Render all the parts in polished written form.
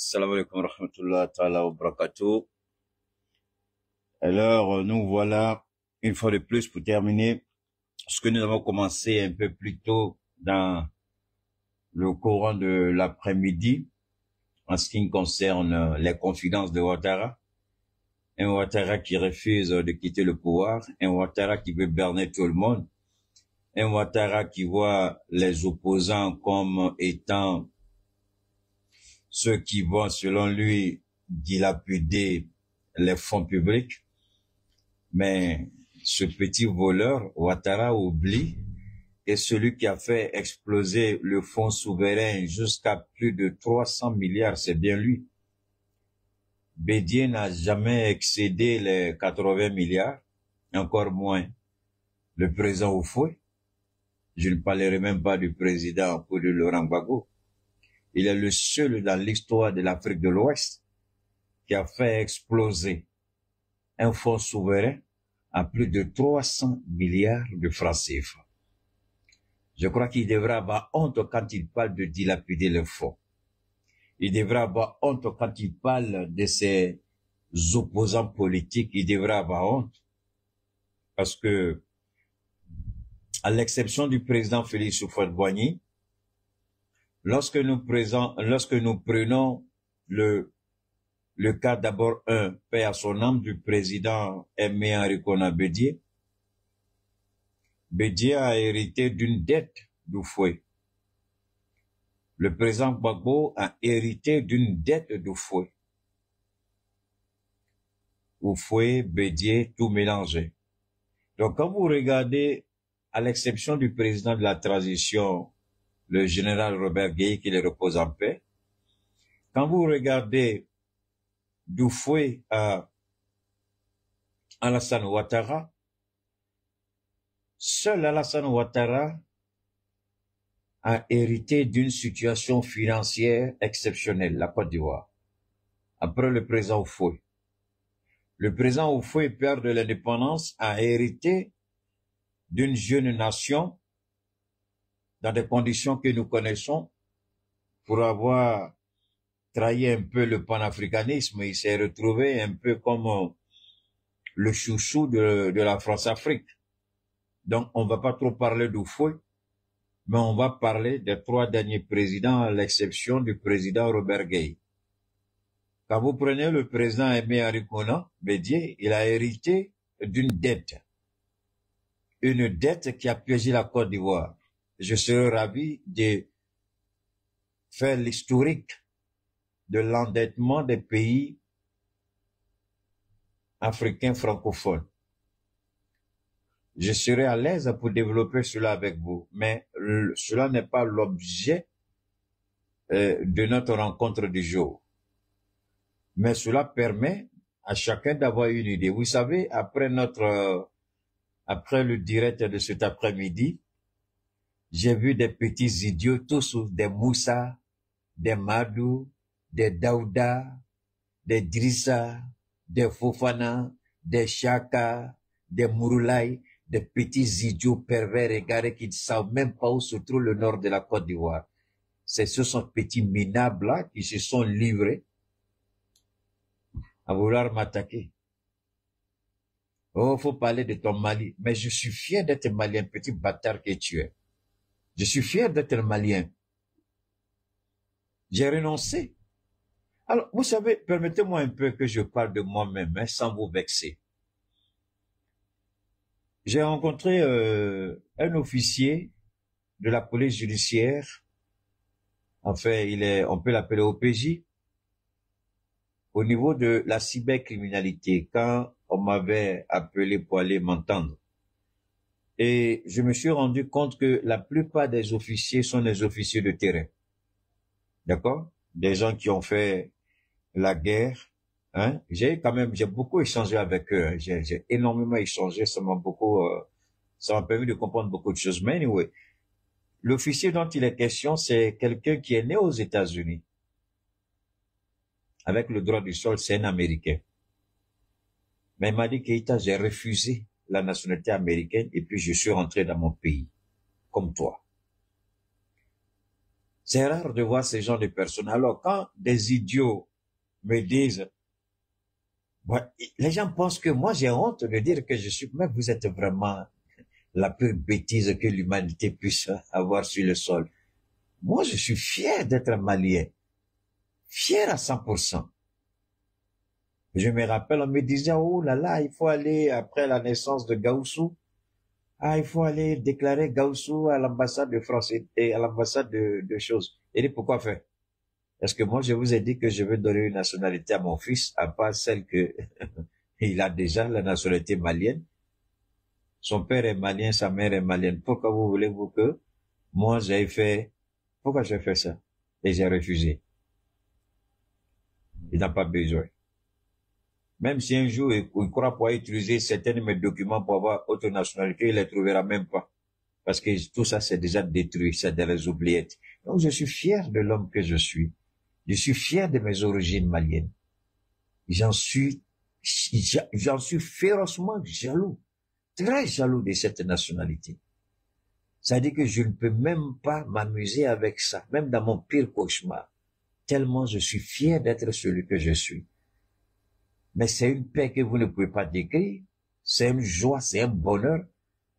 Salam alaikum wa rahmatullah ta'ala wa barakatuh. Alors, nous voilà, une fois de plus, pour terminer ce que nous avons commencé un peu plus tôt dans le courant de l'après-midi, en ce qui concerne les confidences de Ouattara. Un Ouattara qui refuse de quitter le pouvoir, un Ouattara qui veut berner tout le monde, un Ouattara qui voit les opposants comme étant ceux qui vont, selon lui, dilapider les fonds publics. Mais ce petit voleur, Ouattara, oublie que celui qui a fait exploser le fonds souverain jusqu'à plus de 300 milliards, c'est bien lui. Bédier n'a jamais excédé les 80 milliards, encore moins le président Oufoué. Je ne parlerai même pas du président Poudou Laurent Gbagbo. Il est le seul dans l'histoire de l'Afrique de l'Ouest qui a fait exploser un fonds souverain à plus de 300 milliards de francs CFA. Je crois qu'il devrait avoir honte quand il parle de dilapider le fonds. Il devrait avoir honte quand il parle de ses opposants politiques. Il devrait avoir honte. Parce que, à l'exception du président Félix Houphouët-Boigny, lorsque nous prenons le cas d'abord paix à son âme du président Aimé Henri Konan Bédié, Bédié a hérité d'une dette d'Oufoué. Le président Gbagbo a hérité d'une dette d'Oufoué. Oufoué, Bédié, tout mélangé. Donc quand vous regardez, à l'exception du président de la transition, le général Robert Gueye, qui les repose en paix, quand vous regardez d'Oufoué à Alassane Ouattara, seul Alassane Ouattara a hérité d'une situation financière exceptionnelle, la Côte d'Ivoire, après le président Oufoué. Le président Oufoué, père de l'indépendance, a hérité d'une jeune nation dans des conditions que nous connaissons pour avoir trahi un peu le panafricanisme. Il s'est retrouvé un peu comme le chouchou de la France-Afrique. Donc, on va pas trop parler d'Oufoué, mais on va parler des 3 derniers présidents, à l'exception du président Robert Gueye. Quand vous prenez le président Aimé Henri Konan Bédié, il a hérité d'une dette. Une dette qui a piégé la Côte d'Ivoire. Je serais ravi de faire l'historique de l'endettement des pays africains francophones. Je serai à l'aise pour développer cela avec vous, mais cela n'est pas l'objet de notre rencontre du jour. Mais cela permet à chacun d'avoir une idée. Vous savez, après le direct de cet après-midi, j'ai vu des petits idiots, tous des Moussa, des Madou, des Daouda, des Drissa, des Fofana, des Chaka, des Mouroulaye, des petits idiots pervers égarés qui ne savent même pas où se trouve le nord de la Côte d'Ivoire. C'est ce sont petits minables-là qui se sont livrés à vouloir m'attaquer. Oh, faut parler de ton Mali. Mais je suis fier d'être malien, petit bâtard que tu es. Je suis fier d'être malien. J'ai renoncé. Alors, vous savez, permettez-moi un peu que je parle de moi-même, hein, sans vous vexer. J'ai rencontré un officier de la police judiciaire. Enfin, on peut l'appeler OPJ. Au niveau de la cybercriminalité, quand on m'avait appelé pour aller m'entendre. Et je me suis rendu compte que la plupart des officiers sont des officiers de terrain. D'accord? Des gens qui ont fait la guerre, hein. J'ai beaucoup échangé avec eux, hein. J'ai énormément échangé, ça m'a permis de comprendre beaucoup de choses. Mais anyway, l'officier dont il est question, c'est quelqu'un qui est né aux États-Unis. Avec le droit du sol, c'est un Américain. Mais il m'a dit, Keïta, j'ai refusé la nationalité américaine et puis je suis rentré dans mon pays, comme toi. C'est rare de voir ce genre de personnes. Alors, quand des idiots me disent, ouais, les gens pensent que moi, j'ai honte de dire que je suis, mais vous êtes vraiment la plus bêtise que l'humanité puisse avoir sur le sol. Moi, je suis fier d'être malien. Fier à 100%. Je me rappelle, on me disait, oh là là, il faut aller après la naissance de Gaussou. Ah, il faut aller déclarer Gaussou à l'ambassade de France et à l'ambassade de choses. Et dit, pourquoi faire? Est-ce que moi, je vous ai dit que je veux donner une nationalité à mon fils, à part celle que il a déjà, la nationalité malienne. Son père est malien, sa mère est malienne. Pourquoi vous voulez-vous que moi, j'ai fait, pourquoi j'ai fait ça? Et j'ai refusé. Il n'a pas besoin. Même si un jour il croit pouvoir utiliser certains de mes documents pour avoir autre nationalité, il les trouvera même pas. Parce que tout ça, c'est déjà détruit, c'est des oubliettes. Donc, je suis fier de l'homme que je suis. Je suis fier de mes origines maliennes. J'en suis férocement jaloux. Très jaloux de cette nationalité. Ça dit que je ne peux même pas m'amuser avec ça, même dans mon pire cauchemar. Tellement je suis fier d'être celui que je suis. Mais c'est une paix que vous ne pouvez pas décrire. C'est une joie, c'est un bonheur.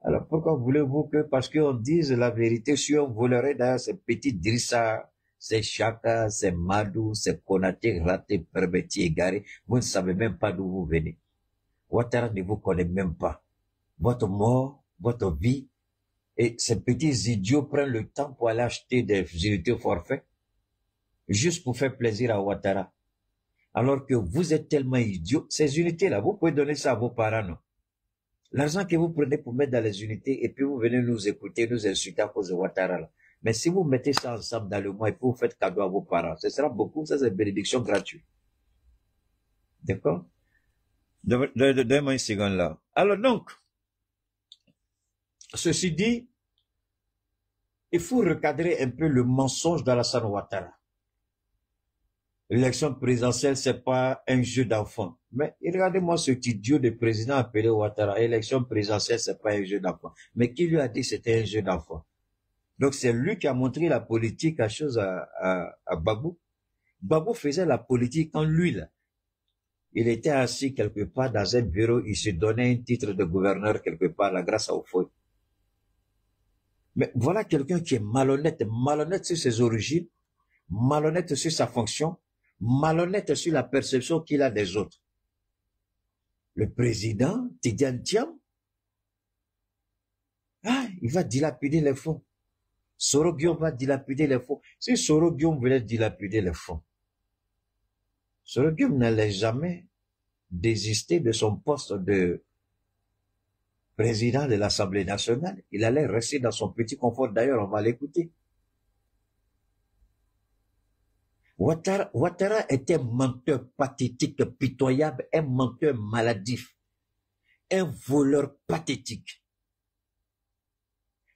Alors pourquoi voulez-vous que, parce qu'on dise la vérité, si on volerait d'ailleurs ces petits Drissa, ces Chaka, ces Madou, ces Konaté, ratés, pervertis, égarés, vous ne savez même pas d'où vous venez. Ouattara ne vous connaît même pas. Votre mort, votre vie, et ces petits idiots prennent le temps pour aller acheter des unités forfaits, juste pour faire plaisir à Ouattara. Alors que vous êtes tellement idiots, ces unités-là, vous pouvez donner ça à vos parents, non? L'argent que vous prenez pour mettre dans les unités, et puis vous venez nous écouter, nous insulter à cause de Ouattara, là. Mais si vous mettez ça ensemble dans le mois et puis vous faites cadeau à vos parents, ce sera beaucoup, ça c'est une bénédiction gratuite. D'accord? Donne-moi une seconde là. Alors donc, ceci dit, il faut recadrer un peu le mensonge d'Alassane Ouattara. L'élection présidentielle, c'est pas un jeu d'enfant. Mais regardez-moi cet idiot de président appelé Ouattara. L'élection présidentielle, c'est pas un jeu d'enfant. Mais qui lui a dit que c'était un jeu d'enfant? Donc c'est lui qui a montré la politique à chose à Babou. Babou faisait la politique en lui, là. Il était assis quelque part dans un bureau, il se donnait un titre de gouverneur quelque part, là, grâce à Ofoy. Mais voilà quelqu'un qui est malhonnête, malhonnête sur ses origines, malhonnête sur sa fonction, malhonnête sur la perception qu'il a des autres. Le président, Tidiane Thiam, il va dilapider les fonds. Soro Guillaume va dilapider les fonds. Si Soro Guillaume voulait dilapider les fonds, Soro Guillaume n'allait jamais désister de son poste de président de l'Assemblée nationale. Il allait rester dans son petit confort. D'ailleurs, on va l'écouter. Ouattara était un menteur pathétique, pitoyable, un menteur maladif, un voleur pathétique.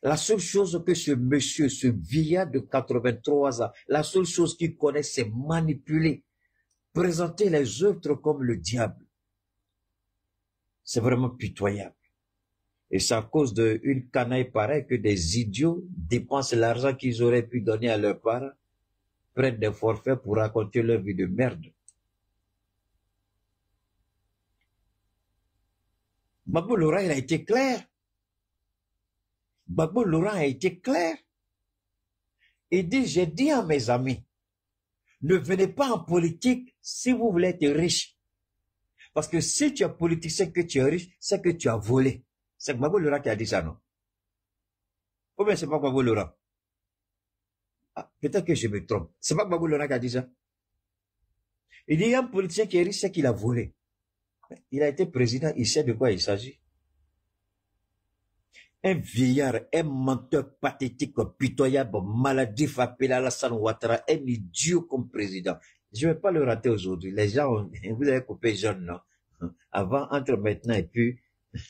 La seule chose que ce monsieur, ce vieillard de 83 ans, la seule chose qu'il connaît, c'est manipuler, présenter les autres comme le diable. C'est vraiment pitoyable. Et c'est à cause d'une canaille pareille que des idiots dépensent l'argent qu'ils auraient pu donner à leurs parents, prennent des forfaits pour raconter leur vie de merde. Babou Laurent, il a été clair. Babou Laurent a été clair. Il dit, j'ai dit à mes amis, ne venez pas en politique si vous voulez être riche. Parce que si tu es politicien que tu es riche, c'est que tu as volé. C'est Babou Laurent qui a dit ça, non? Ou bien c'est pas Babou Laurent? Ah, peut-être que je me trompe. C'est pas Babou Laurent qui a dit ça? Il dit, il y a un politicien qui est riche, c'est qu'il a volé. Il a été président, il sait de quoi il s'agit. Un vieillard, un menteur pathétique, pitoyable, maladif, appelé Alassane Ouattara, un idiot comme président. Je ne vais pas le rater aujourd'hui. Les gens, vous avez coupé jaune, non? Avant, entre maintenant et puis,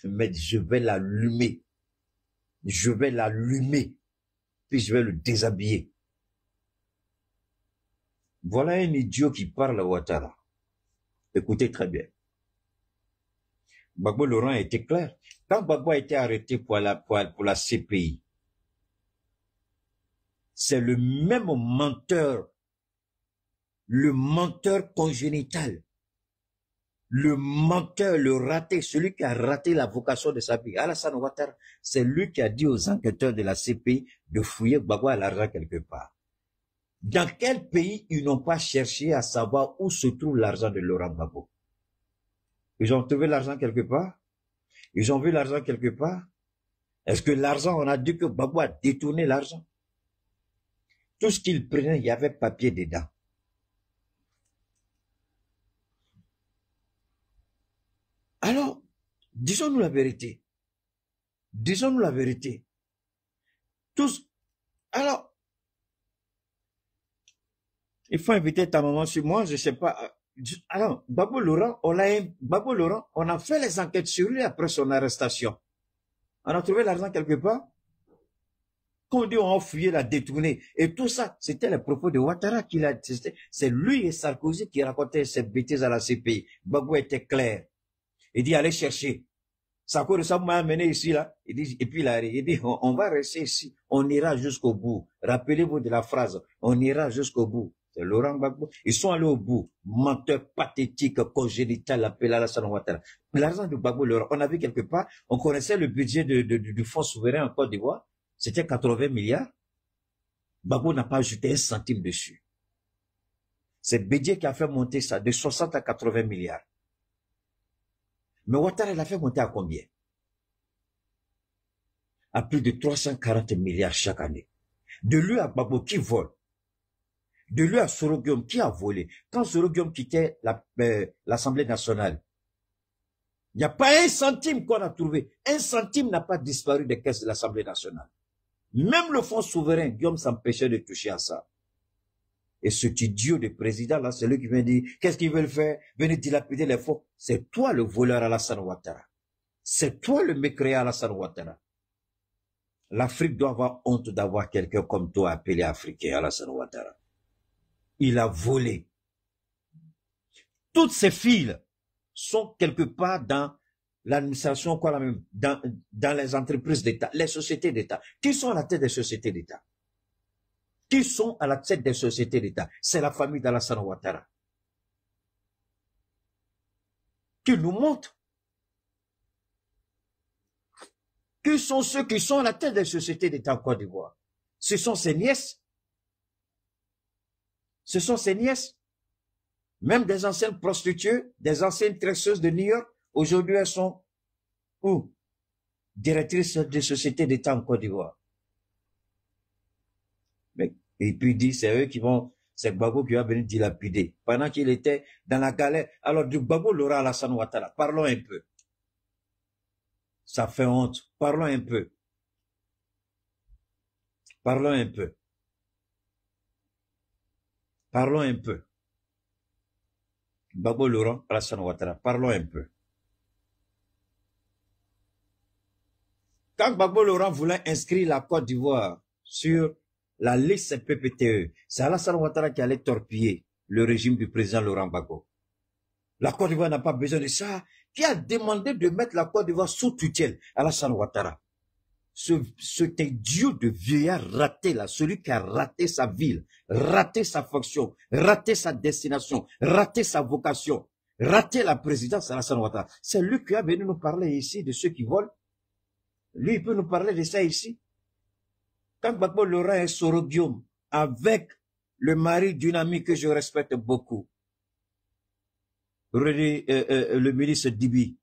mais je vais l'allumer. Je vais l'allumer. Puis je vais le déshabiller. Voilà un idiot qui parle à Ouattara. Écoutez très bien. Gbagbo Laurent a été clair. Quand Gbagbo a été arrêté pour la CPI, c'est le même menteur, le menteur congénital, le menteur, le raté, celui qui a raté la vocation de sa vie. Alassane Ouattara, c'est lui qui a dit aux enquêteurs de la CPI de fouiller Gbagbo à l'argent quelque part. Dans quel pays ils n'ont pas cherché à savoir où se trouve l'argent de Laurent Gbagbo? Ils ont trouvé l'argent quelque part? Ils ont vu l'argent quelque part? Est-ce que l'argent, on a dit que Gbagbo a détourné l'argent? Tout ce qu'il prenait, il y avait papier dedans. Alors, disons-nous la vérité. Disons-nous la vérité. Tous. Alors, il faut inviter ta maman sur moi, je sais pas. Alors, Gbagbo Laurent, on a fait les enquêtes sur lui après son arrestation. On a trouvé l'argent quelque part. Quand on dit on a fouillé, l'a détourné. Et tout ça, c'était les propos de Ouattara qu'il a testé. C'est lui et Sarkozy qui racontaient ces bêtises à la CPI. Gbagbo était clair. Il dit, allez chercher. Sarkozy, ça m'a amené ici, là. Il dit, et puis il dit, on va rester ici. On ira jusqu'au bout. Rappelez-vous de la phrase. On ira jusqu'au bout. C'est Laurent Gbagbo. Ils sont allés au bout. Menteur pathétique, congénital, appelé Alassane Ouattara. L'argent de Gbagbo, Laurent, on a vu quelque part, on connaissait le budget du Fonds souverain en Côte d'Ivoire. C'était 80 milliards. Gbagbo n'a pas ajouté un centime dessus. C'est Bédié qui a fait monter ça de 60 à 80 milliards. Mais Ouattara l'a fait monter à combien? À plus de 340 milliards chaque année. De lui à Gbagbo qui vole. De lui à Soro Guillaume qui a volé. Quand Soro Guillaume quittait l'Assemblée nationale, il n'y a pas un centime qu'on a trouvé. Un centime n'a pas disparu des caisses de l'Assemblée nationale. Même le fonds souverain, Guillaume s'empêchait de toucher à ça. Et cet idiot de président là, c'est lui qui vient dire, qu'est-ce qu'ils veulent faire? Venez dilapider les fonds. C'est toi le voleur Alassane Ouattara. C'est toi le mécréant Alassane Ouattara. L'Afrique doit avoir honte d'avoir quelqu'un comme toi appelé africain, Alassane Ouattara. Il a volé. Toutes ces filles sont quelque part dans l'administration, quoi, la même, dans les entreprises d'État, les sociétés d'État. Qui sont à la tête des sociétés d'État? Qui sont à la tête des sociétés d'État? C'est la famille d'Alassane Ouattara. Qui nous montre. Qui sont ceux qui sont à la tête des sociétés d'État en Côte d'Ivoire? Ce sont ses nièces. Ce sont ses nièces. Même des anciennes prostituées, des anciennes tresseuses de New York, aujourd'hui elles sont où? Directrices des sociétés d'État en Côte d'Ivoire. Et puis il dit, c'est eux qui vont, c'est Gbagbo qui va venir dilapider. Pendant qu'il était dans la galère. Alors du Gbagbo Laurent Alassane Ouattara, parlons un peu. Ça fait honte. Parlons un peu. Parlons un peu. Parlons un peu. Gbagbo Laurent Alassane Ouattara, parlons un peu. Quand Gbagbo Laurent voulait inscrire la Côte d'Ivoire sur la liste PPTE, c'est Alassane Ouattara qui allait torpiller le régime du président Laurent Gbagbo. La Côte d'Ivoire n'a pas besoin de ça. Qui a demandé de mettre la Côte d'Ivoire sous tutelle? Alassane Ouattara. Cet idiot de vieillard raté là, celui qui a raté sa ville, raté sa fonction, raté sa destination, raté sa vocation, raté la présidence, Alassane Ouattara. C'est lui qui a venu nous parler ici de ceux qui volent. Lui, il peut nous parler de ça ici. Quand Gbagbo Laurent et Soro Guillaume, avec le mari d'une amie que je respecte beaucoup, le ministre Dibi,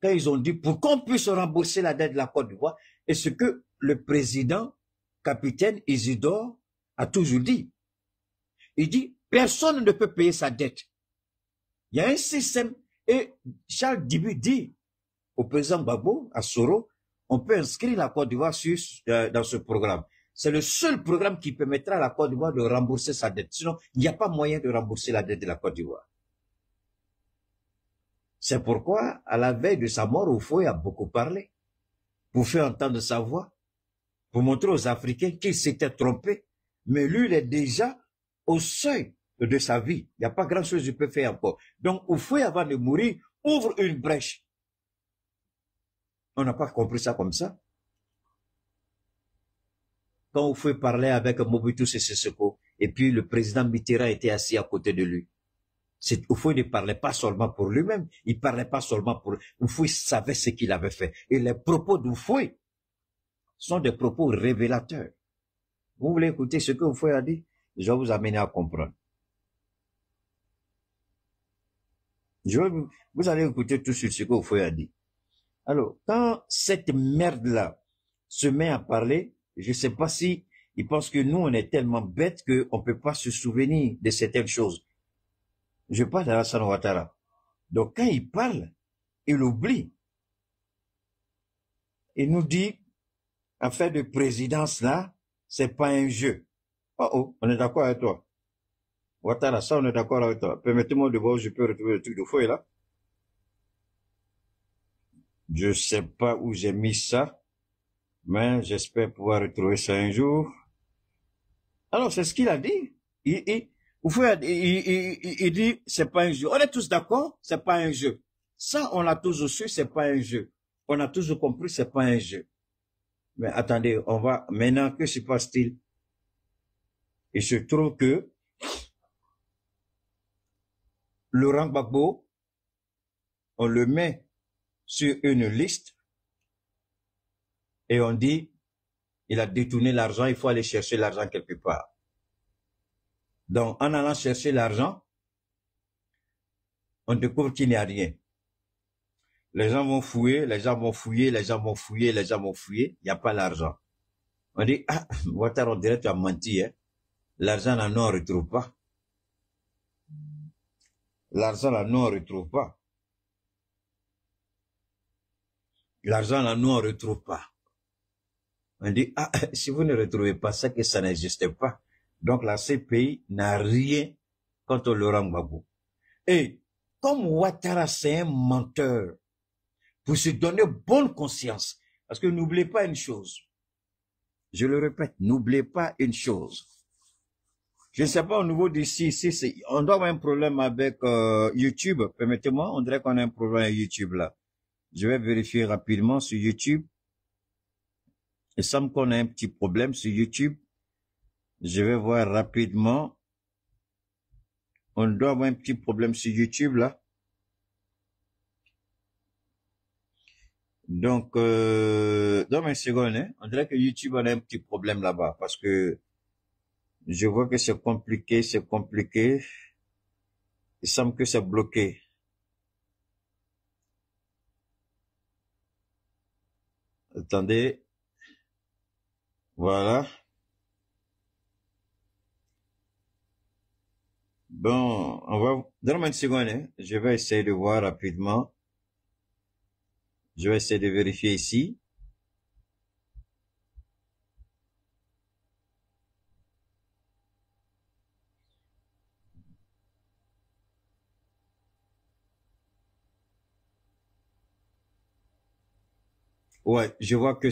quand ils ont dit pour qu'on puisse rembourser la dette de la Côte d'Ivoire, et ce que le président, capitaine Isidore, a toujours dit. Il dit, personne ne peut payer sa dette. Il y a un système, et Charles Dibi dit au président Gbagbo, à Soro, on peut inscrire la Côte d'Ivoire dans ce programme. C'est le seul programme qui permettra à la Côte d'Ivoire de rembourser sa dette. Sinon, il n'y a pas moyen de rembourser la dette de la Côte d'Ivoire. C'est pourquoi, à la veille de sa mort, Houphouët a beaucoup parlé, pour faire entendre sa voix, pour montrer aux Africains qu'il s'était trompé. Mais lui, il est déjà au seuil de sa vie. Il n'y a pas grand-chose qu'il peut faire encore. Donc, Houphouët, avant de mourir, ouvre une brèche. On n'a pas compris ça comme ça. quand Houphouët parlait avec Mobutu Sese Seko, et puis le président Mitterrand était assis à côté de lui. Houphouët ne parlait pas seulement pour lui-même, il parlait pas seulement pour... Houphouët savait ce qu'il avait fait. Et les propos d'Houphouët sont des propos révélateurs. Vous voulez écouter ce que Houphouët a dit? Je vais vous amener à comprendre. Vous allez écouter tout ce que Houphouët a dit. Alors, quand cette merde-là se met à parler, je ne sais pas si il pense que nous, on est tellement bêtes qu'on ne peut pas se souvenir de certaines choses. Je parle d'Alassane Ouattara. Donc, quand il parle, il oublie. Il nous dit, affaire de présidence là, c'est pas un jeu. Oh, on est d'accord avec toi. Ouattara, ça, on est d'accord avec toi. Permettez-moi de voir où je peux retrouver le truc de fouet là. Je sais pas où j'ai mis ça, mais j'espère pouvoir retrouver ça un jour. Alors, c'est ce qu'il a dit. Il dit, c'est pas un jeu. On est tous d'accord, c'est pas un jeu. Ça, on l'a tous su, c'est pas un jeu. On a tous compris, c'est pas un jeu. Mais attendez, on va, maintenant, que se passe-t-il? Il se trouve que Laurent Gbagbo, on le met sur une liste et on dit, il a détourné l'argent, il faut aller chercher l'argent quelque part. Donc, en allant chercher l'argent, on découvre qu'il n'y a rien. Les gens vont fouiller, les gens vont fouiller, les gens vont fouiller, les gens vont fouiller, il n'y a pas l'argent. On dit, ah, Ouattara, on dirait que tu as menti, hein. L'argent là, nous, on ne retrouve pas. L'argent là, nous, on ne retrouve pas. L'argent là, nous, on ne retrouve pas. On dit, ah, si vous ne retrouvez pas ça, que ça n'existe pas. Donc la CPI n'a rien contre Laurent Gbagbo. Et comme Ouattara, c'est un menteur, pour se donner bonne conscience, parce que n'oubliez pas une chose, je le répète, n'oubliez pas une chose. Je ne sais pas au niveau d'ici, on doit avoir un problème avec YouTube, permettez-moi, on dirait qu'on a un problème avec YouTube là. Je vais vérifier rapidement sur YouTube. Il semble qu'on a un petit problème sur YouTube. Je vais voir rapidement. On doit avoir un petit problème sur YouTube là. Donc, dans une seconde, hein, on dirait que YouTube a un petit problème là-bas parce que je vois que c'est compliqué, c'est compliqué. Il semble que c'est bloqué. Attendez. Voilà. Bon, on va, donne-moi une seconde, hein. Je vais essayer de voir rapidement. Je vais essayer de vérifier ici. Ouais, je vois que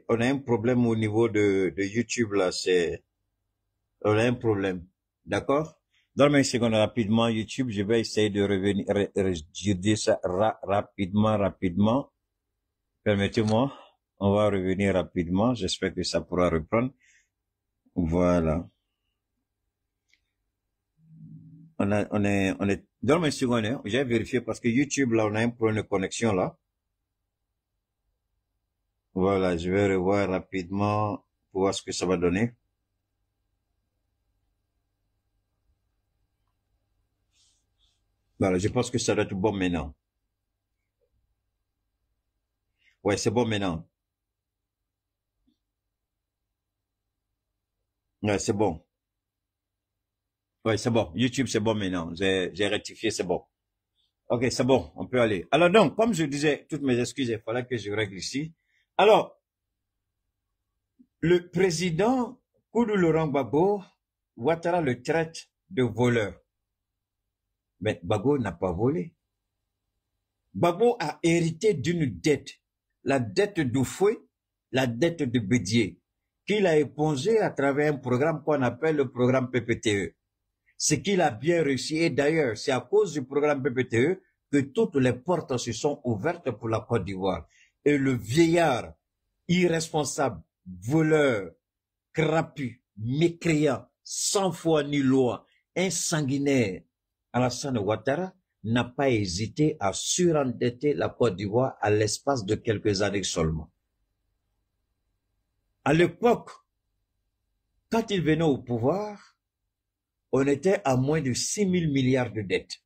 on a un problème au niveau de YouTube là, on a un problème. D'accord? Donne-moi une seconde rapidement, YouTube, je vais essayer de revenir, je dis ça rapidement. Permettez-moi, on va revenir rapidement, j'espère que ça pourra reprendre. Voilà. Donne-moi une seconde, hein. J'ai vérifié parce que YouTube là, on a un problème de connexion là. Voilà, je vais revoir rapidement pour voir ce que ça va donner. Voilà, je pense que ça doit être bon maintenant. Ouais, c'est bon maintenant. Ouais, c'est bon. Ouais, c'est bon. YouTube, c'est bon maintenant. J'ai rectifié, c'est bon. Ok, c'est bon, on peut aller. Alors donc, comme je disais, toutes mes excuses, il fallait que je règle ici. Alors, le président Koudou Laurent Gbagbo, Ouattara le traite de voleur. Mais Gbagbo n'a pas volé. Gbagbo a hérité d'une dette, la dette d'Houphouët, la dette de Bédié, qu'il a épongée à travers un programme qu'on appelle le programme PPTE. Ce qu'il a bien réussi, et d'ailleurs, c'est à cause du programme PPTE que toutes les portes se sont ouvertes pour la Côte d'Ivoire. Et le vieillard, irresponsable, voleur, crapu, mécréant, sans foi ni loi, insanguinaire, Alassane Ouattara n'a pas hésité à surendetter la Côte d'Ivoire à l'espace de quelques années seulement. À l'époque, quand il venait au pouvoir, on était à moins de 6 000 milliards de dettes.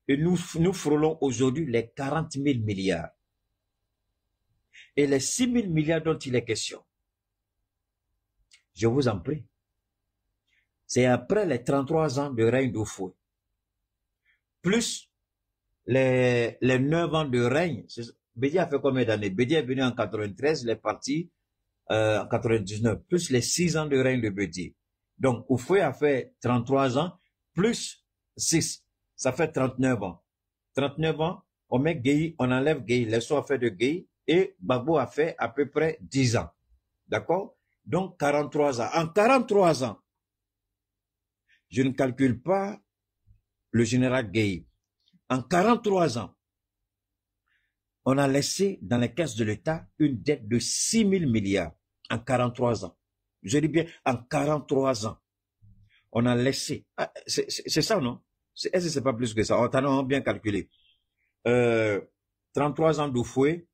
Et nous frôlons aujourd'hui les 40 000 milliards. Et les 6 000 milliards dont il est question, je vous en prie, c'est après les 33 ans de règne d'Oufoué, plus les 9 ans de règne. Bédi a fait combien d'années? Bédi est venu en 93, il est parti en 99, plus les 6 ans de règne de Bédi. Donc, Oufoué a fait 33 ans, plus 6, ça fait 39 ans. 39 ans, on met Gueye, on enlève Gueye, les soins fait de Gueye, et Gbagbo a fait à peu près 10 ans. D'accord? Donc, 43 ans. En 43 ans, je ne calcule pas le général Gueye. En 43 ans, on a laissé dans les caisses de l'État une dette de 6 000 milliards. En 43 ans. Je dis bien, en 43 ans, on a laissé. Ah, c'est ça, non? Est-ce que c'est pas plus que ça? On a bien calculé. 33 ans d'Oufoué,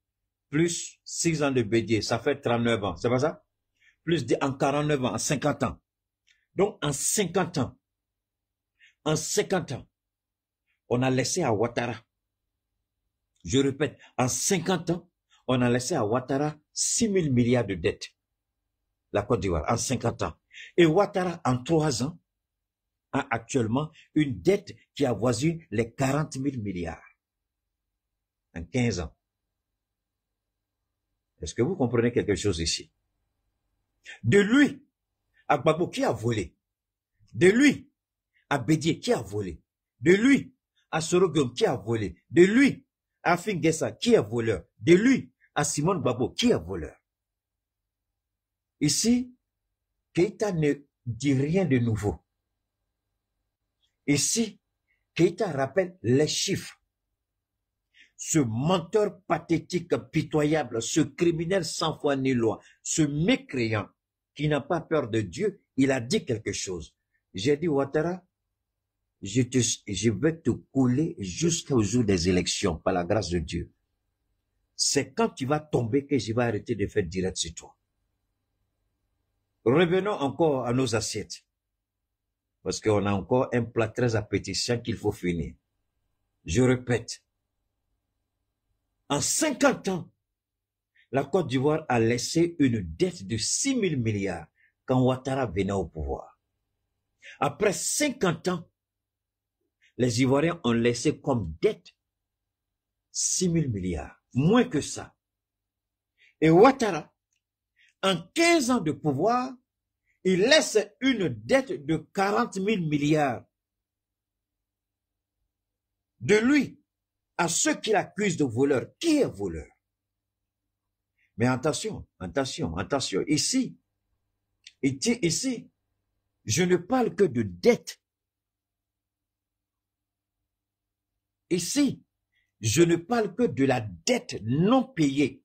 plus 6 ans de Bédié, ça fait 39 ans. C'est pas ça? Plus en 49 ans, en 50 ans. Donc, en 50 ans, on a laissé à Ouattara, je répète, en 50 ans, on a laissé à Ouattara 6 000 milliards de dettes. La Côte d'Ivoire, en 50 ans. Et Ouattara, en 3 ans, a actuellement une dette qui avoisine les 40 000 milliards. En 15 ans. Est-ce que vous comprenez quelque chose ici? De lui, à Gbagbo, qui a volé? De lui, à Bédié, qui a volé? De lui, à Sorogum, qui a volé? De lui, à Fingessa, qui est voleur? De lui, à Simone Gbagbo, qui est voleur? Ici, Keïta ne dit rien de nouveau. Ici, Keïta rappelle les chiffres. Ce menteur pathétique, pitoyable, ce criminel sans foi ni loi, ce mécréant qui n'a pas peur de Dieu, il a dit quelque chose. J'ai dit, Ouattara, je vais te couler jusqu'au jour des élections, par la grâce de Dieu. C'est quand tu vas tomber que je vais arrêter de faire direct sur toi. Revenons encore à nos assiettes. Parce qu'on a encore un plat très appétissant qu'il faut finir. Je répète. En 50 ans, la Côte d'Ivoire a laissé une dette de 6 000 milliards quand Ouattara venait au pouvoir. Après 50 ans, les Ivoiriens ont laissé comme dette 6 000 milliards. Moins que ça. Et Ouattara, en 15 ans de pouvoir, il laisse une dette de 40 000 milliards. De lui à ceux qui l'accusent de voleur. Qui est voleur? Mais attention, attention, attention. Ici, je ne parle que de dette. Ici, je ne parle que de la dette non payée.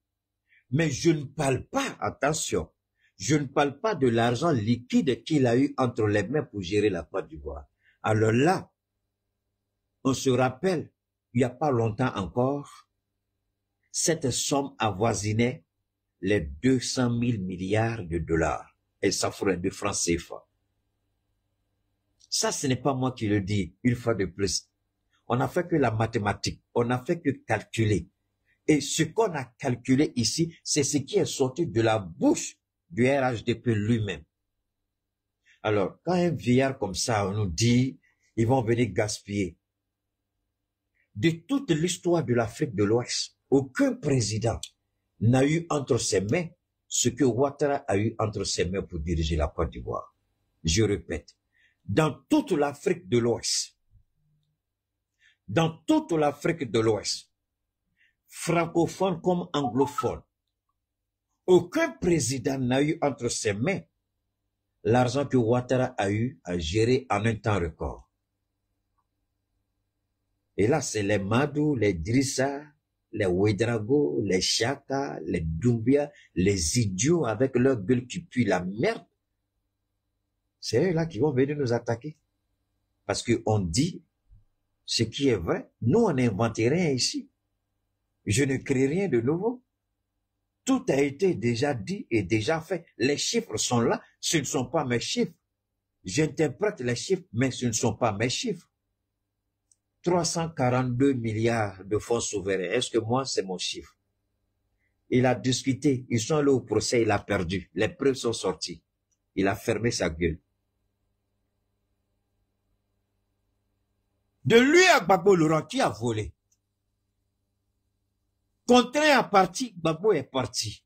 Mais je ne parle pas, attention, je ne parle pas de l'argent liquide qu'il a eu entre les mains pour gérer la Côte d'Ivoire. Alors là, on se rappelle, il n'y a pas longtemps encore, cette somme avoisinait les 200 000 milliards de dollars. Et ça ferait de francs CFA. Ça, ce n'est pas moi qui le dis, une fois de plus. On n'a fait que la mathématique, on n'a fait que calculer. Et ce qu'on a calculé ici, c'est ce qui est sorti de la bouche du RHDP lui-même. Alors, quand un vieillard comme ça, on nous dit, ils vont venir gaspiller. De toute l'histoire de l'Afrique de l'Ouest, aucun président n'a eu entre ses mains ce que Ouattara a eu entre ses mains pour diriger la Côte d'Ivoire. Je répète, dans toute l'Afrique de l'Ouest, francophone comme anglophone, aucun président n'a eu entre ses mains l'argent que Ouattara a eu à gérer en un temps record. Et là, c'est les Madou, les Drissa, les Ouedraogo, les Chaka, les Doumbia, les idiots avec leur gueule qui pue la merde, c'est eux là qui vont venir nous attaquer. Parce qu'on dit ce qui est vrai. Nous, on n'invente rien ici. Je ne crée rien de nouveau. Tout a été déjà dit et déjà fait. Les chiffres sont là, ce ne sont pas mes chiffres. J'interprète les chiffres, mais ce ne sont pas mes chiffres. 342 milliards de fonds souverains. Est-ce que moi, c'est mon chiffre? Il a discuté, ils sont allés au procès, il a perdu. Les preuves sont sorties. Il a fermé sa gueule. De lui à Gbagbo Laurent, qui a volé? Contraint à partir, Gbagbo est parti.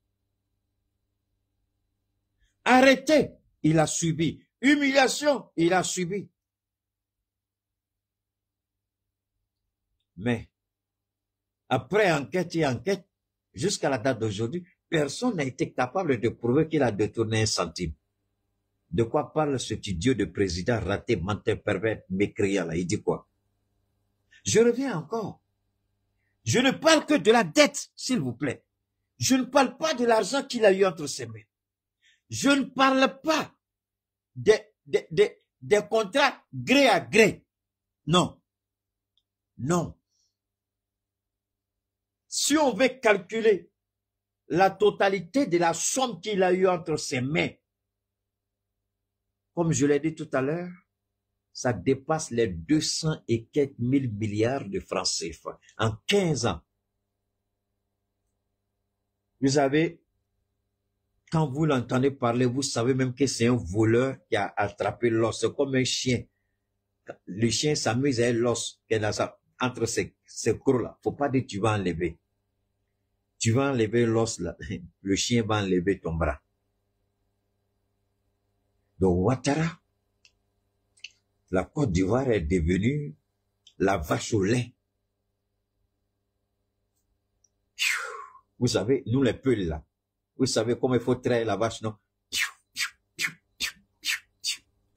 Arrêté, il a subi. Humiliation, il a subi. Mais, après enquête et enquête, jusqu'à la date d'aujourd'hui, personne n'a été capable de prouver qu'il a détourné un centime. De quoi parle cet idiot de président raté, menteur, pervers, mécréant là? Il dit quoi? Je reviens encore. Je ne parle que de la dette, s'il vous plaît. Je ne parle pas de l'argent qu'il a eu entre ses mains. Je ne parle pas des contrats gré à gré. Non. Non. Si on veut calculer la totalité de la somme qu'il a eu entre ses mains, comme je l'ai dit tout à l'heure, ça dépasse les 200 et quelques mille milliards de francs CFA en 15 ans. Vous savez, quand vous l'entendez parler, vous savez même que c'est un voleur qui a attrapé l'os. C'est comme un chien. Le chien s'amuse à l'os entre ses crocs-là. Faut pas dire tu vas enlever. Tu vas enlever l'os là. Le chien va enlever ton bras. Donc Ouattara, la Côte d'Ivoire est devenue la vache au lait. Vous savez, nous les peuls là, vous savez comment il faut traire la vache, non?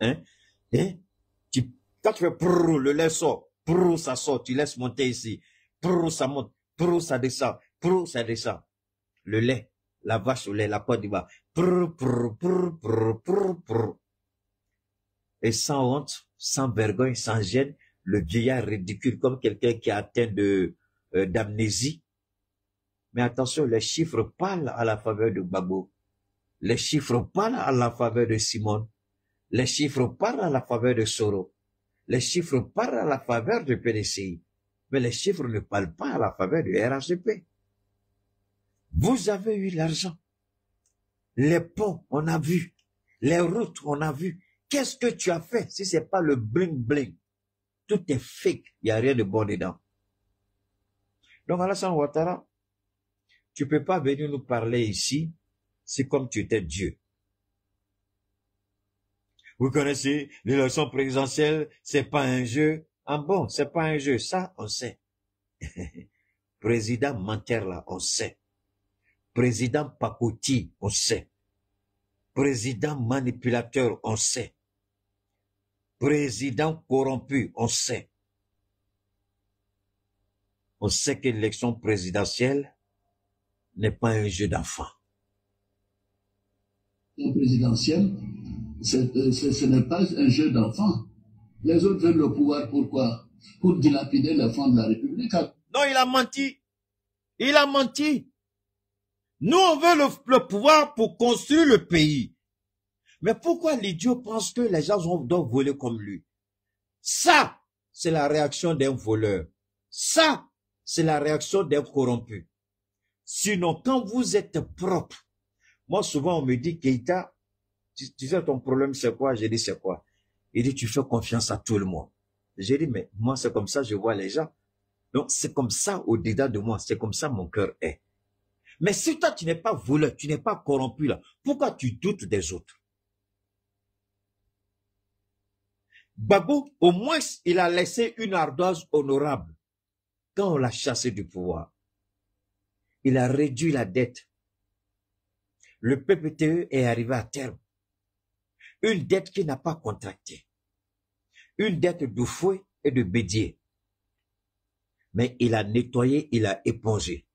Hein? Hein? Quand tu fais prrr, le lait sort, prrr, ça sort, tu laisses monter ici, prrr, ça monte, prrr, ça descend, prrr, ça descend. Le lait, la vache au lait, la Côte d'Ivoire, prrr, prrr, prrr, prrr, prrr, prrr. Et sans honte, sans vergogne, sans gêne, le vieillard ridicule comme quelqu'un qui a atteint d'amnésie. Mais attention, les chiffres parlent à la faveur de Gbagbo. Les chiffres parlent à la faveur de Simone. Les chiffres parlent à la faveur de Soro. Les chiffres parlent à la faveur de PDCI. Mais les chiffres ne parlent pas à la faveur du RHDP. Vous avez eu l'argent. Les ponts, on a vu. Les routes, on a vu. Qu'est-ce que tu as fait si c'est pas le bling-bling? Tout est fake. Il n'y a rien de bon dedans. Donc, Alassane Ouattara, tu peux pas venir nous parler ici, c'est comme tu étais Dieu. Vous connaissez, l'élection présidentielle, c'est pas un jeu. Ah bon, c'est pas un jeu, ça, on sait. Président menteur là, on sait. Président pacoti, on sait. Président manipulateur, on sait. Président corrompu, on sait. On sait que l'élection présidentielle n'est pas un jeu d'enfant. Présidentielle, ce n'est pas un jeu d'enfant. Les autres veulent le pouvoir, pourquoi? Pour dilapider les fonds de la République. Non, il a menti. Il a menti. Nous, on veut le pouvoir pour construire le pays. Mais pourquoi l'idiot pense que les gens doivent voler comme lui? Ça, c'est la réaction d'un voleur. Ça, c'est la réaction d'un corrompu. Sinon, quand vous êtes propre, moi souvent on me dit, Keïta, tu sais ton problème c'est quoi? J'ai dit c'est quoi? Il dit tu fais confiance à tout le monde. J'ai dit mais moi c'est comme ça je vois les gens. Donc c'est comme ça au-dedans de moi, c'est comme ça mon cœur est. Mais si toi tu n'es pas voleur, tu n'es pas corrompu là, pourquoi tu doutes des autres? Gbagbo, au moins il a laissé une ardoise honorable quand on l'a chassé du pouvoir. Il a réduit la dette. Le PPTE est arrivé à terme. Une dette qui n'a pas contracté. Une dette de fouet et de bédier. Mais il a nettoyé, il a épongé.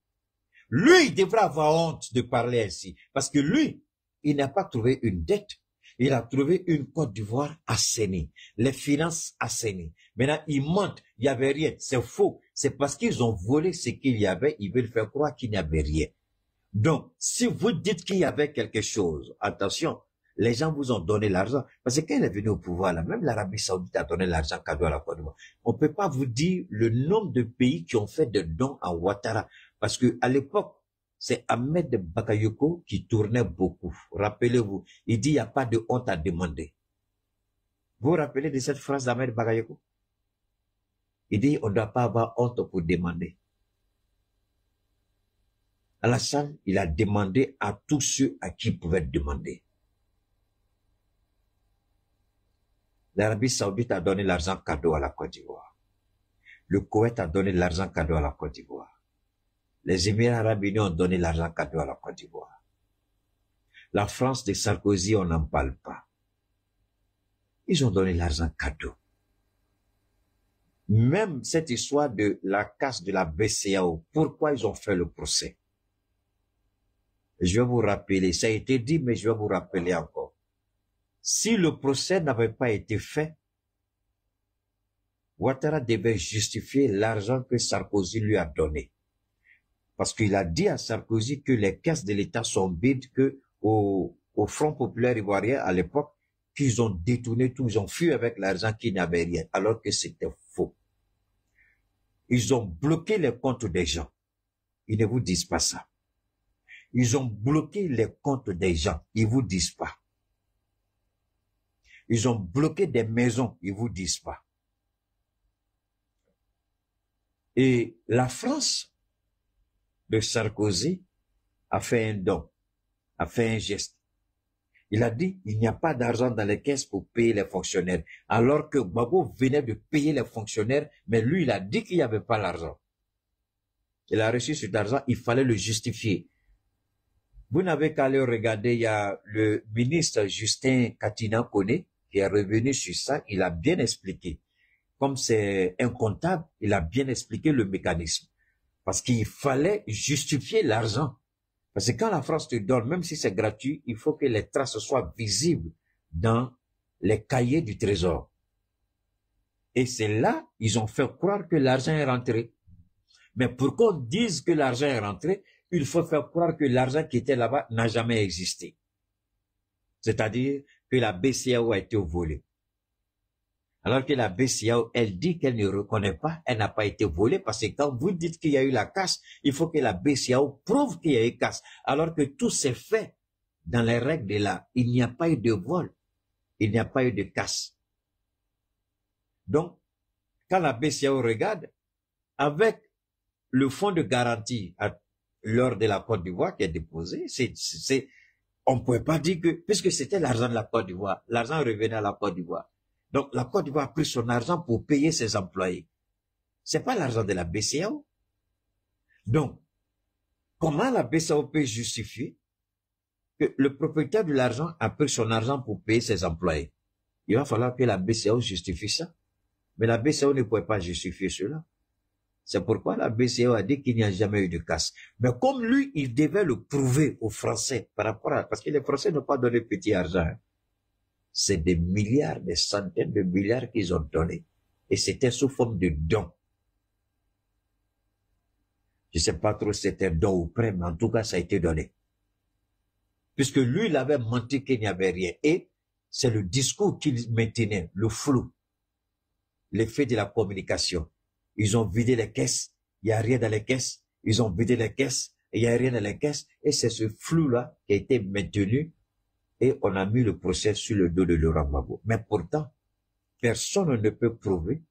Lui, il devrait avoir honte de parler ainsi. Parce que lui, il n'a pas trouvé une dette. Il a trouvé une Côte d'Ivoire assainie. Les finances assainies. Maintenant, ils mentent. Il n'y avait rien. C'est faux. C'est parce qu'ils ont volé ce qu'il y avait. Ils veulent faire croire qu'il n'y avait rien. Donc, si vous dites qu'il y avait quelque chose, attention, les gens vous ont donné l'argent. Parce que quand il est venu au pouvoir, là, même l'Arabie Saoudite a donné l'argent cadeau à la Côte d'Ivoire. On ne peut pas vous dire le nombre de pays qui ont fait des dons à Ouattara. Parce que à l'époque, c'est Ahmed Bakayoko qui tournait beaucoup. Rappelez-vous, il dit il n'y a pas de honte à demander. Vous vous rappelez de cette phrase d'Ahmed Bakayoko? Il dit on ne doit pas avoir honte pour demander. Alassane, il a demandé à tous ceux à qui il pouvait demander. L'Arabie Saoudite a donné l'argent cadeau à la Côte d'Ivoire. Le Koweït a donné l'argent cadeau à la Côte d'Ivoire. Les Émirats arabes unis ont donné l'argent cadeau à la Côte d'Ivoire. La France de Sarkozy, on n'en parle pas. Ils ont donné l'argent cadeau. Même cette histoire de la casse de la BCEAO, pourquoi ils ont fait le procès? Je vais vous rappeler, ça a été dit, mais je vais vous rappeler encore. Si le procès n'avait pas été fait, Ouattara devait justifier l'argent que Sarkozy lui a donné. Parce qu'il a dit à Sarkozy que les caisses de l'État sont vides, que au Front populaire ivoirien, à l'époque, qu'ils ont détourné tout, ils ont fui avec l'argent qui n'avait rien, alors que c'était faux. Ils ont bloqué les comptes des gens. Ils ne vous disent pas ça. Ils ont bloqué les comptes des gens. Ils vous disent pas. Ils ont bloqué des maisons. Ils vous disent pas. Et la France de Sarkozy a fait un don, a fait un geste. Il a dit, il n'y a pas d'argent dans les caisses pour payer les fonctionnaires. Alors que Gbagbo venait de payer les fonctionnaires, mais lui, il a dit qu'il n'y avait pas l'argent. Il a reçu cet argent, il fallait le justifier. Vous n'avez qu'à aller regarder, il y a le ministre Justin Katina Kone qui est revenu sur ça, il a bien expliqué. Comme c'est un comptable, il a bien expliqué le mécanisme. Parce qu'il fallait justifier l'argent. Parce que quand la France te donne, même si c'est gratuit, il faut que les traces soient visibles dans les cahiers du trésor. Et c'est là, ils ont fait croire que l'argent est rentré. Mais pour qu'on dise que l'argent est rentré, il faut faire croire que l'argent qui était là-bas n'a jamais existé. C'est-à-dire que la BCEAO a été volée. Alors que la BCEAO, elle dit qu'elle ne reconnaît pas, elle n'a pas été volée, parce que quand vous dites qu'il y a eu la casse, il faut que la BCEAO prouve qu'il y a eu casse. Alors que tout s'est fait dans les règles de l'art. Il n'y a pas eu de vol, il n'y a pas eu de casse. Donc, quand la BCEAO regarde, avec le fonds de garantie lors de la Côte d'Ivoire qui est déposé, on ne pouvait pas dire que, puisque c'était l'argent de la Côte d'Ivoire, l'argent revenait à la Côte d'Ivoire. Donc, la Côte d'Ivoire a pris son argent pour payer ses employés. C'est pas l'argent de la BCEAO. Donc, comment la BCEAO peut justifier que le propriétaire de l'argent a pris son argent pour payer ses employés? Il va falloir que la BCEAO justifie ça. Mais la BCEAO ne pouvait pas justifier cela. C'est pourquoi la BCEAO a dit qu'il n'y a jamais eu de casse. Mais comme lui, il devait le prouver aux Français par rapport à... Parce que les Français n'ont pas donné petit argent. Hein. C'est des milliards, des centaines de milliards qu'ils ont donnés. Et c'était sous forme de dons. Je ne sais pas trop si c'était don ou prêt, mais en tout cas, ça a été donné. Puisque lui, il avait menti qu'il n'y avait rien. Et c'est le discours qu'il maintenait, le flou, l'effet de la communication. Ils ont vidé les caisses, il n'y a rien dans les caisses. Ils ont vidé les caisses, il n'y a rien dans les caisses. Et c'est ce flou-là qui a été maintenu. Et on a mis le procès sur le dos de Laurent Gbagbo. Mais pourtant, personne ne peut prouver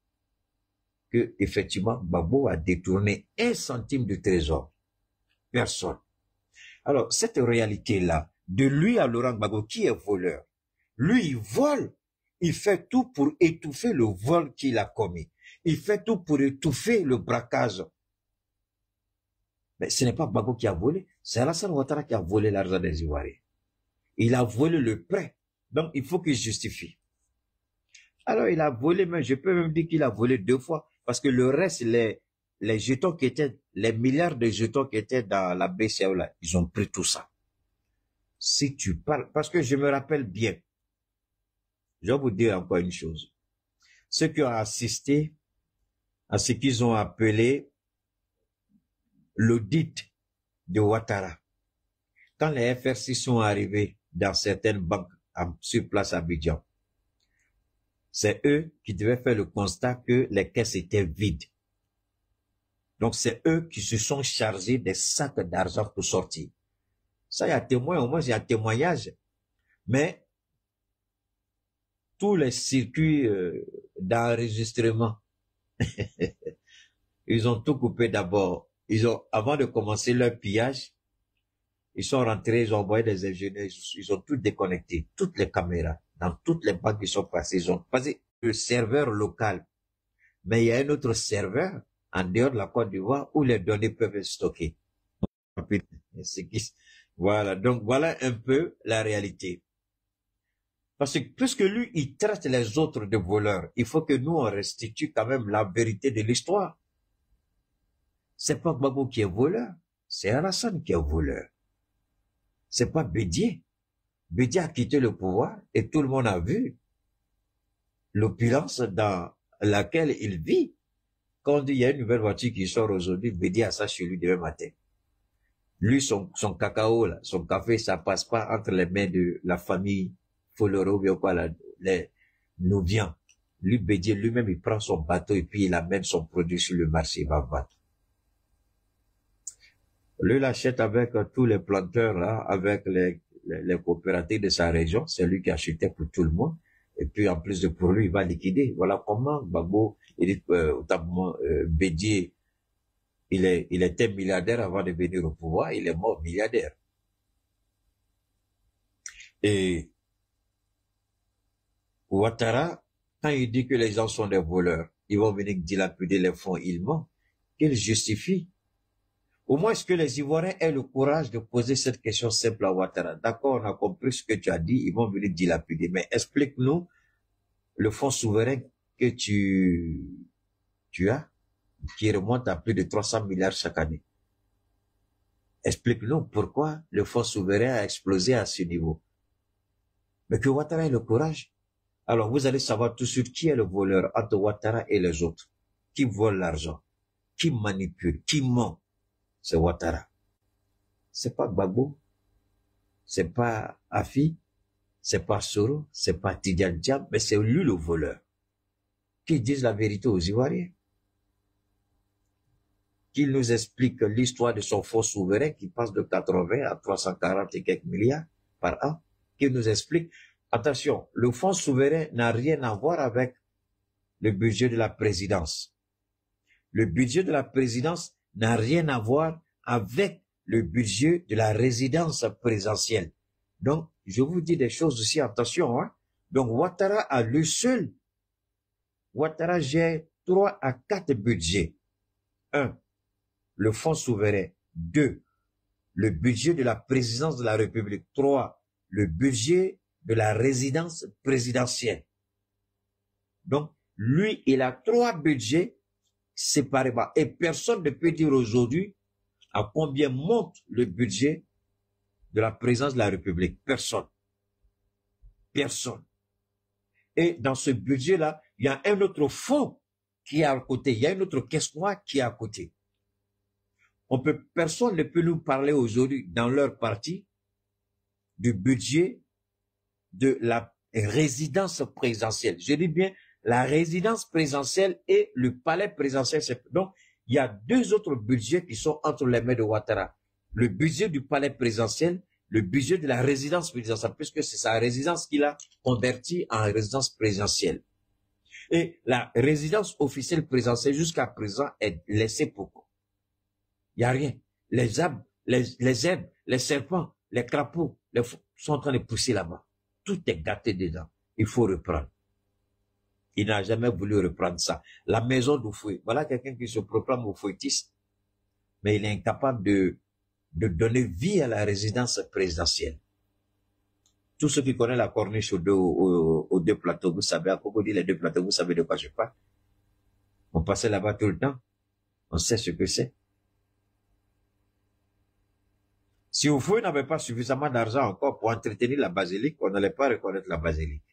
que, effectivement, Gbagbo a détourné 1 centime de trésor. Personne. Alors, cette réalité-là, de lui à Laurent Gbagbo, qui est voleur? Lui, il vole. Il fait tout pour étouffer le vol qu'il a commis. Il fait tout pour étouffer le braquage. Mais ce n'est pas Gbagbo qui a volé. C'est Alassane Ouattara qui a volé l'argent des Ivoiriens. Il a volé le prêt. Donc, il faut qu'il justifie. Alors, il a volé, mais je peux même dire qu'il a volé 2 fois. Parce que le reste, les jetons qui étaient, les milliards de jetons qui étaient dans la BCAO là, ils ont pris tout ça. Si tu parles, parce que je me rappelle bien, je vais vous dire encore une chose. Ceux qui ont assisté à ce qu'ils ont appelé l'audit de Ouattara, quand les FRC sont arrivés dans certaines banques sur place à Abidjan, c'est eux qui devaient faire le constat que les caisses étaient vides. Donc c'est eux qui se sont chargés des sacs d'argent pour sortir. Ça, il y a témoin, au moins il y a témoignage. Mais tous les circuits d'enregistrement, ils ont tout coupé d'abord. Avant de commencer leur pillage, ils sont rentrés, ils ont envoyé des ingénieurs, ils ont tout déconnecté, toutes les caméras, dans toutes les banques qui sont passées, ils ont passé le serveur local. Mais il y a un autre serveur en dehors de la Côte d'Ivoire où les données peuvent être stockées. Voilà, donc voilà un peu la réalité. Parce que puisque lui, il traite les autres de voleurs, il faut que nous, on restitue quand même la vérité de l'histoire. C'est pas Gbagbo qui est voleur, c'est Alassane qui est voleur. C'est pas Bédié. Bédié a quitté le pouvoir et tout le monde a vu l'opulence dans laquelle il vit. Quand on dit il y a une nouvelle voiture qui sort aujourd'hui, Bédié a ça chez lui demain matin. Lui, son cacao, là, son café, ça passe pas entre les mains de la famille Foloro, ou quoi, les Nouviens. Lui, Bédié, lui-même, il prend son bateau et puis il amène son produit sur le marché, il va vendre. Lui, il achète avec tous les planteurs, là, avec les coopératives de sa région. C'est lui qui achetait pour tout le monde. Et puis, en plus de pour lui, il va liquider. Voilà comment Gbagbo, Bédié, il était milliardaire avant de venir au pouvoir. Il est mort milliardaire. Et Ouattara, quand il dit que les gens sont des voleurs, ils vont venir dilapider les fonds, ils ment. Qu'il justifie. Au moins, est-ce que les Ivoiriens aient le courage de poser cette question simple à Ouattara? D'accord, on a compris ce que tu as dit, ils vont venir dilapider. Mais explique-nous le fonds souverain que tu as, qui remonte à plus de 300 milliards chaque année. Explique-nous pourquoi le fonds souverain a explosé à ce niveau. Mais que Ouattara ait le courage. Alors, vous allez savoir tout de suite qui est le voleur entre Ouattara et les autres. Qui vole l'argent, qui manipule, qui ment. C'est Ouattara. C'est pas Gbagbo, c'est pas Afi, c'est pas Soro, c'est pas Tidiane Diam, mais c'est lui le voleur. Qui dise la vérité aux Ivoiriens. Qu'il nous explique l'histoire de son fonds souverain qui passe de 80 à 340 et quelques milliards par an. Qu'il nous explique. Attention, le fonds souverain n'a rien à voir avec le budget de la présidence. Le budget de la présidence n'a rien à voir avec le budget de la résidence présidentielle. Donc, je vous dis des choses aussi, attention, hein. Donc, Ouattara a lui seul. Ouattara gère 3 à 4 budgets. 1. Le fonds souverain. 2. Le budget de la présidence de la République. 3. Le budget de la résidence présidentielle. Donc, lui, il a 3 budgets séparément. Et personne ne peut dire aujourd'hui à combien monte le budget de la présidence de la République. Personne. Personne. Et dans ce budget-là, il y a un autre fonds qui est à côté. Il y a une autre caisse noire qui est à côté. Personne ne peut nous parler aujourd'hui dans leur parti du budget de la résidence présidentielle. Je dis bien la résidence présidentielle et le palais présidentiel. Donc, il y a 2 autres budgets qui sont entre les mains de Ouattara. Le budget du palais présidentiel, le budget de la résidence présidentielle, puisque c'est sa résidence qu'il a convertie en résidence présidentielle. Et la résidence officielle présidentielle, jusqu'à présent, est laissée pour quoi? Il n'y a rien. Les arbres, les herbes, les serpents, les crapauds, sont en train de pousser là-bas. Tout est gâté dedans. Il faut reprendre. Il n'a jamais voulu reprendre ça. La maison d'Oufoué. Voilà quelqu'un qui se proclame oufouétiste. Mais il est incapable de donner vie à la résidence présidentielle. Tous ceux qui connaissent la corniche aux 2 plateaux, vous savez, à propos de les 2 plateaux, vous savez de quoi je parle. On passait là-bas tout le temps. On sait ce que c'est. Si Oufoué n'avait pas suffisamment d'argent encore pour entretenir la basilique, on n'allait pas reconnaître la basilique.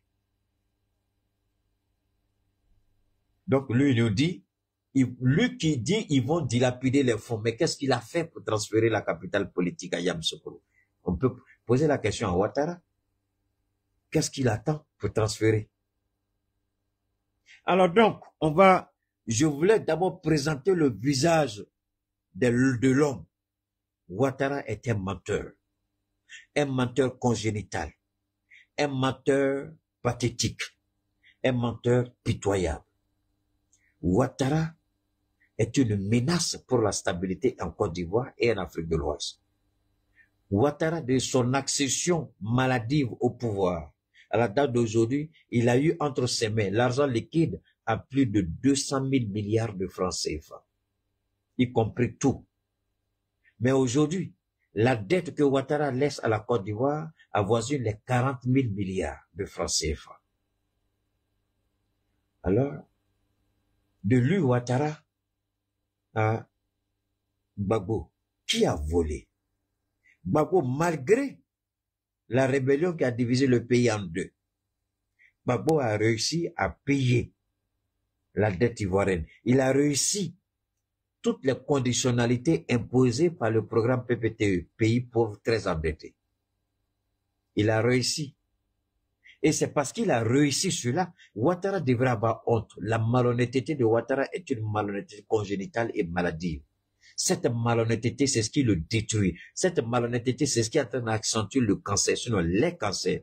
Donc lui, il nous dit, lui qui dit ils vont dilapider les fonds, mais qu'est-ce qu'il a fait pour transférer la capitale politique à Yamoussoukro? On peut poser la question à Ouattara. Qu'est-ce qu'il attend pour transférer? Alors donc, je voulais d'abord présenter le visage de l'homme. Ouattara est un menteur congénital, un menteur pathétique, un menteur pitoyable. Ouattara est une menace pour la stabilité en Côte d'Ivoire et en Afrique de l'Ouest. Ouattara, de son accession maladive au pouvoir, à la date d'aujourd'hui, il a eu entre ses mains l'argent liquide à plus de 200 000 milliards de francs CFA, y compris tout. Mais aujourd'hui, la dette que Ouattara laisse à la Côte d'Ivoire avoisine les 40 000 milliards de francs CFA. Alors, de lui, Ouattara, à Gbagbo, qui a volé? Gbagbo, malgré la rébellion qui a divisé le pays en deux, Gbagbo a réussi à payer la dette ivoirienne. Il a réussi toutes les conditionnalités imposées par le programme PPTE, pays pauvre très endetté. Il a réussi. Et c'est parce qu'il a réussi cela, Ouattara devrait avoir honte. La malhonnêteté de Ouattara est une malhonnêteté congénitale et maladive. Cette malhonnêteté, c'est ce qui le détruit. Cette malhonnêteté, c'est ce qui est en train d'accentuer le cancer, sinon les cancers.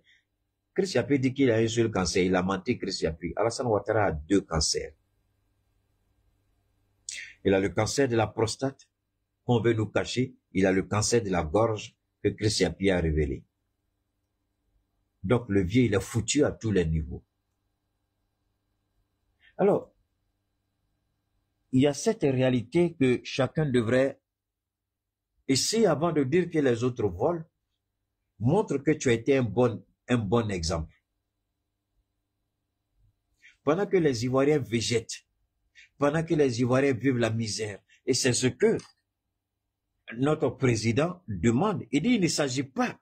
Chris Yapi dit qu'il a un seul cancer. Il a menti, Chris Yapi. Alassane Ouattara a 2 cancers. Il a le cancer de la prostate qu'on veut nous cacher. Il a le cancer de la gorge que Chris Yapi a révélé. Donc le vieux, il est foutu à tous les niveaux. Alors, il y a cette réalité que chacun devrait essayer, avant de dire que les autres volent, montre que tu as été un bon exemple. Pendant que les Ivoiriens végètent, pendant que les Ivoiriens vivent la misère, et c'est ce que notre président demande. Il dit, il ne s'agit pas.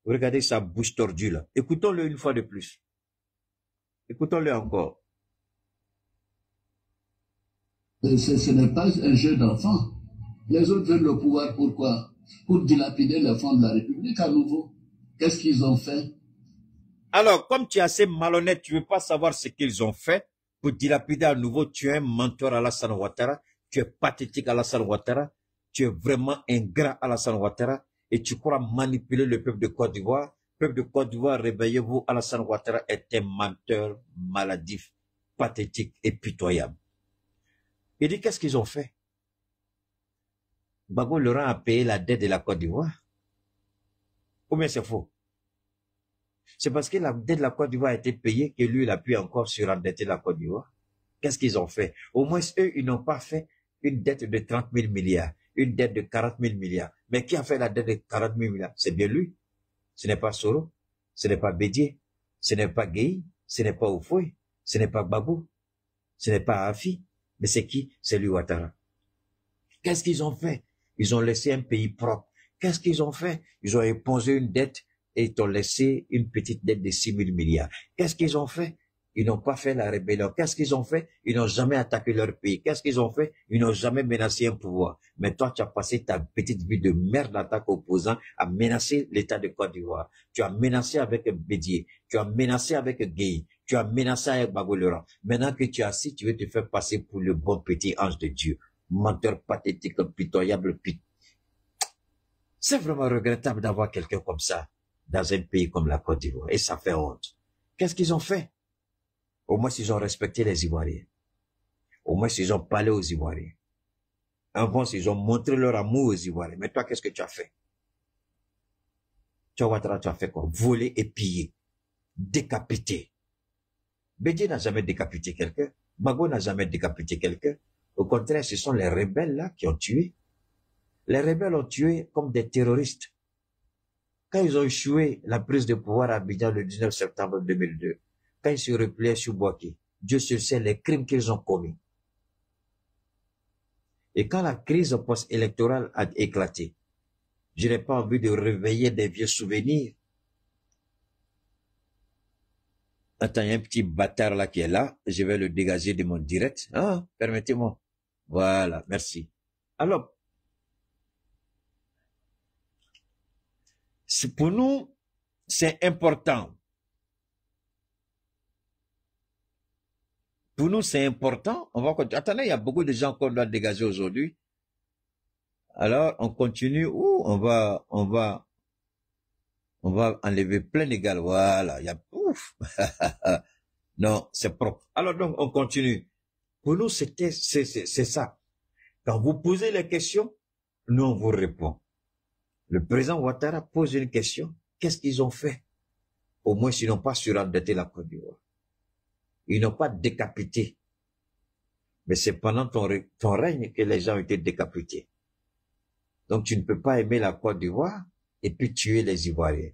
Regardez sa bouche tordue là. Écoutons-le une fois de plus. Écoutons-le encore. Ce n'est pas un jeu d'enfant. Les autres veulent le pouvoir, pourquoi? Pour dilapider les fonds de la République à nouveau. Qu'est-ce qu'ils ont fait? Alors, comme tu es assez malhonnête, tu ne veux pas savoir ce qu'ils ont fait pour dilapider à nouveau, tu es un menteur Alassane Ouattara, tu es pathétique Alassane Ouattara, tu es vraiment ingrat Alassane Ouattara, et tu crois manipuler le peuple de Côte d'Ivoire. Peuple de Côte d'Ivoire, réveillez-vous, Alassane Ouattara est un menteur maladif, pathétique et pitoyable. Il dit, qu'est-ce qu'ils ont fait? Gbagbo Laurent a payé la dette de la Côte d'Ivoire. Ou bien c'est faux? C'est parce que la dette de la Côte d'Ivoire a été payée que lui, il a pu encore surendetter la Côte d'Ivoire. Qu'est-ce qu'ils ont fait? Au moins, eux, ils n'ont pas fait une dette de 30 000 milliards, une dette de 40 000 milliards. Mais qui a fait la dette de 40 000 milliards? C'est bien lui. Ce n'est pas Soro, ce n'est pas Bédié, ce n'est pas Gueye, ce n'est pas Oufoué, ce n'est pas Gbagbo, ce n'est pas Afi. Mais c'est qui? C'est lui, Ouattara. Qu'est-ce qu'ils ont fait? Ils ont laissé un pays propre. Qu'est-ce qu'ils ont fait? Ils ont épongé une dette et ils ont laissé une petite dette de 6 000 milliards. Qu'est-ce qu'ils ont fait? Ils n'ont pas fait la rébellion. Qu'est-ce qu'ils ont fait? Ils n'ont jamais attaqué leur pays. Qu'est-ce qu'ils ont fait? Ils n'ont jamais menacé un pouvoir. Mais toi, tu as passé ta petite vie de merde d'attaque opposant à menacer l'État de Côte d'Ivoire. Tu as menacé avec Bédié. Tu as menacé avec Gueye. Tu as menacé avec Gbagbo Laurent. Maintenant que tu es assis, tu veux te faire passer pour le bon petit ange de Dieu. Menteur pathétique, pitoyable. C'est vraiment regrettable d'avoir quelqu'un comme ça dans un pays comme la Côte d'Ivoire. Et ça fait honte. Qu'est-ce qu'ils ont fait? Au moins, ils ont respecté les Ivoiriens. Au moins, ils ont parlé aux Ivoiriens. En bon, ils ont montré leur amour aux Ivoiriens. Mais toi, qu'est-ce que tu as fait? Tu as fait quoi? Voler et piller. Décapiter. Bédié n'a jamais décapité quelqu'un. Gbagbo n'a jamais décapité quelqu'un. Au contraire, ce sont les rebelles là qui ont tué. Les rebelles ont tué comme des terroristes. Quand ils ont échoué la prise de pouvoir à Abidjan le 19 septembre 2002, quand ils se repliaient sur Bouaké, Dieu seul sait les crimes qu'ils ont commis. Et quand la crise post-électorale a éclaté, je n'ai pas envie de réveiller des vieux souvenirs. Attends, il y a un petit bâtard là qui est là. Je vais le dégager de mon direct. Ah, permettez-moi. Voilà, merci. Alors, pour nous, c'est important. Pour nous, c'est important. On va continuer. Attendez, il y a beaucoup de gens qu'on doit dégager aujourd'hui. Alors, on continue ou on va enlever plein d'égal. Voilà, il y a ouf. Non, c'est propre. Alors donc, on continue. Pour nous, c'est ça. Quand vous posez les questions, nous, on vous répond. Le président Ouattara pose une question. Qu'est-ce qu'ils ont fait? Au moins, ils n'ont pas surendetté la Côte d'Ivoire. Ils n'ont pas décapité. Mais c'est pendant ton règne que les gens ont été décapités. Donc, tu ne peux pas aimer la Côte d'Ivoire et puis tuer les Ivoiriens.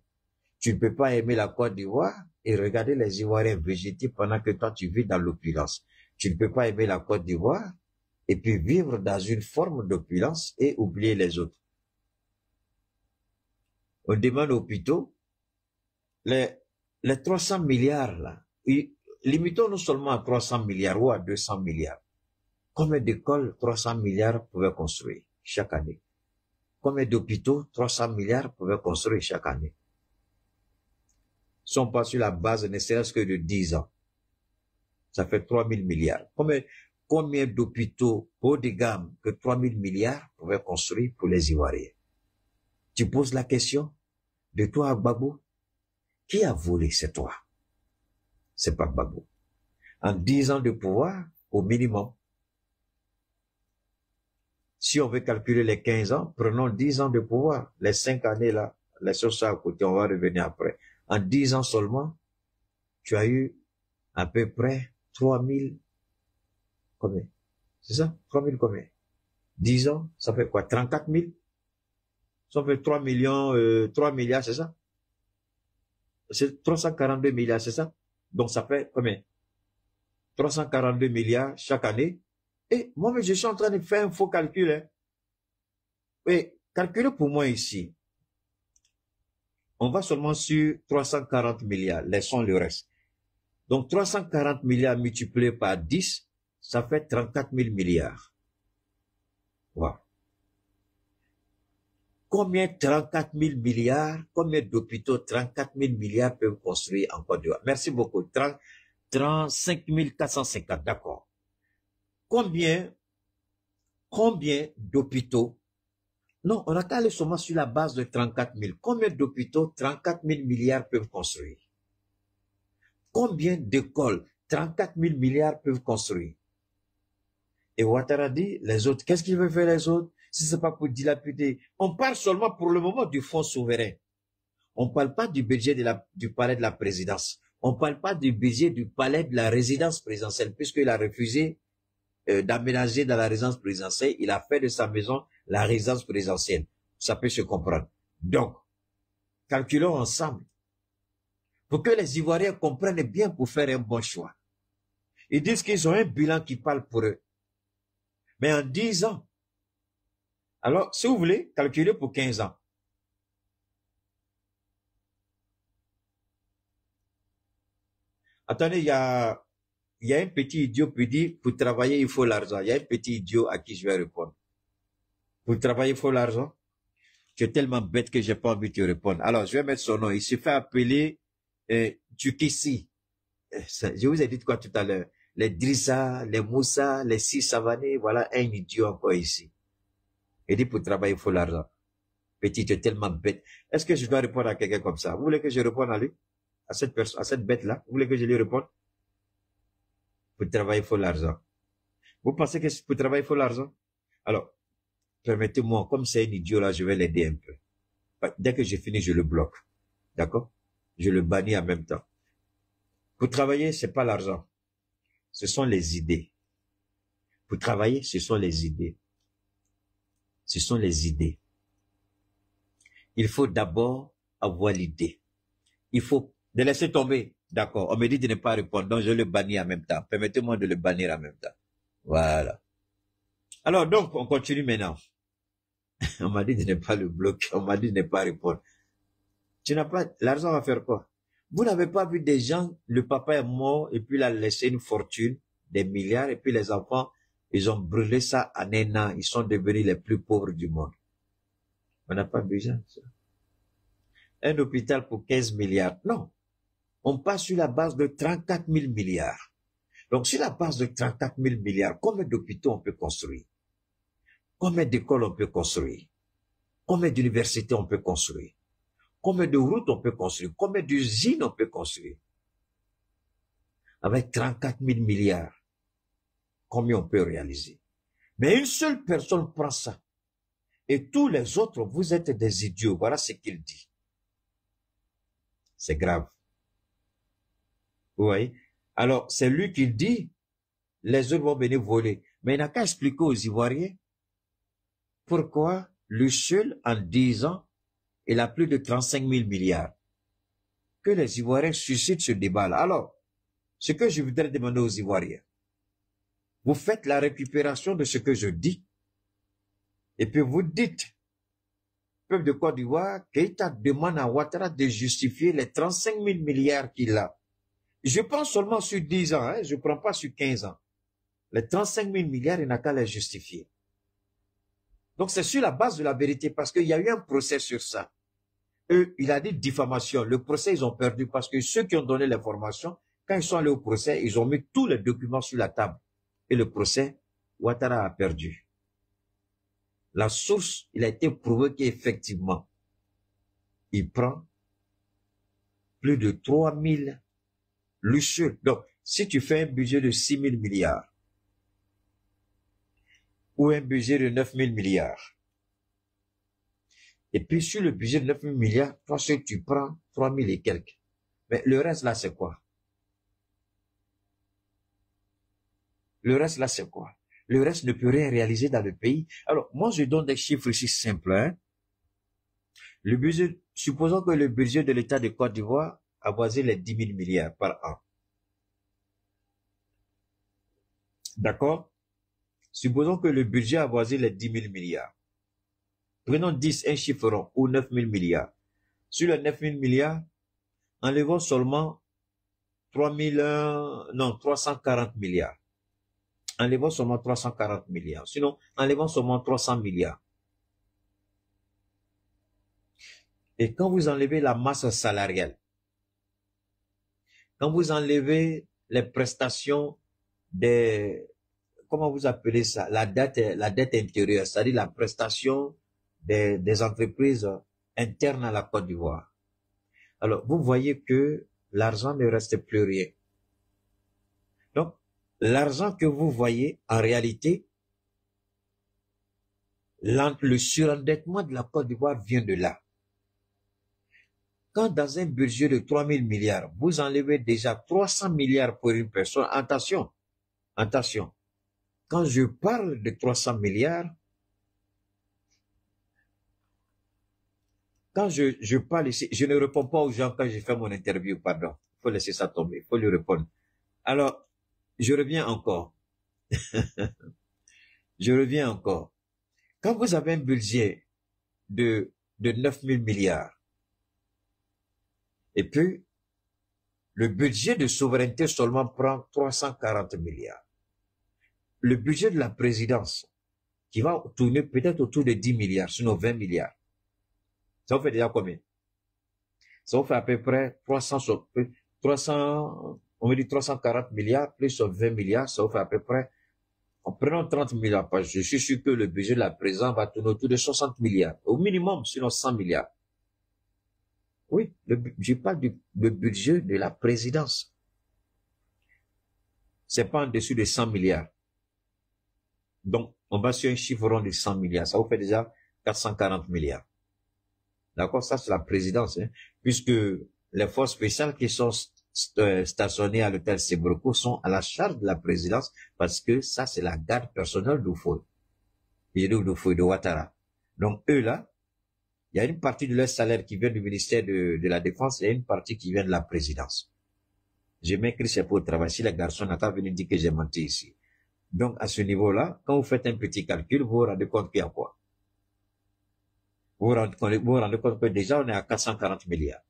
Tu ne peux pas aimer la Côte d'Ivoire et regarder les Ivoiriens végéter pendant que toi, tu vis dans l'opulence. Tu ne peux pas aimer la Côte d'Ivoire et puis vivre dans une forme d'opulence et oublier les autres. On demande aux hôpitaux, les 300 milliards là, limitons-nous seulement à 300 milliards ou à 200 milliards. Combien d'écoles 300 milliards pouvaient construire chaque année? Combien d'hôpitaux 300 milliards pouvaient construire chaque année? Sont pas sur la base ne serait-ce que de 10 ans. Ça fait 3 000 milliards. Combien d'hôpitaux haut de gamme que 3 000 milliards pouvaient construire pour les Ivoiriens? Tu poses la question de toi à Gbagbo. Qui a volé? C'est toi. C'est pas Gbagbo. En 10 ans de pouvoir, au minimum. Si on veut calculer les 15 ans, prenons 10 ans de pouvoir. Les 5 années là, laissons ça à côté, on va revenir après. En 10 ans seulement, tu as eu à peu près 3 000, combien? C'est ça? 3 000 combien? 10 ans, ça fait quoi? 34 000? Ça fait 3 millions, 3 milliards, c'est ça? C'est 342 milliards, c'est ça? Donc ça fait combien? 342 milliards chaque année. Et moi, je suis en train de faire un faux calcul. Hein. Et calculez pour moi ici. On va seulement sur 340 milliards. Laissons le reste. Donc 340 milliards multiplié par 10, ça fait 34 000 milliards. Wow. Combien 34 000 milliards, combien d'hôpitaux 34 000 milliards peuvent construire en Côte d'Ivoire? Merci beaucoup. 35 450, d'accord. Combien d'hôpitaux? Non, on a qu'à aller seulement sur la base de 34 000. Combien d'hôpitaux 34 000 milliards peuvent construire? Combien d'écoles 34 000 milliards peuvent construire? Et Ouattara dit, les autres, qu'est-ce qu'ils veulent faire les autres? Si ce n'est pas pour dilapider. On parle seulement pour le moment du fonds souverain. On ne parle pas du budget du palais de la présidence. On ne parle pas du budget du palais de la résidence présidentielle, puisqu'il a refusé d'aménager dans la résidence présidentielle. Il a fait de sa maison la résidence présidentielle. Ça peut se comprendre. Donc, calculons ensemble. Pour que les Ivoiriens comprennent bien pour faire un bon choix. Ils disent qu'ils ont un bilan qui parle pour eux. Mais en 10 ans, alors, si vous voulez, calculer pour 15 ans. Attendez, il y a un petit idiot qui dit, pour travailler, il faut l'argent. Il y a un petit idiot à qui je vais répondre. Pour travailler, il faut l'argent. Tu es tellement bête que j'ai pas envie de te répondre. Alors, je vais mettre son nom. Il se fait appeler Tukissi. Je vous ai dit quoi tout à l'heure? Les Drissa, les Moussa, les Sisavané, voilà un idiot encore ici. Il dit pour travailler, il faut l'argent. Petit, tu es tellement bête. Est-ce que je dois répondre à quelqu'un comme ça? Vous voulez que je réponde à lui? À cette personne, à cette bête-là? Vous voulez que je lui réponde? Pour travailler, il faut l'argent. Vous pensez que pour travailler, il faut l'argent? Alors, permettez-moi, comme c'est un idiot là, je vais l'aider un peu. Dès que j'ai fini, je le bloque. D'accord? Je le bannis en même temps. Pour travailler, c'est pas l'argent. Ce sont les idées. Pour travailler, ce sont les idées. Ce sont les idées. Il faut d'abord avoir l'idée. Il faut de laisser tomber. D'accord. On me dit de ne pas répondre, donc je le bannis en même temps. Permettez-moi de le bannir en même temps. Voilà. Alors, donc, on continue maintenant. On m'a dit de ne pas le bloquer, on m'a dit de ne pas répondre. Tu n'as pas, l'argent va faire quoi? Vous n'avez pas vu des gens, le papa est mort et puis il a laissé une fortune, des milliards, et puis les enfants, ils ont brûlé ça en un an, ils sont devenus les plus pauvres du monde. On n'a pas besoin de ça. Un hôpital pour 15 milliards, non. On passe sur la base de 34 000 milliards. Donc, sur la base de 34 000 milliards, combien d'hôpitaux on peut construire? Combien d'écoles on peut construire? Combien d'universités on peut construire? Combien de routes on peut construire? Combien d'usines on peut construire? Avec 34 000 milliards, combien on peut réaliser? Mais une seule personne prend ça. Et tous les autres, vous êtes des idiots. Voilà ce qu'il dit. C'est grave. Vous voyez? Alors, c'est lui qui dit, les autres vont venir voler. Mais il n'a qu'à expliquer aux Ivoiriens pourquoi lui seul, en 10 ans, il a plus de 35 000 milliards. Que les Ivoiriens suscitent ce débat-là. Alors, ce que je voudrais demander aux Ivoiriens, vous faites la récupération de ce que je dis, et puis vous dites, peuple de Côte d'Ivoire, Keïta demande à Ouattara de justifier les 35 000 milliards qu'il a. Je prends seulement sur 10 ans, je ne prends pas sur 15 ans. Les 35 000 milliards, il n'a qu'à les justifier. Donc c'est sur la base de la vérité, parce qu'il y a eu un procès sur ça. Eux, il a dit diffamation. Le procès, ils ont perdu, parce que ceux qui ont donné l'information, quand ils sont allés au procès, ils ont mis tous les documents sur la table. Et le procès, Ouattara a perdu. La source, il a été prouvé qu'effectivement, il prend plus de 3 000 luxueux. Donc, si tu fais un budget de 6 000 milliards, ou un budget de 9 000 milliards, et puis sur le budget de 9 000 milliards, toi, ce que tu prends, 3 000 et quelques. Mais le reste là, c'est quoi? Le reste là, c'est quoi? Le reste ne peut rien réaliser dans le pays. Alors, moi, je donne des chiffres ici simples. Hein? Le budget, supposons que le budget de l'État de Côte d'Ivoire avoisine les 10 000 milliards par an. D'accord? Supposons que le budget avoisine les 10 000 milliards. Prenons 10, un chiffre rond, ou 9 000 milliards. Sur les 9 000 milliards, enlevons seulement 340 milliards. Enlevons seulement 340 milliards. Sinon, enlevons seulement 300 milliards. Et quand vous enlevez la masse salariale, quand vous enlevez les prestations des, comment vous appelez ça, la dette intérieure, c'est-à-dire la prestation des entreprises internes à la Côte d'Ivoire. Alors, vous voyez que l'argent ne reste plus rien. Donc, l'argent que vous voyez, en réalité, le surendettement de la Côte d'Ivoire vient de là. Quand dans un budget de 3 000 milliards, vous enlevez déjà 300 milliards pour une personne, attention, attention. Quand je parle de 300 milliards, quand je parle ici, je ne réponds pas aux gens quand je fais mon interview, pardon. Il faut laisser ça tomber, il faut lui répondre. Alors, je reviens encore. Je reviens encore. Quand vous avez un budget de 9 000 milliards, et puis, le budget de souveraineté seulement prend 340 milliards. Le budget de la présidence, qui va tourner peut-être autour de 10 milliards, sinon 20 milliards. Ça vous fait déjà combien? Ça vous fait à peu près 340 milliards, plus 20 milliards, ça vous fait à peu près, en prenant 30 milliards, parce que je suis sûr que le budget de la présidence va tourner autour de 60 milliards, au minimum, sinon 100 milliards. Oui, je parle du budget de la présidence. C'est pas en dessous de 100 milliards. Donc, on va sur un chiffre rond de 100 milliards. Ça vous fait déjà 440 milliards. D'accord? Ça, c'est la présidence, hein, puisque les forces spéciales qui sont stationnées à l'hôtel Sebroko sont à la charge de la présidence, parce que ça, c'est la garde personnelle d'Oufoué. De Ouattara. Donc, eux, là, il y a une partie de leur salaire qui vient du ministère de la Défense et une partie qui vient de la présidence. Je m'écris, c'est pour travailler. Si les garçons n'ont pas venu dire que j'ai menti ici. Donc, à ce niveau-là, quand vous faites un petit calcul, vous vous rendez compte qu'il y a quoi? Vous vous rendez compte que déjà, on est à 440 milliards.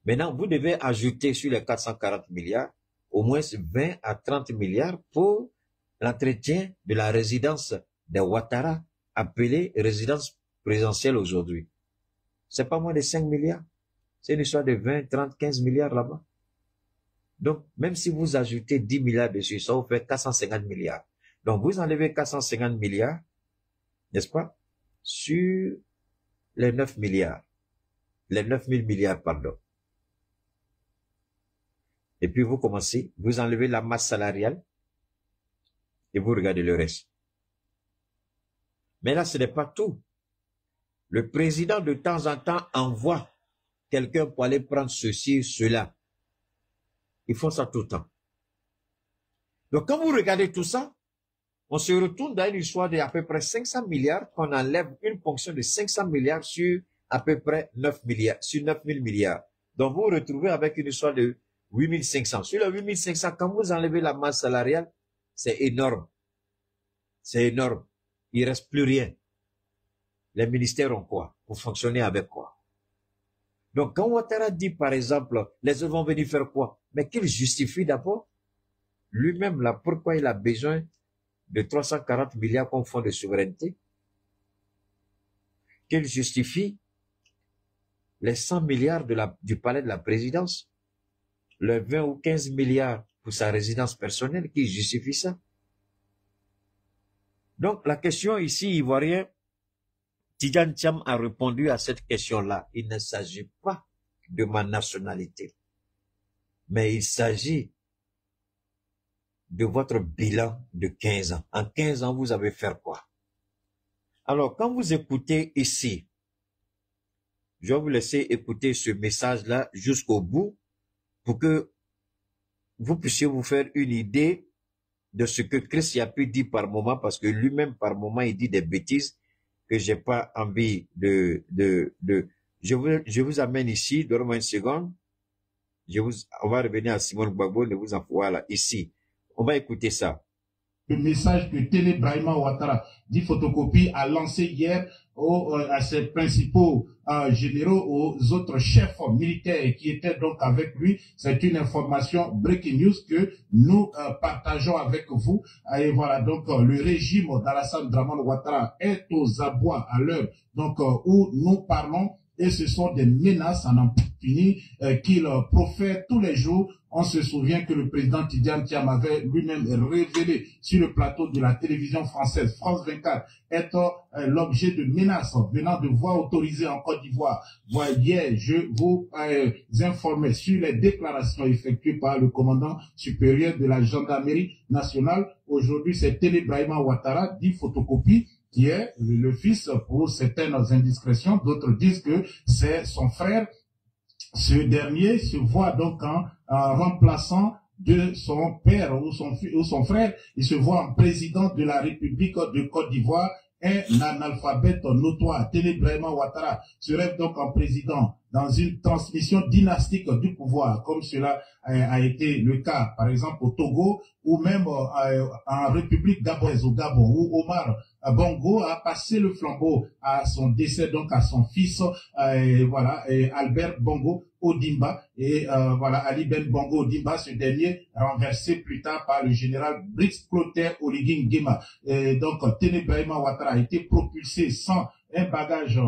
Maintenant, vous devez ajouter sur les 440 milliards au moins 20 à 30 milliards pour l'entretien de la résidence de Ouattara, appelée résidence présidentielle aujourd'hui. C'est pas moins de 5 milliards. C'est une histoire de 20, 30, 15 milliards là-bas. Donc, même si vous ajoutez 10 milliards dessus, ça vous fait 450 milliards. Donc, vous enlevez 450 milliards, n'est-ce pas, sur les 9 milliards. Les 9 000 milliards, pardon. Et puis, vous commencez, vous enlevez la masse salariale et vous regardez le reste. Mais là, ce n'est pas tout. Le président, de temps en temps, envoie quelqu'un pour aller prendre ceci, cela. Ils font ça tout le temps. Donc, quand vous regardez tout ça, on se retourne dans une histoire d'à peu près 500 milliards, qu'on enlève une ponction de 500 milliards sur à peu près 9 milliards, sur 9 000 milliards. Donc, vous vous retrouvez avec une histoire de 8 500. Sur les 8 500, quand vous enlevez la masse salariale, c'est énorme. C'est énorme. Il ne reste plus rien. Les ministères ont quoi? Pour fonctionner avec quoi? Donc, quand Ouattara dit, par exemple, les autres vont venir faire quoi? Mais qu'il justifie d'abord lui-même là, pourquoi il a besoin de 340 milliards comme fonds de souveraineté? Qu'il justifie les 100 milliards du palais de la présidence, les 20 ou 15 milliards pour sa résidence personnelle, qui justifie ça? Donc, la question ici, Ivoirien, Tidjane Thiam a répondu à cette question-là. Il ne s'agit pas de ma nationalité, mais il s'agit de votre bilan de 15 ans. En 15 ans, vous avez fait quoi? Alors, quand vous écoutez ici, je vais vous laisser écouter ce message-là jusqu'au bout pour que vous puissiez vous faire une idée de ce que Christ a pu dire par moment, parce que lui-même, par moment, il dit des bêtises que j'ai pas envie je vous amène ici, donnez-moi une seconde. On va revenir à Simone Gbagbo, voilà, ici. On va écouter ça. Le message que Télé Brahima Ouattara, dit photocopie, a lancé hier à ses principaux généraux, aux autres chefs militaires qui étaient donc avec lui. C'est une information breaking news que nous partageons avec vous. Et voilà, donc le régime d'Alassane Dramane Ouattara est aux abois à l'heure donc où nous parlons. Et ce sont des menaces à n'en finir qu'il profère tous les jours. On se souvient que le président Tidjane Thiam avait lui-même révélé sur le plateau de la télévision française, France 24, être l'objet de menaces venant de voix autorisées en Côte d'Ivoire. Hier, je vous informais sur les déclarations effectuées par le commandant supérieur de la gendarmerie nationale. Aujourd'hui, c'est Télé Brahima Ouattara, dit photocopie, qui est le fils pour certaines indiscrétions. D'autres disent que c'est son frère. Ce dernier se voit donc en remplaçant de son père ou son frère. Il se voit en président de la République de Côte d'Ivoire, un analphabète notoire. Télé Brahima Ouattara se rêve donc en président dans une transmission dynastique du pouvoir, comme cela a été le cas, par exemple, au Togo, ou même en République gabonaise, au Gabon, où Omar Bongo a passé le flambeau à son décès, donc à son fils, voilà, Albert Bongo Ondimba, et voilà, Ali Ben Bongo Ondimba, ce dernier renversé plus tard par le général Brice Clotaire Oligui Nguema. Donc, Télé Brahima Ouattara a été propulsé sans un bagage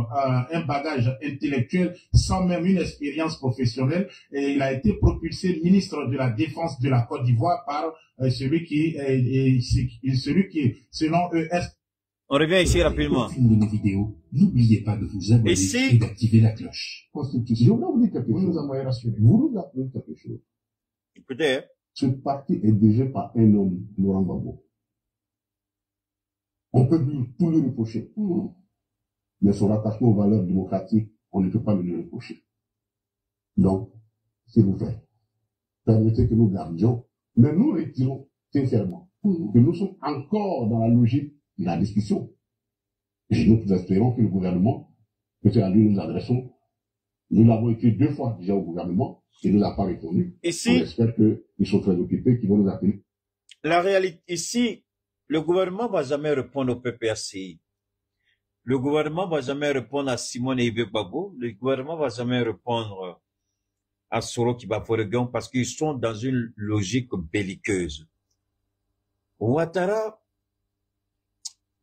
intellectuel, sans même une expérience professionnelle, et il a été propulsé ministre de la Défense de la Côte d'Ivoire par celui qui, selon eux, est... On revient ici rapidement. N'oubliez pas de vous abonner et d'activer la cloche. Je voudrais vous dire quelque chose. Vous nous appelez quelque chose. Écoutez, ce parti est dirigé par un homme, Laurent Gbagbo. On peut tout lui reprocher. Mais son attachement aux valeurs démocratiques, on ne peut pas le reprocher. Donc, s'il vous plaît, permettez que nous gardions, mais nous retirons sincèrement que nous sommes encore dans la logique de la discussion. Et nous espérons que le gouvernement, que c'est à lui que nous adressons, nous l'avons écrit 2 fois déjà au gouvernement, et nous n'a pas répondu. Ici, on espère qu'ils sont très occupés, qu'ils vont nous appeler. La réalité, ici, le gouvernement va jamais répondre au PPACI. Le gouvernement va jamais répondre à Simone Ibe-Gbagbo. Le gouvernement va jamais répondre à Soro Kibaforegon parce qu'ils sont dans une logique belliqueuse. Ouattara,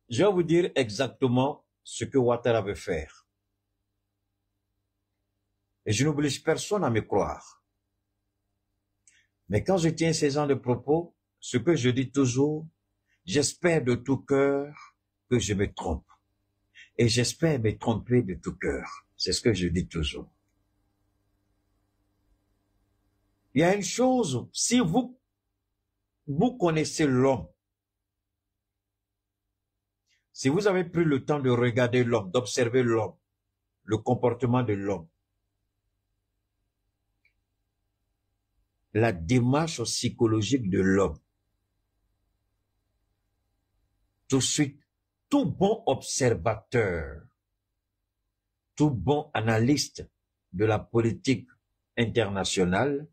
je vais vous dire exactement ce que Ouattara veut faire. Et je n'oblige personne à me croire. Mais quand je tiens ces gens de propos, ce que je dis toujours, j'espère de tout cœur que je me trompe. Et j'espère me tromper de tout cœur. C'est ce que je dis toujours. Il y a une chose, si vous connaissez l'homme, si vous avez pris le temps de regarder l'homme, d'observer l'homme, le comportement de l'homme, la démarche psychologique de l'homme, tout de suite, tout bon observateur, tout bon analyste de la politique internationale,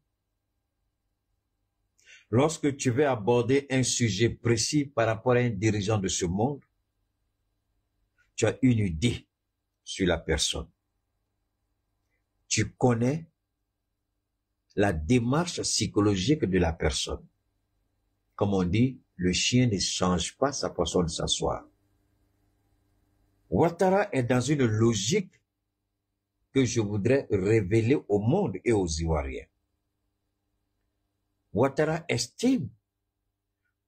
lorsque tu veux aborder un sujet précis par rapport à un dirigeant de ce monde, tu as une idée sur la personne. Tu connais la démarche psychologique de la personne. Comme on dit, le chien ne change pas sa façon de s'asseoir. Ouattara est dans une logique que je voudrais révéler au monde et aux Ivoiriens. Ouattara estime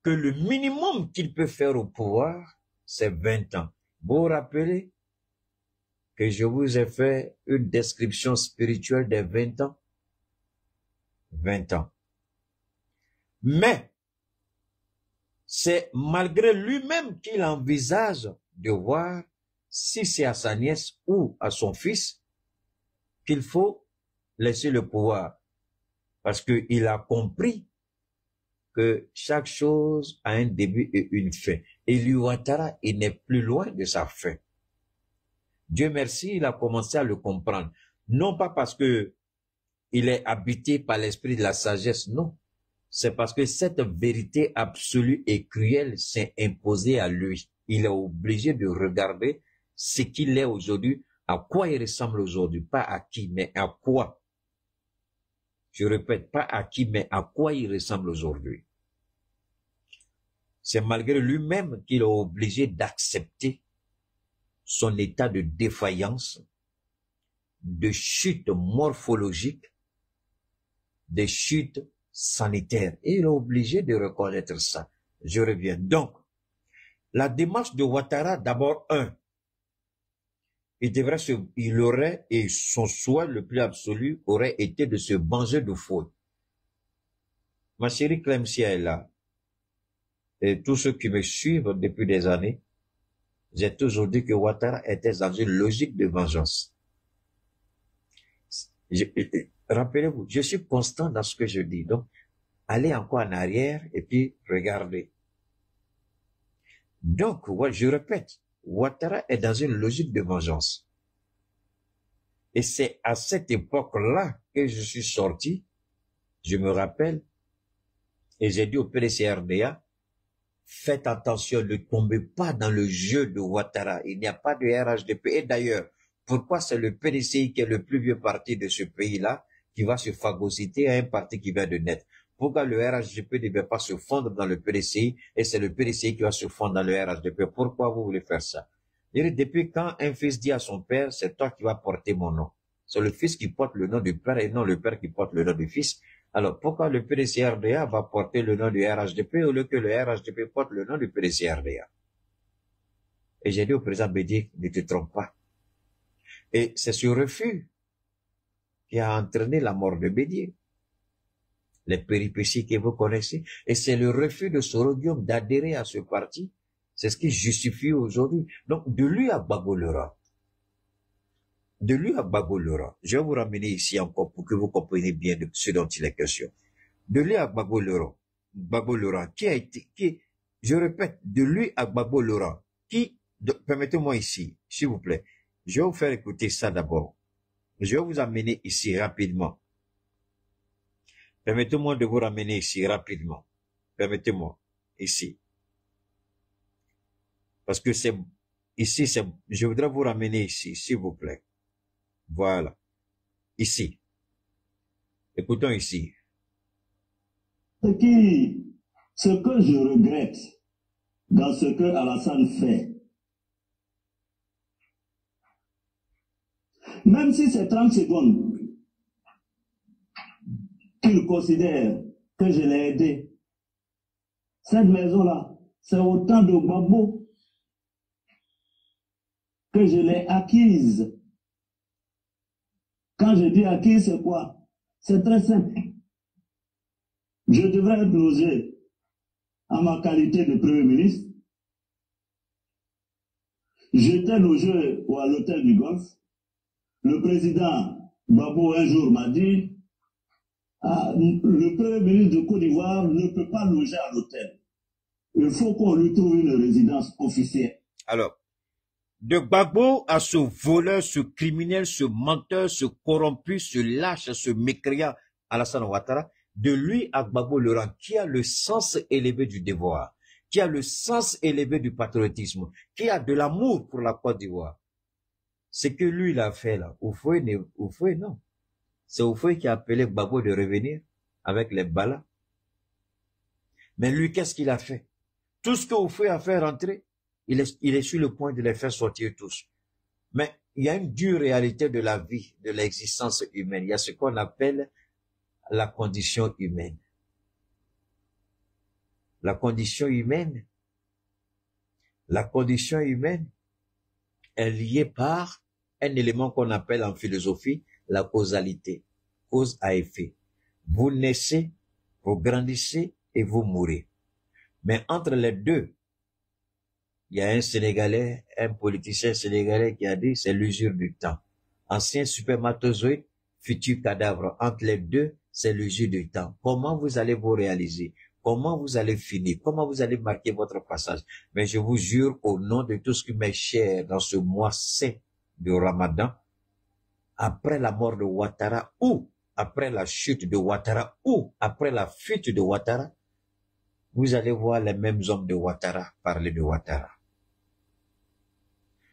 que le minimum qu'il peut faire au pouvoir, c'est 20 ans. Vous vous rappelez que je vous ai fait une description spirituelle des 20 ans? 20 ans. Mais, c'est malgré lui-même qu'il envisage de voir si c'est à sa nièce ou à son fils qu'il faut laisser le pouvoir. Parce qu'il a compris que chaque chose a un début et une fin. Et lui, Ouattara, il n'est plus loin de sa fin. Dieu merci, il a commencé à le comprendre. Non pas parce que il est habité par l'esprit de la sagesse, non. C'est parce que cette vérité absolue et cruelle s'est imposée à lui. Il est obligé de regarder ce qu'il est aujourd'hui, à quoi il ressemble aujourd'hui, pas à qui, mais à quoi. Je répète, pas à qui, mais à quoi il ressemble aujourd'hui. C'est malgré lui-même qu'il est obligé d'accepter son état de défaillance, de chute morphologique, de chute sanitaire. Et il est obligé de reconnaître ça. Je reviens. Donc, la démarche de Ouattara, d'abord, il aurait, et son souhait le plus absolu aurait été de se venger de faute. Ma chérie Clemcia est là. Et tous ceux qui me suivent depuis des années, j'ai toujours dit que Ouattara était dans une logique de vengeance. Rappelez-vous, je suis constant dans ce que je dis. Donc, allez encore en arrière et puis regardez. Donc, je répète, Ouattara est dans une logique de vengeance. Et c'est à cette époque-là que je suis sorti, je me rappelle, et j'ai dit au PDCRDA, faites attention, ne tombez pas dans le jeu de Ouattara. Il n'y a pas de RHDP. Et d'ailleurs, pourquoi c'est le PDCI qui est le plus vieux parti de ce pays-là qui va se phagocyter à un parti qui vient de naître? Pourquoi le RHDP ne devait pas se fondre dans le PDCI et c'est le PDCI qui va se fondre dans le RHDP? Pourquoi vous voulez faire ça? Depuis quand un fils dit à son père, c'est toi qui vas porter mon nom? C'est le fils qui porte le nom du père et non le père qui porte le nom du fils. Alors, pourquoi le PDCRDA va porter le nom du RHDP au lieu que le RHDP porte le nom du PDCRDA? Et j'ai dit au président Bédié, ne te trompe pas. Et c'est ce refus qui a entraîné la mort de Bédié. Les péripéties que vous connaissez. Et c'est le refus de Soro Guillaume d'adhérer à ce parti. C'est ce qui justifie aujourd'hui. Donc, de lui à Gbagbo-Leura. De lui à Gbagbo-Leura. Je vais vous ramener ici encore pour que vous compreniez bien de ce dont il est question. De lui à Gbagbo-Leura. Gbagbo-Leura, je répète, de lui à Gbagbo-Leura, permettez-moi ici, s'il vous plaît. Je vais vous faire écouter ça d'abord. Je vais vous amener ici rapidement. Permettez-moi de vous ramener ici rapidement. Permettez-moi, ici. Parce que c'est, ici, c'est, je voudrais vous ramener ici, s'il vous plaît. Voilà. Ici. Écoutons ici. Ce que je regrette dans ce que Alassane fait, même si c'est 30 secondes qu'il considère que je l'ai aidé, cette maison-là, c'est autant de Gbagbo que je l'ai acquise. Quand je dis acquise, c'est quoi? C'est très simple. Je devrais être logé en ma qualité de Premier ministre. J'étais logé à l'hôtel du Golfe. Le président Gbagbo un jour m'a dit, le Premier ministre de Côte d'Ivoire ne peut pas loger à l'hôtel. Il faut qu'on lui trouve une résidence officielle. Alors, de Gbagbo à ce voleur, ce criminel, ce menteur, ce corrompu, ce lâche, ce mécréant Alassane Ouattara, de lui à Gbagbo Laurent, qui a le sens élevé du devoir, qui a le sens élevé du patriotisme, qui a de l'amour pour la Côte d'Ivoire. Ce que lui, il a fait là, Oufoué, non. C'est Oufoué qui a appelé Gbagbo de revenir avec les ballas. Mais lui, qu'est-ce qu'il a fait? Tout ce que Oufoué a fait rentrer, il est sur le point de les faire sortir tous. Mais il y a une dure réalité de la vie, de l'existence humaine. Il y a ce qu'on appelle la condition humaine. La condition humaine est liée par un élément qu'on appelle en philosophie la causalité, cause à effet. Vous naissez, vous grandissez et vous mourrez. Mais entre les deux, il y a un Sénégalais, un politicien sénégalais qui a dit c'est l'usure du temps. Ancien spermatozoïde, futur cadavre. Entre les deux, c'est l'usure du temps. Comment vous allez vous réaliser? Comment vous allez finir? Comment vous allez marquer votre passage? Mais je vous jure, au nom de tout ce qui m'est cher dans ce mois saint de Ramadan, après la mort de Ouattara ou après la chute de Ouattara ou après la fuite de Ouattara, vous allez voir les mêmes hommes de Ouattara parler de Ouattara.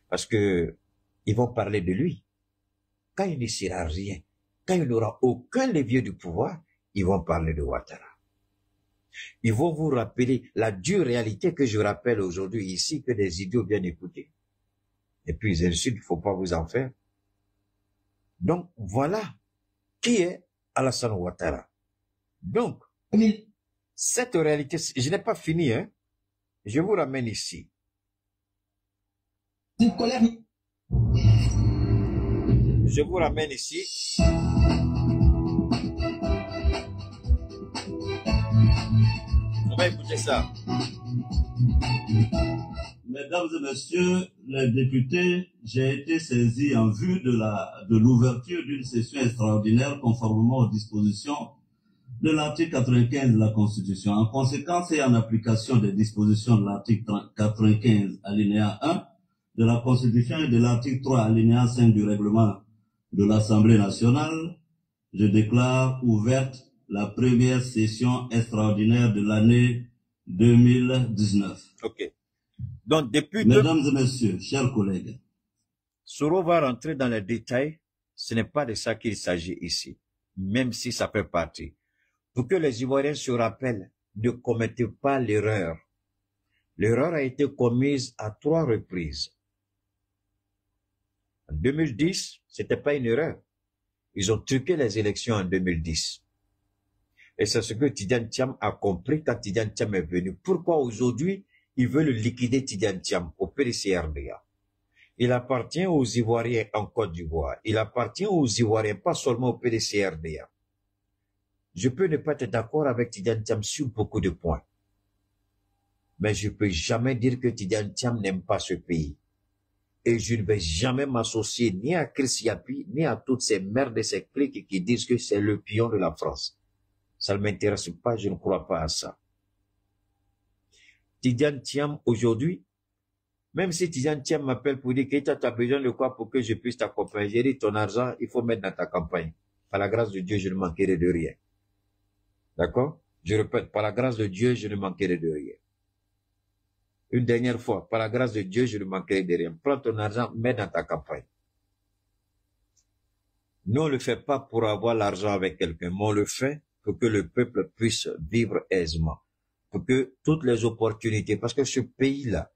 Parce que ils vont parler de lui. Quand il ne sera rien, quand il n'aura aucun levier du pouvoir, ils vont parler de Ouattara. Ils vont vous rappeler la dure réalité que je rappelle aujourd'hui ici, que des idiots viennent écouter. Et puis ils insultent, il ne faut pas vous en faire. Donc voilà qui est Alassane Ouattara. Donc, cette réalité, je n'ai pas fini, hein. Je vous ramène ici. Je vous ramène ici. On va écouter ça. Mesdames et messieurs les députés, j'ai été saisi en vue de l'ouverture d'une session extraordinaire conformément aux dispositions de l'article 95 de la Constitution. En conséquence et en application des dispositions de l'article 95 alinéa 1 de la Constitution et de l'article 3 alinéa 5 du règlement de l'Assemblée nationale, je déclare ouverte la première session extraordinaire de l'année 2019. Ok. Donc, depuis Mesdames et messieurs, chers collègues, Soro va rentrer dans les détails. Ce n'est pas de ça qu'il s'agit ici, même si ça fait partie. Pour que les Ivoiriens se rappellent, ne commettez pas l'erreur. L'erreur a été commise à 3 reprises. En 2010, c'était pas une erreur. Ils ont truqué les élections en 2010. Et c'est ce que Tidjane Thiam a compris quand Tidjane Thiam est venu. Pourquoi aujourd'hui, ils veulent liquider Tidjane Thiam au PDCRDA? Il appartient aux Ivoiriens en Côte d'Ivoire. Il appartient aux Ivoiriens, pas seulement au PDCRDA. Je peux ne pas être d'accord avec Tidjane Thiam sur beaucoup de points. Mais je peux jamais dire que Tidjane Thiam n'aime pas ce pays. Et je ne vais jamais m'associer ni à Chris Yapi, ni à toutes ces merdes et ces cliques qui disent que c'est le pion de la France. Ça ne m'intéresse pas, je ne crois pas à ça. Tidjane Thiam, aujourd'hui, même si Tidjane Thiam m'appelle pour dire que tu as besoin de quoi pour que je puisse t'accompagner, j'ai dit ton argent, il faut mettre dans ta campagne. Par la grâce de Dieu, je ne manquerai de rien. D'accord? Je répète, par la grâce de Dieu, je ne manquerai de rien. une dernière fois, par la grâce de Dieu, je ne manquerai de rien. Prends ton argent, mets dans ta campagne. Nous, on ne le fait pas pour avoir l'argent avec quelqu'un, mais on le fait pour que le peuple puisse vivre aisément. Pour que toutes les opportunités, parce que ce pays-là,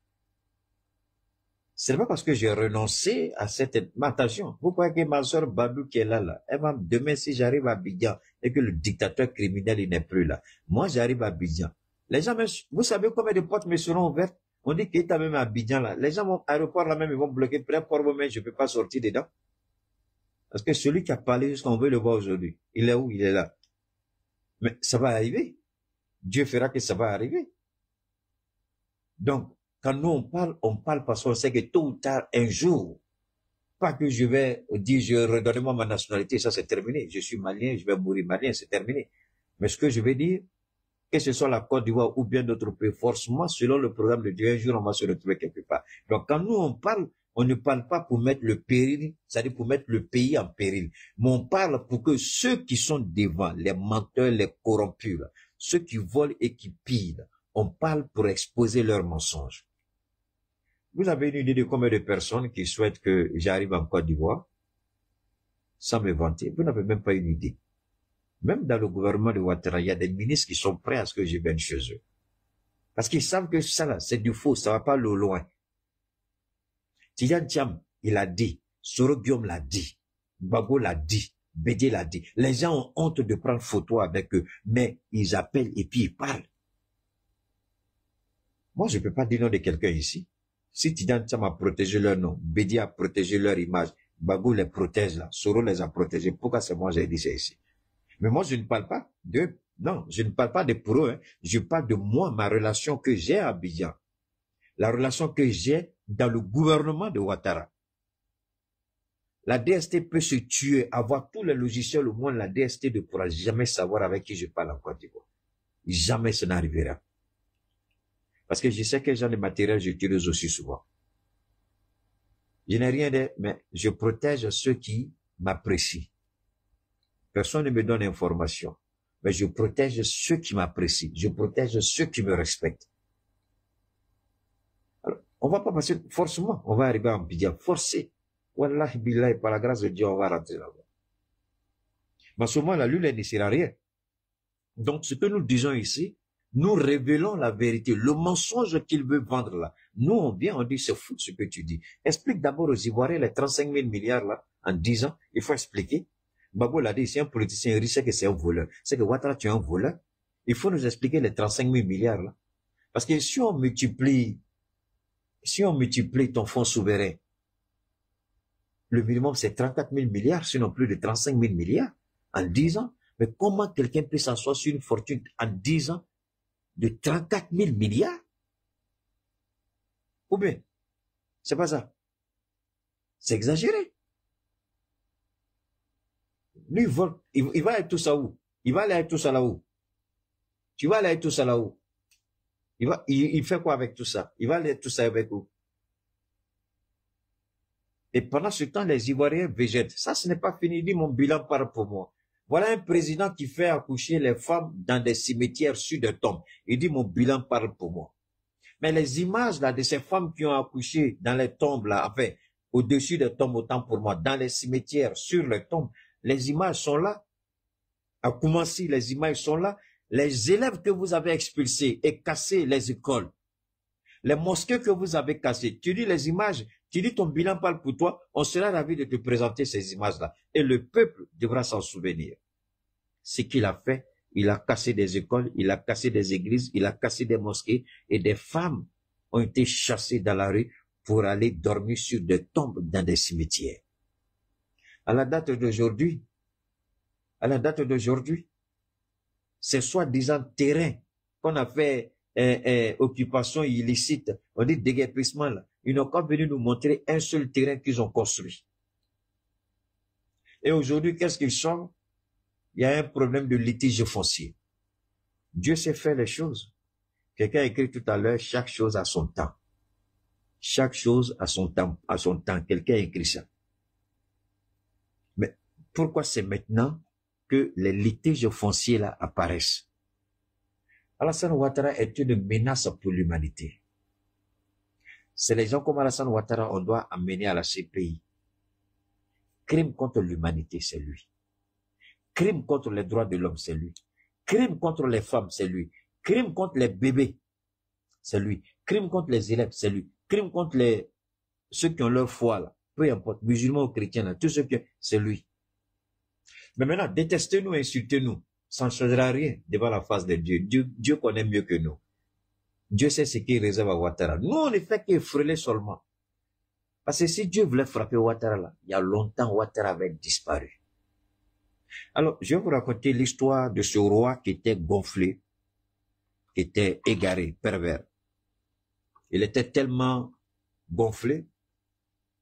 c'est pas parce que j'ai renoncé à cette... Mais attention, vous croyez que ma soeur Babou qui est là, elle va, demain, si j'arrive à Abidjan et que le dictateur criminel, il n'est plus là, moi, j'arrive à Abidjan. Les gens, vous savez combien de portes me seront ouvertes? On dit qu'il est même à Abidjan, là. Les gens vont, aéroport, là même, ils vont bloquer, port même, je peux pas sortir dedans. Parce que celui qui a parlé, on veut le voir aujourd'hui. Il est où? Il est là. Mais ça va arriver. Dieu fera que ça va arriver. Donc, quand nous on parle parce qu'on sait que tôt ou tard, un jour, pas que je vais dire, redonnez-moi ma nationalité, ça c'est terminé. Je suis malien, je vais mourir malien, c'est terminé. Mais ce que je veux dire, que ce soit la Côte d'Ivoire ou bien d'autres pays, forcément, selon le programme de Dieu, un jour on va se retrouver quelque part. Donc, quand nous on parle, on ne parle pas pour mettre le péril, c'est-à-dire pour mettre le pays en péril. Mais on parle pour que ceux qui sont devant, les menteurs, les corrompus, ceux qui volent et qui pillent, on parle pour exposer leurs mensonges. Vous avez une idée de combien de personnes qui souhaitent que j'arrive en Côte d'Ivoire? Sans me vanter, vous n'avez même pas une idée. Même dans le gouvernement de Ouattara, il y a des ministres qui sont prêts à ce que je vienne chez eux. Parce qu'ils savent que ça là, c'est du faux, ça va pas le loin. Tidiane Thiam, il a dit, Soro Guillaume l'a dit, Bago l'a dit, Bédié l'a dit. Les gens ont honte de prendre photo avec eux, mais ils appellent et puis ils parlent. Moi, je ne peux pas dire nom de quelqu'un ici. Si Tidiane Thiam a protégé leur nom, Bédié a protégé leur image, Bago les protège là, Soro les a protégés, pourquoi c'est moi j'ai dit ça ici? Mais moi, je ne parle pas de, non, je ne parle pas de pour eux, hein. Je parle de moi, ma relation que j'ai à Abidjan. La relation que j'ai dans le gouvernement de Ouattara. La DST peut se tuer, avoir tous les logiciels au moins, la DST ne pourra jamais savoir avec qui je parle en Côte d'Ivoire. Jamais ça n'arrivera. Parce que je sais quel genre de matériel j'utilise aussi souvent. Je n'ai rien de, mais je protège ceux qui m'apprécient. Personne ne me donne information, mais je protège ceux qui m'apprécient. Je protège ceux qui me respectent. Alors, on va pas passer, forcément, on va arriver à Abidjan, forcé. Wallahi billahi, par la grâce de Dieu, on va rentrer là-bas. Mais à ce moment-là, lui, il ne sert à rien. Donc, ce que nous disons ici, nous révélons la vérité, le mensonge qu'il veut vendre là. Nous, on vient, on dit, c'est fou ce que tu dis. Explique d'abord aux Ivoiriens les 35 000 milliards là, en 10 ans. Il faut expliquer. Babo l'a dit, c'est un politicien riche, c'est que c'est un voleur. C'est que Ouattara, tu es un voleur. Il faut nous expliquer les 35 000 milliards là. Parce que si on multiplie ton fonds souverain, le minimum c'est 34 000 milliards, sinon plus de 35 000 milliards en 10 ans. Mais comment quelqu'un peut s'asseoir sur une fortune en 10 ans de 34 000 milliards? Ou bien, c'est pas ça. C'est exagéré. Lui, il va aller tout ça où? Il va aller tout ça là-haut. Tu vas aller tout ça là-haut. Il fait quoi avec tout ça? Il va aller tout ça avec où? Et pendant ce temps, les Ivoiriens végètent. Ça, ce n'est pas fini. Il dit, mon bilan parle pour moi. Voilà un président qui fait accoucher les femmes dans des cimetières sur des tombes. Il dit, mon bilan parle pour moi. Mais les images là de ces femmes qui ont accouché dans les tombes là, enfin, au-dessus des tombes, autant pour moi, dans les cimetières, sur les tombes, les images sont là. À Koumassi, les images sont là. Les élèves que vous avez expulsés et cassés les écoles, les mosquées que vous avez cassées, tu dis les images, tu dis ton bilan parle pour toi, on sera ravi de te présenter ces images-là. Et le peuple devra s'en souvenir. Ce qu'il a fait, il a cassé des écoles, il a cassé des églises, il a cassé des mosquées et des femmes ont été chassées dans la rue pour aller dormir sur des tombes dans des cimetières. À la date d'aujourd'hui, ces soi-disant terrains qu'on a fait occupation illicite, on dit déguerpissement là, ils n'ont pas venu nous montrer un seul terrain qu'ils ont construit. Et aujourd'hui, qu'est-ce qu'ils sont? Il y a un problème de litige foncier. Dieu sait faire les choses. Quelqu'un a écrit tout à l'heure, chaque chose a son temps. Chaque chose a son temps, Quelqu'un a écrit ça. Mais pourquoi c'est maintenant que les litiges fonciers là apparaissent? Alassane Ouattara est une menace pour l'humanité. C'est les gens comme Alassane Ouattara, on doit amener à la CPI. Crime contre l'humanité, c'est lui. Crime contre les droits de l'homme, c'est lui. Crime contre les femmes, c'est lui. Crime contre les bébés, c'est lui. Crime contre les élèves, c'est lui. Crime contre ceux qui ont leur foi, là. Peu importe, musulmans ou chrétiens, là, tout ce que c'est lui. Mais maintenant, détestez-nous, insultez-nous. Ça ne changera rien devant la face de Dieu. Dieu connaît mieux que nous. Dieu sait ce qu'il réserve à Ouattara. Nous, on ne fait qu'effreuler seulement. Parce que si Dieu voulait frapper Ouattara, là, il y a longtemps, Ouattara avait disparu. Alors, je vais vous raconter l'histoire de ce roi qui était gonflé, qui était égaré, pervers. Il était tellement gonflé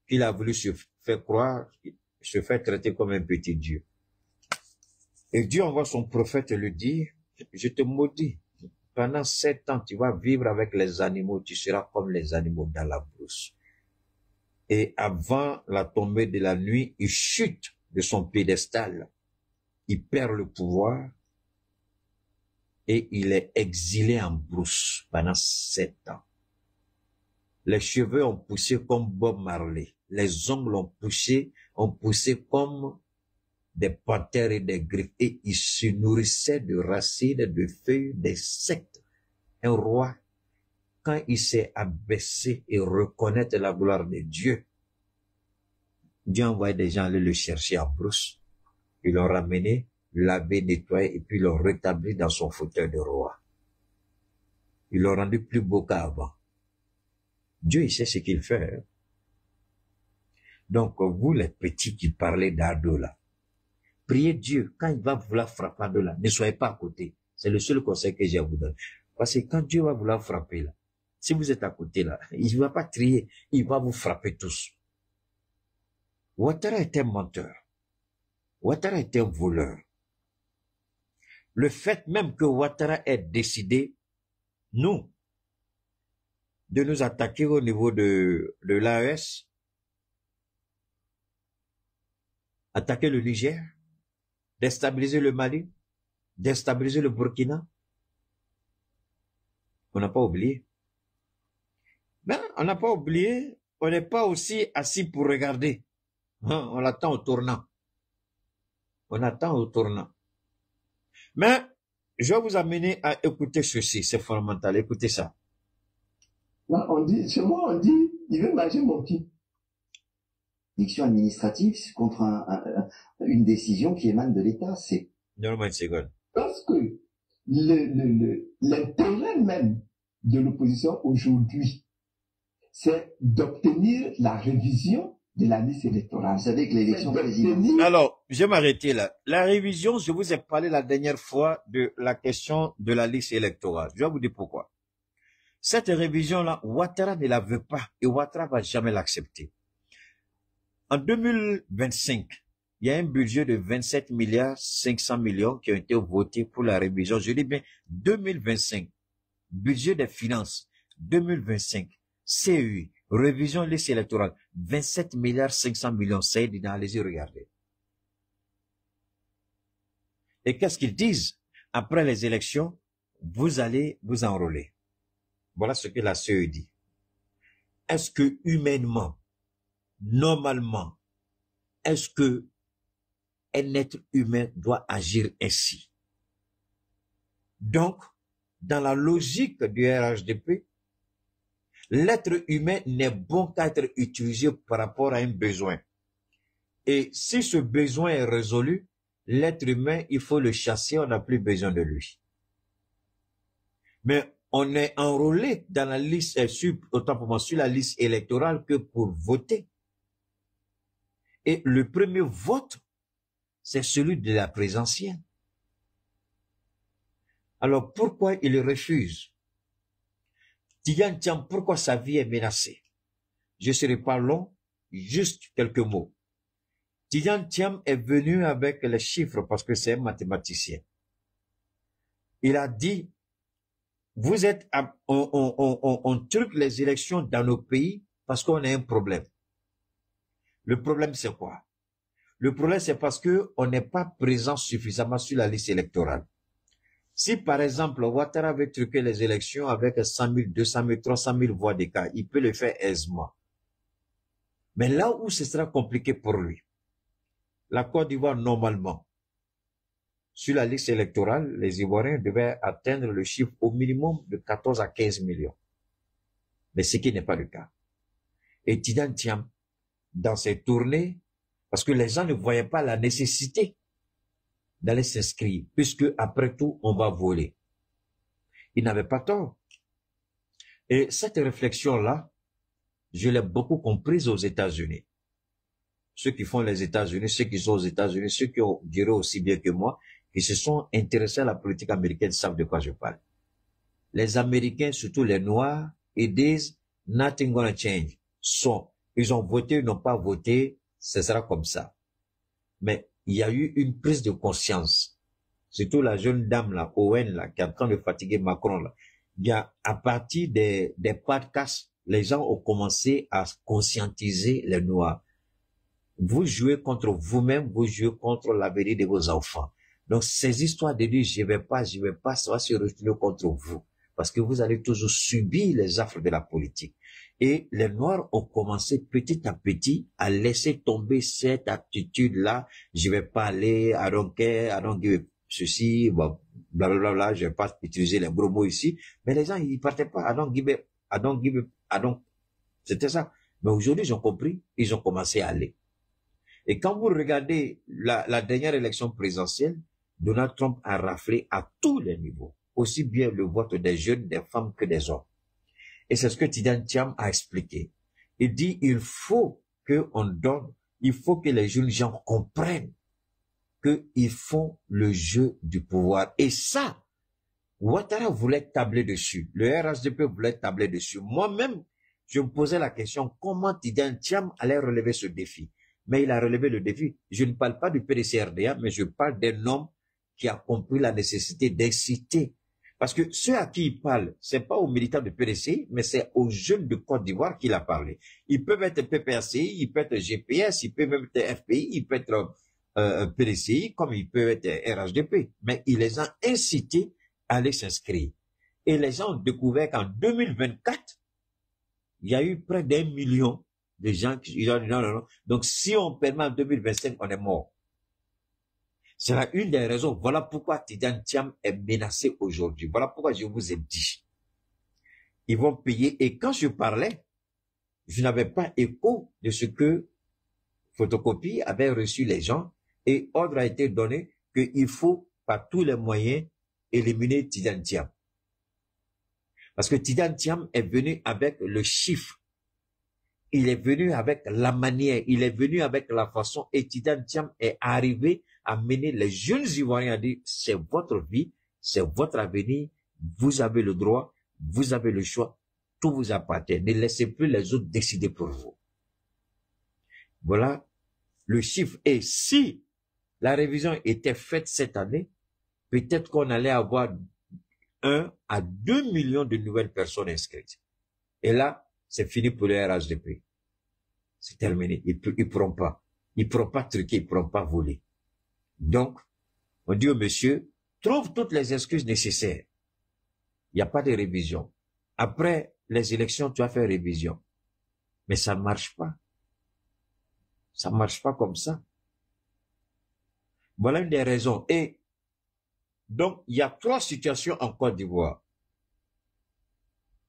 qu'il a voulu se faire croire, se faire traiter comme un petit Dieu. Et Dieu envoie son prophète et lui dit, je te maudis, pendant 7 ans, tu vas vivre avec les animaux, tu seras comme les animaux dans la brousse. Et avant la tombée de la nuit, il chute de son piédestal, il perd le pouvoir et il est exilé en brousse pendant 7 ans. Les cheveux ont poussé comme Bob Marley, les ongles ont poussé comme des panthères et des griffes, et il se nourrissait de racines, de feuilles, d'insectes. Un roi, quand il s'est abaissé et reconnaître la gloire de Dieu, Dieu envoyait des gens aller le chercher en brousse. Ils l'ont ramené, lavé, nettoyé, et puis l'ont rétabli dans son fauteuil de roi. Ils l'ont rendu plus beau qu'avant. Dieu, il sait ce qu'il fait. Hein? Donc, vous, les petits qui parlez d'Ado, là, priez Dieu, quand il va vouloir frapper Ado, là, ne soyez pas à côté. C'est le seul conseil que j'ai à vous donner. Parce que quand Dieu va vouloir frapper, là, si vous êtes à côté, là, il ne va pas trier, il va vous frapper tous. Ouattara était un menteur. Ouattara était un voleur. Le fait même que Ouattara ait décidé, nous, de nous attaquer au niveau de l'AES, attaquer le Niger, déstabiliser le Mali, déstabiliser le Burkina, on n'a pas oublié. Mais on n'a pas oublié, on n'est pas aussi assis pour regarder. Hein, on attend au tournant. On attend au tournant. Mais je vais vous amener à écouter ceci, c'est fondamental, écoutez ça. Là, on dit, chez moi, on dit, il veut manger mon pied. Juridiction administrative contre une décision qui émane de l'État. C'est Donne-moi une seconde. parce que l'intérêt même de l'opposition aujourd'hui, c'est d'obtenir la révision de la liste électorale. Vous savez que l'élection présidentielle... Alors, je vais m'arrêter là. La révision, je vous ai parlé la dernière fois de la question de la liste électorale. Je vais vous dire pourquoi. Cette révision-là, Ouattara ne la veut pas et Ouattara va jamais l'accepter. En 2025, il y a un budget de 27 milliards 500 millions qui ont été votés pour la révision. Je dis bien 2025, budget des finances 2025, CEI, révision liste électorale, 27 milliards 500 millions. C'est dedans, allez-y, regardez. Et qu'est-ce qu'ils disent? Après les élections, vous allez vous enrôler. Voilà ce que la CEI dit. Est-ce que humainement, normalement, est-ce que un être humain doit agir ainsi? Donc, dans la logique du RHDP, l'être humain n'est bon qu'à être utilisé par rapport à un besoin. Et si ce besoin est résolu, l'être humain, il faut le chasser, on n'a plus besoin de lui. Mais on est enrôlé dans la liste, autant pour moi, sur la liste électorale que pour voter. Et le premier vote, c'est celui de la présidentielle. Alors pourquoi il refuse? Tidjane Thiam, pourquoi sa vie est menacée? Je ne serai pas long, juste quelques mots. Tidjane Thiam est venu avec les chiffres parce que c'est un mathématicien. Il a dit, vous êtes, on truque les élections dans nos pays parce qu'on a un problème. Le problème, c'est quoi? Le problème, c'est parce que on n'est pas présent suffisamment sur la liste électorale. Si par exemple Ouattara veut truquer les élections avec 100 000, 200 000, 300 000 voix d'écart, il peut le faire aisément. Mais là où ce sera compliqué pour lui, la Côte d'Ivoire normalement, sur la liste électorale, les Ivoiriens devaient atteindre le chiffre au minimum de 14 à 15 millions. Mais ce qui n'est pas le cas. Et Tidjane Thiam, dans ses tournées, parce que les gens ne voyaient pas la nécessité d'aller s'inscrire, puisque après tout, on va voler. Il n'avait pas tort. Et cette réflexion-là, je l'ai beaucoup comprise aux États-Unis. Ceux qui font les États-Unis, ceux qui sont aux États-Unis, ceux qui diraient aussi bien que moi, qui se sont intéressés à la politique américaine savent de quoi je parle. Les Américains, surtout les Noirs, ils disent « nothing gonna change ». Ils ont voté, ils n'ont pas voté, ce sera comme ça. Mais il y a eu une prise de conscience. Surtout la jeune dame là, Owen là, qui est en train de fatiguer Macron là. Il y a, à partir des podcasts, les gens ont commencé à conscientiser les Noirs. Vous jouez contre vous-même, vous jouez contre l'avenir de vos enfants. Donc, ces histoires de dire je vais pas, ça va se retourner contre vous. Parce que vous allez toujours subir les affres de la politique. Et les Noirs ont commencé petit à petit à laisser tomber cette attitude-là. Je vais pas aller, I don't give ceci, bon, blablabla, je vais pas utiliser les gros mots ici. Mais les gens, ils partaient pas, I don't. C'était ça. Mais aujourd'hui, ils ont compris, ils ont commencé à aller. Et quand vous regardez la dernière élection présidentielle, Donald Trump a raflé à tous les niveaux, aussi bien le vote des jeunes, des femmes que des hommes. Et c'est ce que Tidjane Thiam a expliqué. Il dit, il faut que les jeunes gens comprennent qu'ils font le jeu du pouvoir. Et ça, Ouattara voulait tabler dessus. Le RHDP voulait tabler dessus. Moi-même, je me posais la question, comment Tidjane Thiam allait relever ce défi? Mais il a relevé le défi. Je ne parle pas du PDC-RDA, mais je parle d'un homme qui a compris la nécessité d'inciter. Parce que ceux à qui il parle, c'est pas aux militants de PDC, mais c'est aux jeunes de Côte d'Ivoire qu'il a parlé. Ils peuvent être PPACI, ils peuvent être GPS, ils peuvent même être FPI, ils peuvent être PDCI, comme ils peuvent être RHDP. Mais il les a incités à aller s'inscrire. Et les gens ont découvert qu'en 2024, il y a eu près d'1 million de gens qui disent non. Donc, si on permet en 2025, on est mort. C'est là une des raisons. Voilà pourquoi Tidjane Thiam est menacé aujourd'hui. Voilà pourquoi je vous ai dit. Ils vont payer. Et quand je parlais, je n'avais pas écho de ce que Photocopie avait reçu les gens et ordre a été donné qu'il faut par tous les moyens éliminer Tidjane Thiam. Parce que Tidjane Thiam est venu avec le chiffre. Il est venu avec la manière, il est venu avec la façon, et Tidjane Thiam est arrivé à mener les jeunes Ivoiriens à dire, c'est votre vie, c'est votre avenir, vous avez le droit, vous avez le choix, tout vous appartient. Ne laissez plus les autres décider pour vous. Voilà le chiffre. Et si la révision était faite cette année, peut-être qu'on allait avoir 1 à 2 millions de nouvelles personnes inscrites. Et là, c'est fini pour le RHDP. C'est terminé. Ils pourront pas. Ils pourront pas truquer, ils pourront pas voler. Donc, on dit au monsieur, trouve toutes les excuses nécessaires. Il n'y a pas de révision. Après les élections, tu as fait révision. Mais ça ne marche pas. Ça ne marche pas comme ça. Voilà une des raisons. Et donc, il y a 3 situations en Côte d'Ivoire.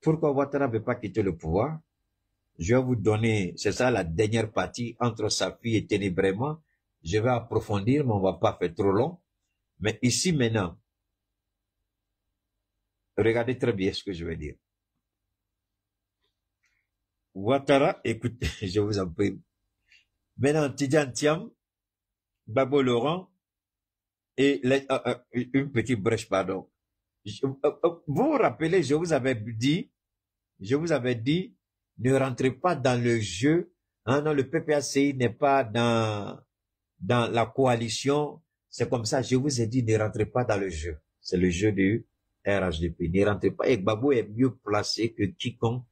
Pourquoi Ouattara ne veut pas quitter le pouvoir? Je vais vous donner, c'est ça la dernière partie entre sa fille et Ténébraiement. Je vais approfondir, mais on va pas faire trop long. Mais ici maintenant, regardez très bien ce que je vais dire. Ouattara, écoutez, je vous en prie. Maintenant, Tidjane Thiam, Babo Laurent et une petite brèche, pardon. Vous vous rappelez, je vous avais dit, ne rentrez pas dans le jeu. Hein, non, le PPACI n'est pas dans la coalition. C'est comme ça, je vous ai dit, ne rentrez pas dans le jeu. C'est le jeu du RHDP. Ne rentrez pas. Et Babo est mieux placé que quiconque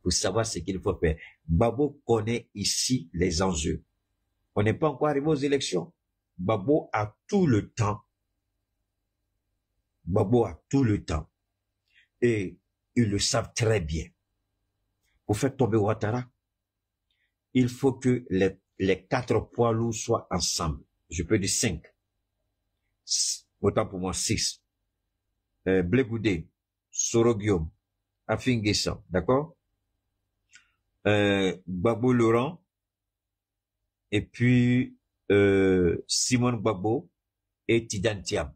pour savoir ce qu'il faut faire. Babo connaît ici les enjeux. On n'est pas encore arrivé aux élections. Babo a tout le temps Gbagbo a tout le temps. Et ils le savent très bien. Pour faire tomber Ouattara, il faut que les 4 poids lourds soient ensemble. Je peux dire 5. Autant pour moi 6. Blé Goudé, Soro Guillaume, Afin Guessan, d'accord? Gbagbo Laurent, et puis Simon Gbagbo et Tidiane Thiam.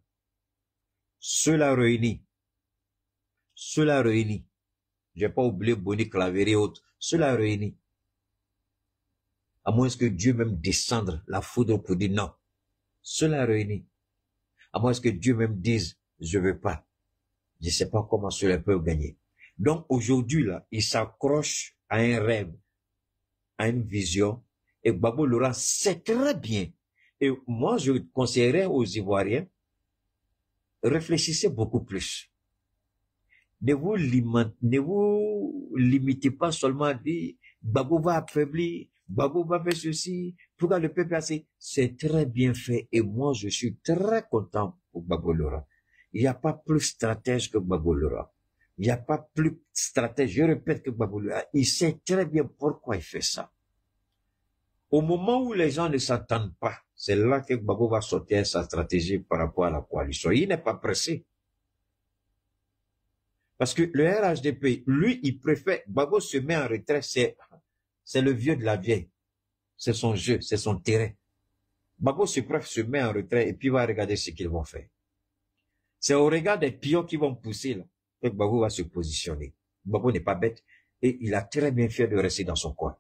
Ceux-là réunis, j'ai pas oublié Boni Claver et autres, ceux-là réunis, à moins que Dieu même descendre la foudre pour dire non, ceux-là réunis, à moins que Dieu même dise je veux pas, je sais pas comment ceux-là peuvent gagner. Donc aujourd'hui là, ils s'accrochent à un rêve, à une vision, et Gbagbo Laurent sait très bien. Et moi je conseillerais aux Ivoiriens, réfléchissez beaucoup plus. Ne vous limitez pas seulement à dire Gbagbo va affaiblir, Gbagbo va faire ceci, pourquoi le peuple a assez. C'est très bien fait et moi je suis très content pour Gbagbo Laurent. Il n'y a pas plus stratège que Gbagbo Laurent. Il n'y a pas plus stratège, je répète, que Gbagbo Laurent. Il sait très bien pourquoi il fait ça. Au moment où les gens ne s'entendent pas, c'est là que Gbagbo va sortir sa stratégie par rapport à la coalition. Il n'est pas pressé. Parce que le RHDP, lui, il préfère, Gbagbo se met en retrait, c'est le vieux de la vieille. C'est son jeu, c'est son terrain. Gbagbo se met en retrait et puis va regarder ce qu'ils vont faire. C'est au regard des pions qui vont pousser là, que Gbagbo va se positionner. Gbagbo n'est pas bête et il a très bien fait de rester dans son coin.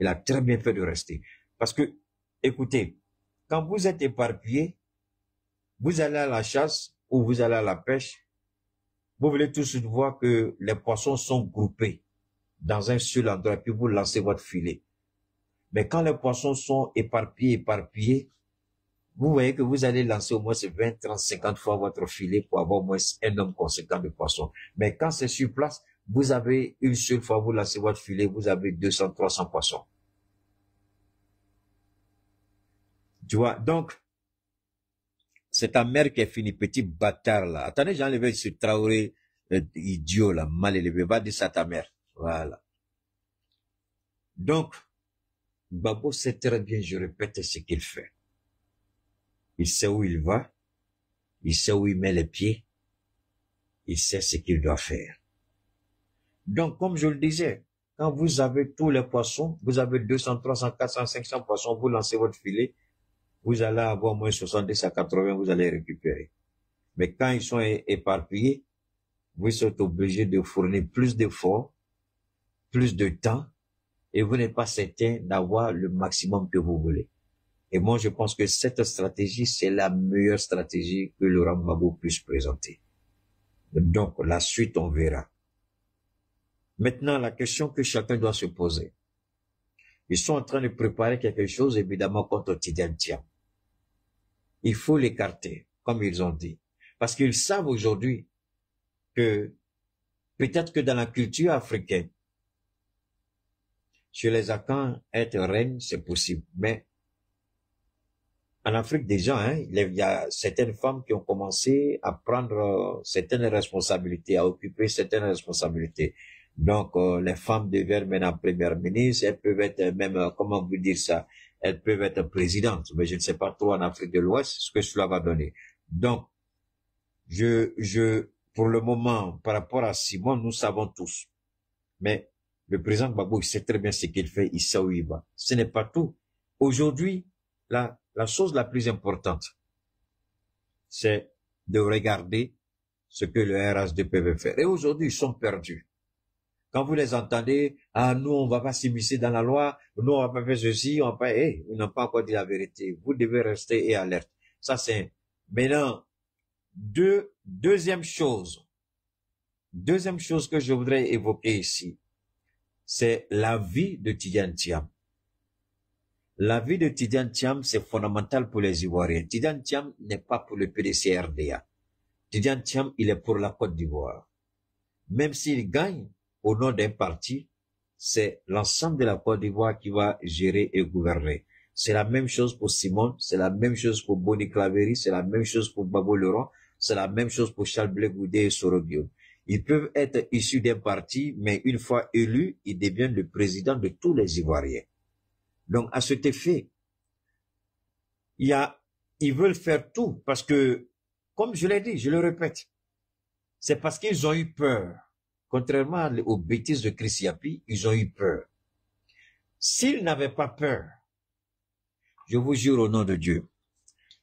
Il a très bien fait de rester. Parce que, écoutez, quand vous êtes éparpillé, vous allez à la chasse ou vous allez à la pêche, vous voulez tout de suite voir que les poissons sont groupés dans un seul endroit, puis vous lancez votre filet. Mais quand les poissons sont éparpillés, vous voyez que vous allez lancer au moins 20, 30, 50 fois votre filet pour avoir au moins un nombre conséquent de poissons. Mais quand c'est sur place, vous avez une seule fois, vous lancez votre filet, vous avez 200, 300 poissons. Tu vois, donc, c'est ta mère qui est finie, petit bâtard là. Attendez, j'ai enlevé ce Traoré idiot là, mal élevé. Va dire ça à ta mère. Voilà. Donc, Gbagbo sait très bien, je répète ce qu'il fait. Il sait où il va, il sait où il met les pieds, il sait ce qu'il doit faire. Donc, comme je le disais, quand vous avez tous les poissons, vous avez 200, 300, 400, 500 poissons, vous lancez votre filet, vous allez avoir moins 70 à 80, vous allez récupérer. Mais quand ils sont éparpillés, vous êtes obligé de fournir plus d'efforts, plus de temps, et vous n'êtes pas certain d'avoir le maximum que vous voulez. Et moi, je pense que cette stratégie, c'est la meilleure stratégie que Laurent Gbagbo puisse présenter. Donc, la suite, on verra. Maintenant, la question que chacun doit se poser. Ils sont en train de préparer quelque chose, évidemment, contre Tidiane Thiam. Il faut l'écarter, comme ils ont dit. Parce qu'ils savent aujourd'hui que peut-être que dans la culture africaine, chez les Akans, être reine, c'est possible. Mais en Afrique déjà, il y a certaines femmes qui ont commencé à prendre certaines responsabilités, à occuper certaines responsabilités. Donc, les femmes deviennent maintenant premières ministres, elles peuvent être même, comment vous dire ça, elles peuvent être présidentes, mais je ne sais pas trop en Afrique de l'Ouest ce que cela va donner. Donc, pour le moment, par rapport à Simon, nous savons tous. Mais le président Gbagbo, il sait très bien ce qu'il fait, il sait où il va. Ce n'est pas tout. Aujourd'hui, la chose la plus importante, c'est de regarder ce que le RHDP veut faire. Et aujourd'hui, ils sont perdus. Quand vous les entendez, nous, on va pas s'immiscer dans la loi, nous, on va pas faire ceci, on va pas, ils n'ont pas encore dit la vérité. Vous devez rester alerte. Ça, c'est, maintenant, deuxième chose que je voudrais évoquer ici, c'est la vie de Tidiane Thiam. La vie de Tidiane Thiam, c'est fondamental pour les Ivoiriens. Tidiane Thiam n'est pas pour le PDC-RDA. Tidiane Thiam, il est pour la Côte d'Ivoire. Même s'il gagne au nom d'un parti, c'est l'ensemble de la Côte d'Ivoire qui va gérer et gouverner. C'est la même chose pour Simon, c'est la même chose pour Boni Claveri, c'est la même chose pour Gbagbo Laurent. C'est la même chose pour Charles Blé Goudé et Soro-Guillaume. Ils peuvent être issus d'un parti, mais une fois élus, ils deviennent le président de tous les Ivoiriens. Donc, à cet effet, ils veulent faire tout parce que, comme je l'ai dit, je le répète, c'est parce qu'ils ont eu peur. Contrairement aux bêtises de Chris Yapi, ils ont eu peur. S'ils n'avaient pas peur, je vous jure au nom de Dieu,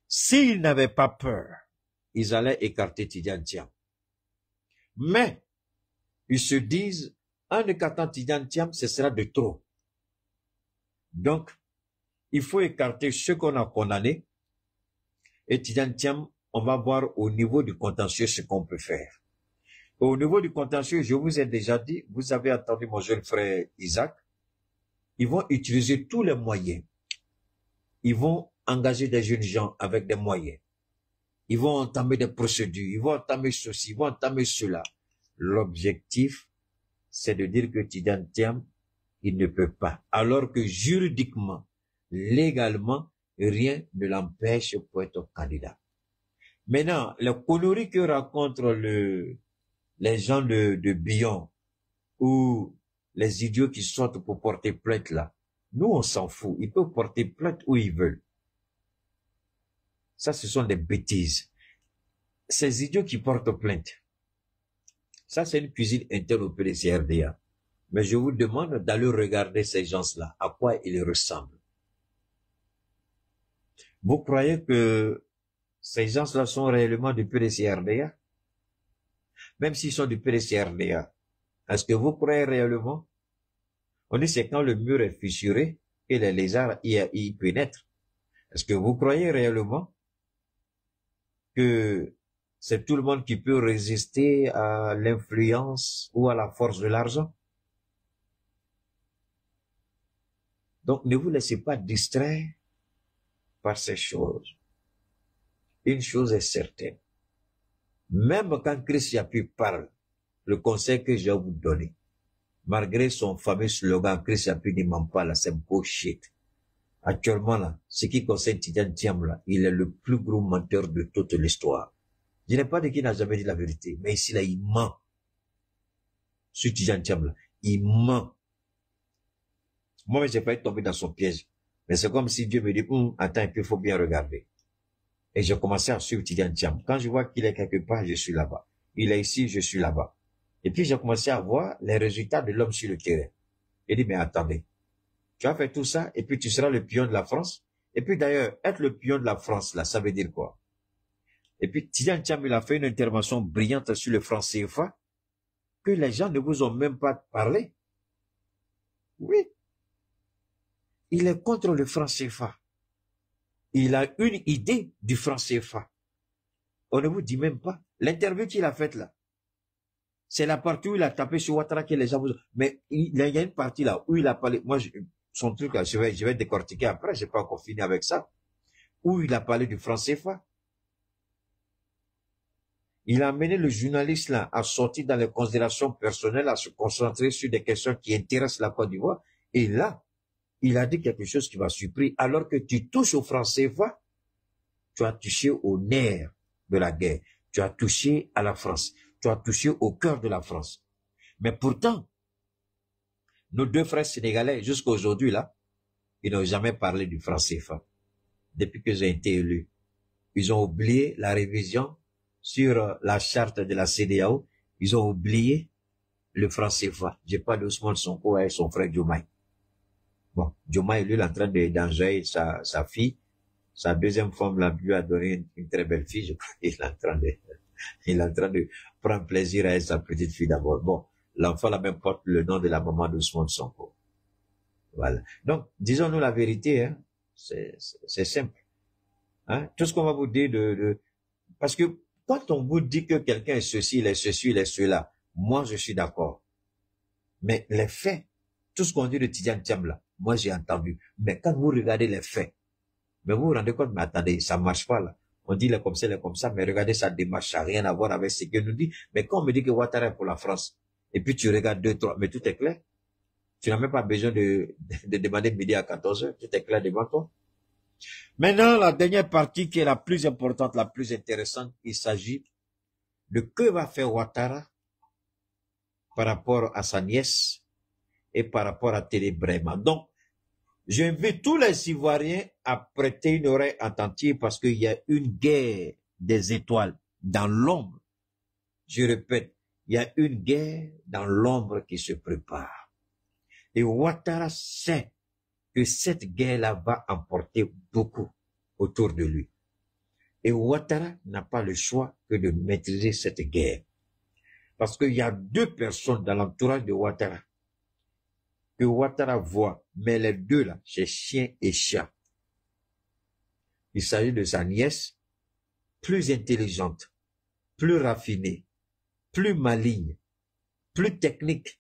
s'ils n'avaient pas peur, ils allaient écarter Tidjane Thiam. Mais, ils se disent, en écartant Tidjane Thiam, ce sera de trop. Donc, il faut écarter ceux qu'on a condamnés. Et Tidjane Thiam, on va voir au niveau du contentieux ce qu'on peut faire. Au niveau du contentieux, je vous ai déjà dit, vous avez entendu mon jeune frère Isaac, ils vont utiliser tous les moyens. Ils vont engager des jeunes gens avec des moyens. Ils vont entamer des procédures, ils vont entamer ceci, ils vont entamer cela. L'objectif, c'est de dire que Tidjane Thiam, il ne peut pas. Alors que juridiquement, légalement, rien ne l'empêche pour être candidat. Maintenant, les conneries que rencontrent les gens de Billon ou les idiots qui sortent pour porter plainte là, nous on s'en fout. Ils peuvent porter plainte où ils veulent. Ça, ce sont des bêtises. Ces idiots qui portent plainte, ça c'est une cuisine interne au PDCRDA. Mais je vous demande d'aller regarder ces gens-là, à quoi ils ressemblent. Vous croyez que ces gens-là sont réellement du PDCRDA? Même s'ils sont du PDCRDA, est-ce que vous croyez réellement? On dit c'est quand le mur est fissuré et les lézards y pénètrent. Est-ce que vous croyez réellement que c'est tout le monde qui peut résister à l'influence ou à la force de l'argent? Donc ne vous laissez pas distraire par ces choses. Une chose est certaine. Même quand Chris Yapi parle, le conseil que je vais vous donner, malgré son fameux slogan, Chris Yapi ne ment pas là, c'est bullshit. Actuellement là, ce qui concerne Tidjane Thiam là, il est le plus gros menteur de toute l'histoire. Je n'ai pas dit qu'il n'a jamais dit la vérité, mais ici là, il ment. Sur Tidjane Thiam là, il ment. Moi, je n'ai pas été tombé dans son piège. Mais c'est comme si Dieu me dit, attends, il faut bien regarder. Et j'ai commencé à suivre Tidjane Thiam. Quand je vois qu'il est quelque part, je suis là-bas. Il est ici, je suis là-bas. Et puis j'ai commencé à voir les résultats de l'homme sur le terrain. Il dit, mais attendez, tu as fait tout ça, et puis tu seras le pion de la France. Et puis d'ailleurs, être le pion de la France, là, ça veut dire quoi? Et puis Tidjane Thiam, il a fait une intervention brillante sur le franc CFA, que les gens ne vous ont même pas parlé. Oui. Il est contre le franc CFA. Il a une idée du franc CFA. On ne vous dit même pas. L'interview qu'il a faite là, c'est la partie où il a tapé sur Ouattara que les gens vous... Mais il y a une partie là où il a parlé... Moi, son truc là, je vais décortiquer après, j'ai pas encore fini avec ça. Où il a parlé du franc CFA. Il a amené le journaliste là à sortir dans les considérations personnelles, à se concentrer sur des questions qui intéressent la Côte d'Ivoire. Et là, il a dit quelque chose qui m'a surpris. Alors que tu touches au franc CFA, tu as touché au nerf de la guerre. Tu as touché à la France. Tu as touché au cœur de la France. Mais pourtant, nos deux frères sénégalais, jusqu'à aujourd'hui là, ils n'ont jamais parlé du franc CFA. Depuis que j'ai été élu. Ils ont oublié la révision sur la charte de la CEDEAO. Ils ont oublié le franc CFA. J'ai pas d'Ousmane Sonko et son frère Diomaye. Bon, Diomaye, lui, il est en train d'enjailler sa fille. Sa deuxième femme lui a donné une très belle fille. Je crois qu'il est en train de prendre plaisir à sa petite fille d'abord. Bon, l'enfant là même porte le nom de la maman d'Ousmane Sonko. Voilà. Donc, disons-nous la vérité, hein. C'est simple. Hein. Tout ce qu'on va vous dire parce que quand on vous dit que quelqu'un est ceci, il est ceci, il est cela, moi je suis d'accord. Mais les faits, tout ce qu'on dit de Tidjane Thiam là, moi j'ai entendu. Mais quand vous regardez les faits, mais vous vous rendez compte, mais attendez, ça marche pas là. On dit il est comme ça, mais regardez sa démarche, ça n'a rien à voir avec ce qu'il nous dit. Mais quand on me dit que Ouattara est pour la France, et puis tu regardes 2, 3, mais tout est clair. Tu n'as même pas besoin de demander midi à 14h, tout est clair devant toi. Maintenant, la dernière partie qui est la plus importante, la plus intéressante, il s'agit de que va faire Ouattara par rapport à sa nièce et par rapport à Télé Brema. Donc, j'invite tous les Ivoiriens à prêter une oreille attentive parce qu'il y a une guerre des étoiles dans l'ombre. Je répète, il y a une guerre dans l'ombre qui se prépare. Et Ouattara sait que cette guerre-là va emporter beaucoup autour de lui. Et Ouattara n'a pas le choix que de maîtriser cette guerre. Parce qu'il y a deux personnes dans l'entourage de Ouattara que Ouattara voit, mais les deux là, c'est chien et chat. Il s'agit de sa nièce, plus intelligente, plus raffinée, plus maligne, plus technique,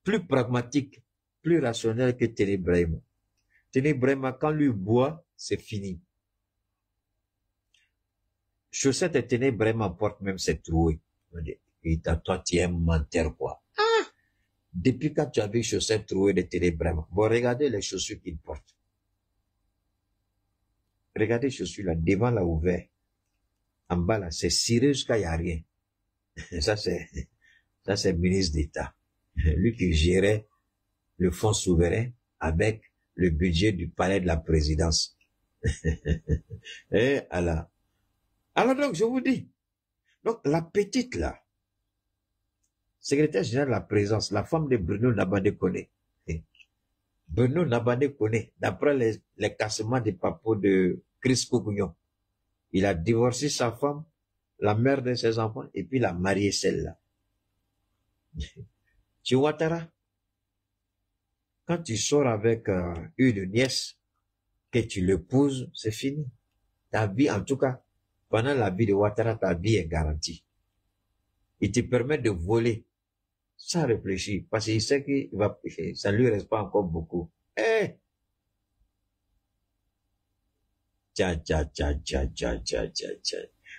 plus pragmatique, plus rationnelle que Télé Brema. Télé Brema, quand lui boit, c'est fini. Chaussette et Télé Brema porte même ses trouées. Et toi, tu es un menteur, quoi. Depuis quand tu as vu chaussettes trouées de Télé Brema? Bon, regardez les chaussures qu'il porte. Regardez les chaussures là, devant là ouvert. En bas là, c'est ciré jusqu'à y a rien. Ça c'est ministre d'État. Lui qui gérait le fonds souverain avec le budget du palais de la présidence. Et alors donc, je vous dis. Donc, la petite là, secrétaire général de la présidence, la femme de Bruno Nabandé Koné. Bruno Nabandé Koné, d'après les cassements des papos de Chris Kougnon, il a divorcé sa femme, la mère de ses enfants, et puis il a marié celle-là. Tu Ouattara, quand tu sors avec une nièce, que tu l'épouses, c'est fini. Ta vie, en tout cas, pendant la vie de Ouattara, ta vie est garantie. Il te permet de voler sans réfléchir, parce qu'il sait que ça lui reste pas encore beaucoup.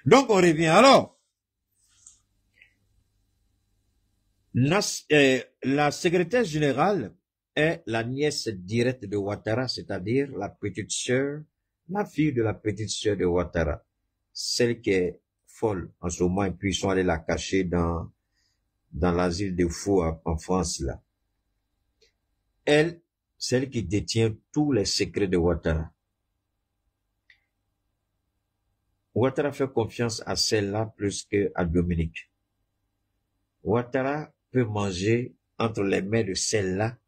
Donc, on revient. Alors, la secrétaire générale est la nièce directe de Ouattara, c'est-à-dire la petite sœur, la fille de la petite sœur de Ouattara, celle qui est folle en ce moment, et puis ils sont allés la cacher dans l'asile de fous en France, là. Elle, celle qui détient tous les secrets de Ouattara. Ouattara fait confiance à celle-là plus qu'à Dominique. Ouattara peut manger entre les mains de celle-là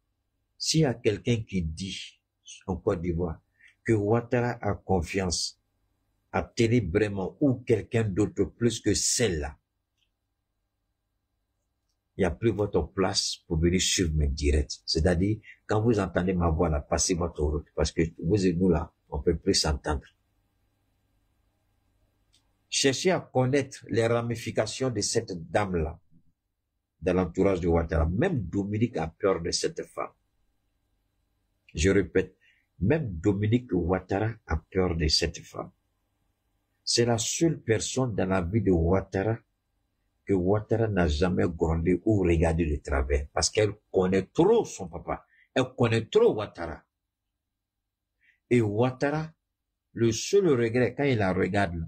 s'il y a quelqu'un qui dit en Côte d'Ivoire que Ouattara a confiance à Télé Brema ou quelqu'un d'autre plus que celle-là. Il n'y a plus votre place pour venir suivre mes directs. C'est-à-dire, quand vous entendez ma voix là, passez votre route. Parce que vous et nous là, on peut plus s'entendre. Cherchez à connaître les ramifications de cette dame-là, dans l'entourage de Ouattara. Même Dominique a peur de cette femme. Je répète, même Dominique Ouattara a peur de cette femme. C'est la seule personne dans la vie de Ouattara que Ouattara n'a jamais grondé ou regardé de travers, parce qu'elle connaît trop son papa. Elle connaît trop Ouattara. Et Ouattara, le seul regret, quand il la regarde,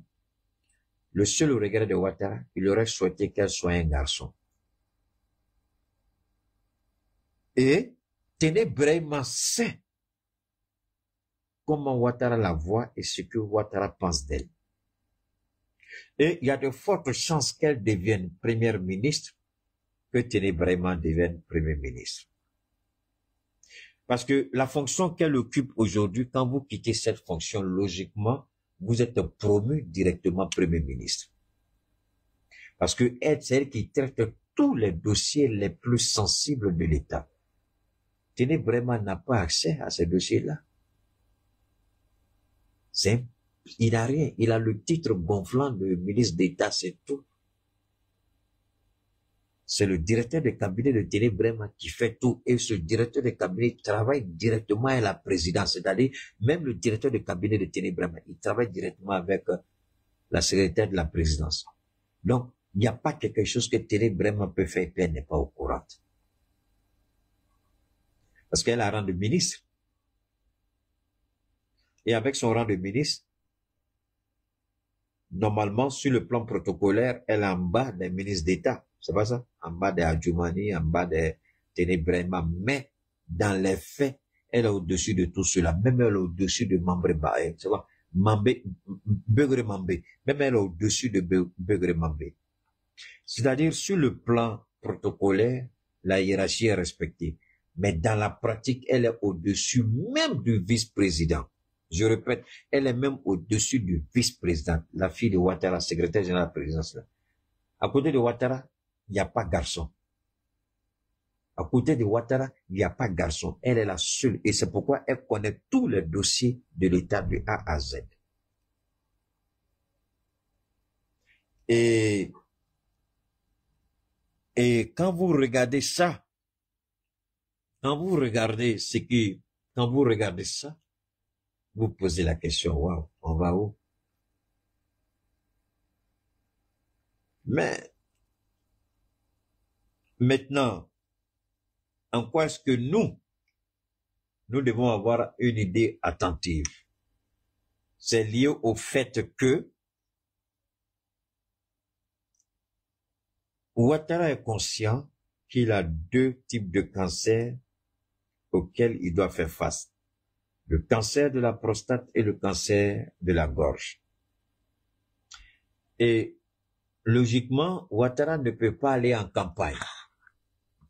le seul regret de Ouattara, il aurait souhaité qu'elle soit un garçon. Et Télé Brema sait comment Ouattara la voit et ce que Ouattara pense d'elle. Et il y a de fortes chances qu'elle devienne première ministre, que Télé Brema devienne premier ministre. Parce que la fonction qu'elle occupe aujourd'hui, quand vous quittez cette fonction, logiquement, vous êtes promu directement premier ministre. Parce que elle, c'est elle qui traite tous les dossiers les plus sensibles de l'État. Télé Brema n'a pas accès à ces dossiers-là. Il n'a rien. Il a le titre gonflant de ministre d'État, c'est tout. C'est le directeur de cabinet de Télé Brema qui fait tout. Et ce directeur de cabinet travaille directement à la présidence. C'est-à-dire, même le directeur de cabinet de Télé Brema, il travaille directement avec la secrétaire de la présidence. Donc, il n'y a pas quelque chose que Télé Brema peut faire et elle n'est pas au courant. Parce qu'elle a rang de ministre. Et avec son rang de ministre, normalement, sur le plan protocolaire, elle est en bas des ministres d'État. C'est pas ça? En bas des Adjoumani, en bas des Ténébrema. Mais, dans les faits, elle est au-dessus de tout cela. Même elle est au-dessus de Mambre Bae. Tu vois? Beugre Mambé. Même elle est au-dessus de Beugre Mambé. C'est-à-dire, sur le plan protocolaire, la hiérarchie est respectée. Mais dans la pratique, elle est au-dessus même du vice-président. Je répète, elle est même au-dessus du vice-président, la fille de Ouattara, secrétaire général de la présidence. Là. À côté de Ouattara, il n'y a pas garçon. À côté de Ouattara, il n'y a pas garçon. Elle est la seule. Et c'est pourquoi elle connaît tous les dossiers de l'État de A à Z. Et quand vous regardez ça, quand vous regardez ça, vous posez la question, waouh, on va où? Mais, maintenant, en quoi est-ce que nous devons avoir une idée attentive? C'est lié au fait que Ouattara est conscient qu'il a deux types de cancers auxquels il doit faire face. Le cancer de la prostate et le cancer de la gorge. Et logiquement, Ouattara ne peut pas aller en campagne.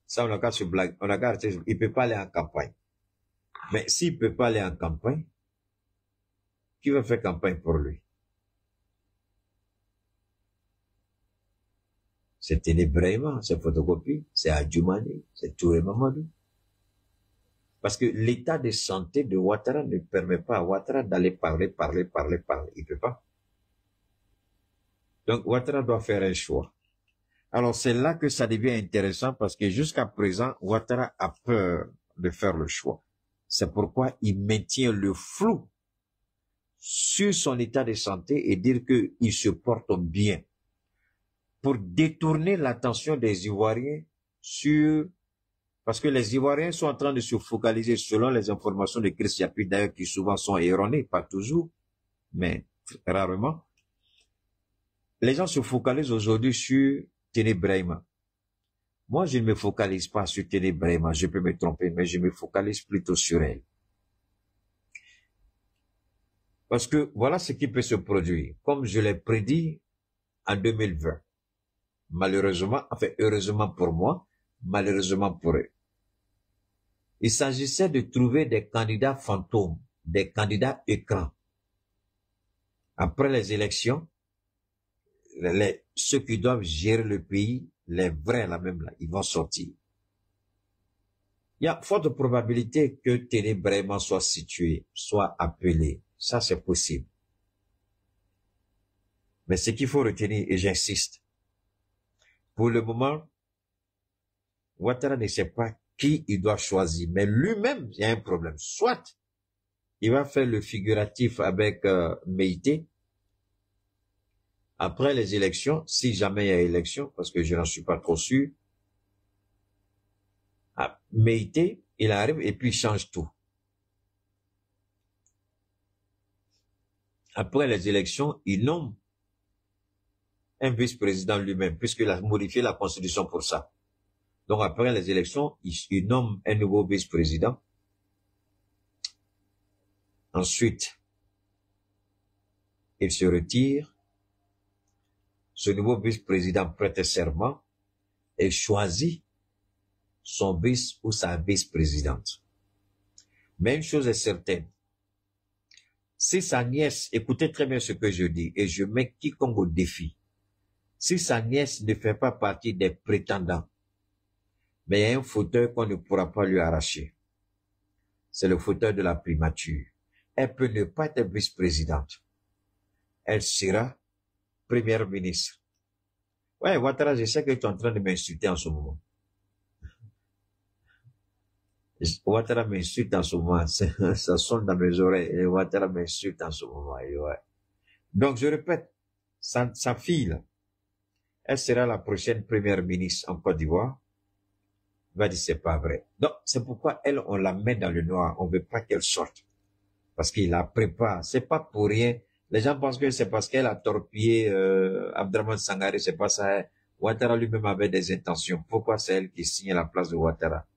Ça, on a qu'à se blaguer. Il peut pas aller en campagne. Mais s'il peut pas aller en campagne, qui va faire campagne pour lui? C'est Ténébrema, c'est Photocopie, c'est Adjoumani, c'est Touré Mamadou. Parce que l'état de santé de Ouattara ne permet pas à Ouattara d'aller parler. Il peut pas. Donc Ouattara doit faire un choix. Alors c'est là que ça devient intéressant parce que jusqu'à présent, Ouattara a peur de faire le choix. C'est pourquoi il maintient le flou sur son état de santé et dire qu'il se porte bien. Pour détourner l'attention des Ivoiriens sur... Parce que les Ivoiriens sont en train de se focaliser selon les informations de Chris Yapi, d'ailleurs, qui souvent sont erronées, pas toujours, mais rarement. Les gens se focalisent aujourd'hui sur Ténébrema. Moi, je ne me focalise pas sur Ténébrema, je peux me tromper, mais je me focalise plutôt sur elle. Parce que voilà ce qui peut se produire, comme je l'ai prédit en 2020. Malheureusement, enfin, heureusement pour moi, malheureusement pour eux. Il s'agissait de trouver des candidats fantômes, des candidats écrans. Après les élections, ceux qui doivent gérer le pays, les vrais là même là, ils vont sortir. Il y a forte probabilité que Ténébrema soit situé, soit appelé. Ça, c'est possible. Mais ce qu'il faut retenir, et j'insiste, pour le moment, Ouattara ne sait pas qui il doit choisir. Mais lui-même, il y a un problème. Soit, il va faire le figuratif avec Meïté. Après les élections, si jamais il y a élection, parce que je n'en suis pas trop sûr, Meïté, il arrive et puis il change tout. Après les élections, il nomme un vice-président lui-même, puisqu'il a modifié la constitution pour ça. Donc après les élections, il nomme un nouveau vice-président. Ensuite, il se retire. Ce nouveau vice-président prête serment et choisit son vice ou sa vice-présidente. Mais une chose est certaine. Si sa nièce, écoutez très bien ce que je dis, et je mets quiconque au défi. Si sa nièce ne fait pas partie des prétendants, mais il y a un fauteuil qu'on ne pourra pas lui arracher. C'est le fauteuil de la primature. Elle peut ne pas être vice-présidente. Elle sera première ministre. Ouais, Ouattara, je sais que tu es en train de m'insulter en ce moment. Ouattara m'insulte en ce moment. Ça sonne dans mes oreilles. Et Ouattara m'insulte en ce moment. Et ouais. Donc, je répète, sa fille, là, elle sera la prochaine première ministre en Côte d'Ivoire. Va dire c'est pas vrai. Donc, c'est pourquoi elle, on la met dans le noir. On veut pas qu'elle sorte. Parce qu'il la prépare. C'est pas pour rien. Les gens pensent que c'est parce qu'elle a torpillé Abdraman Sangaré, c'est pas ça. Ouattara lui-même avait des intentions. Pourquoi c'est elle qui signe à la place de Ouattara?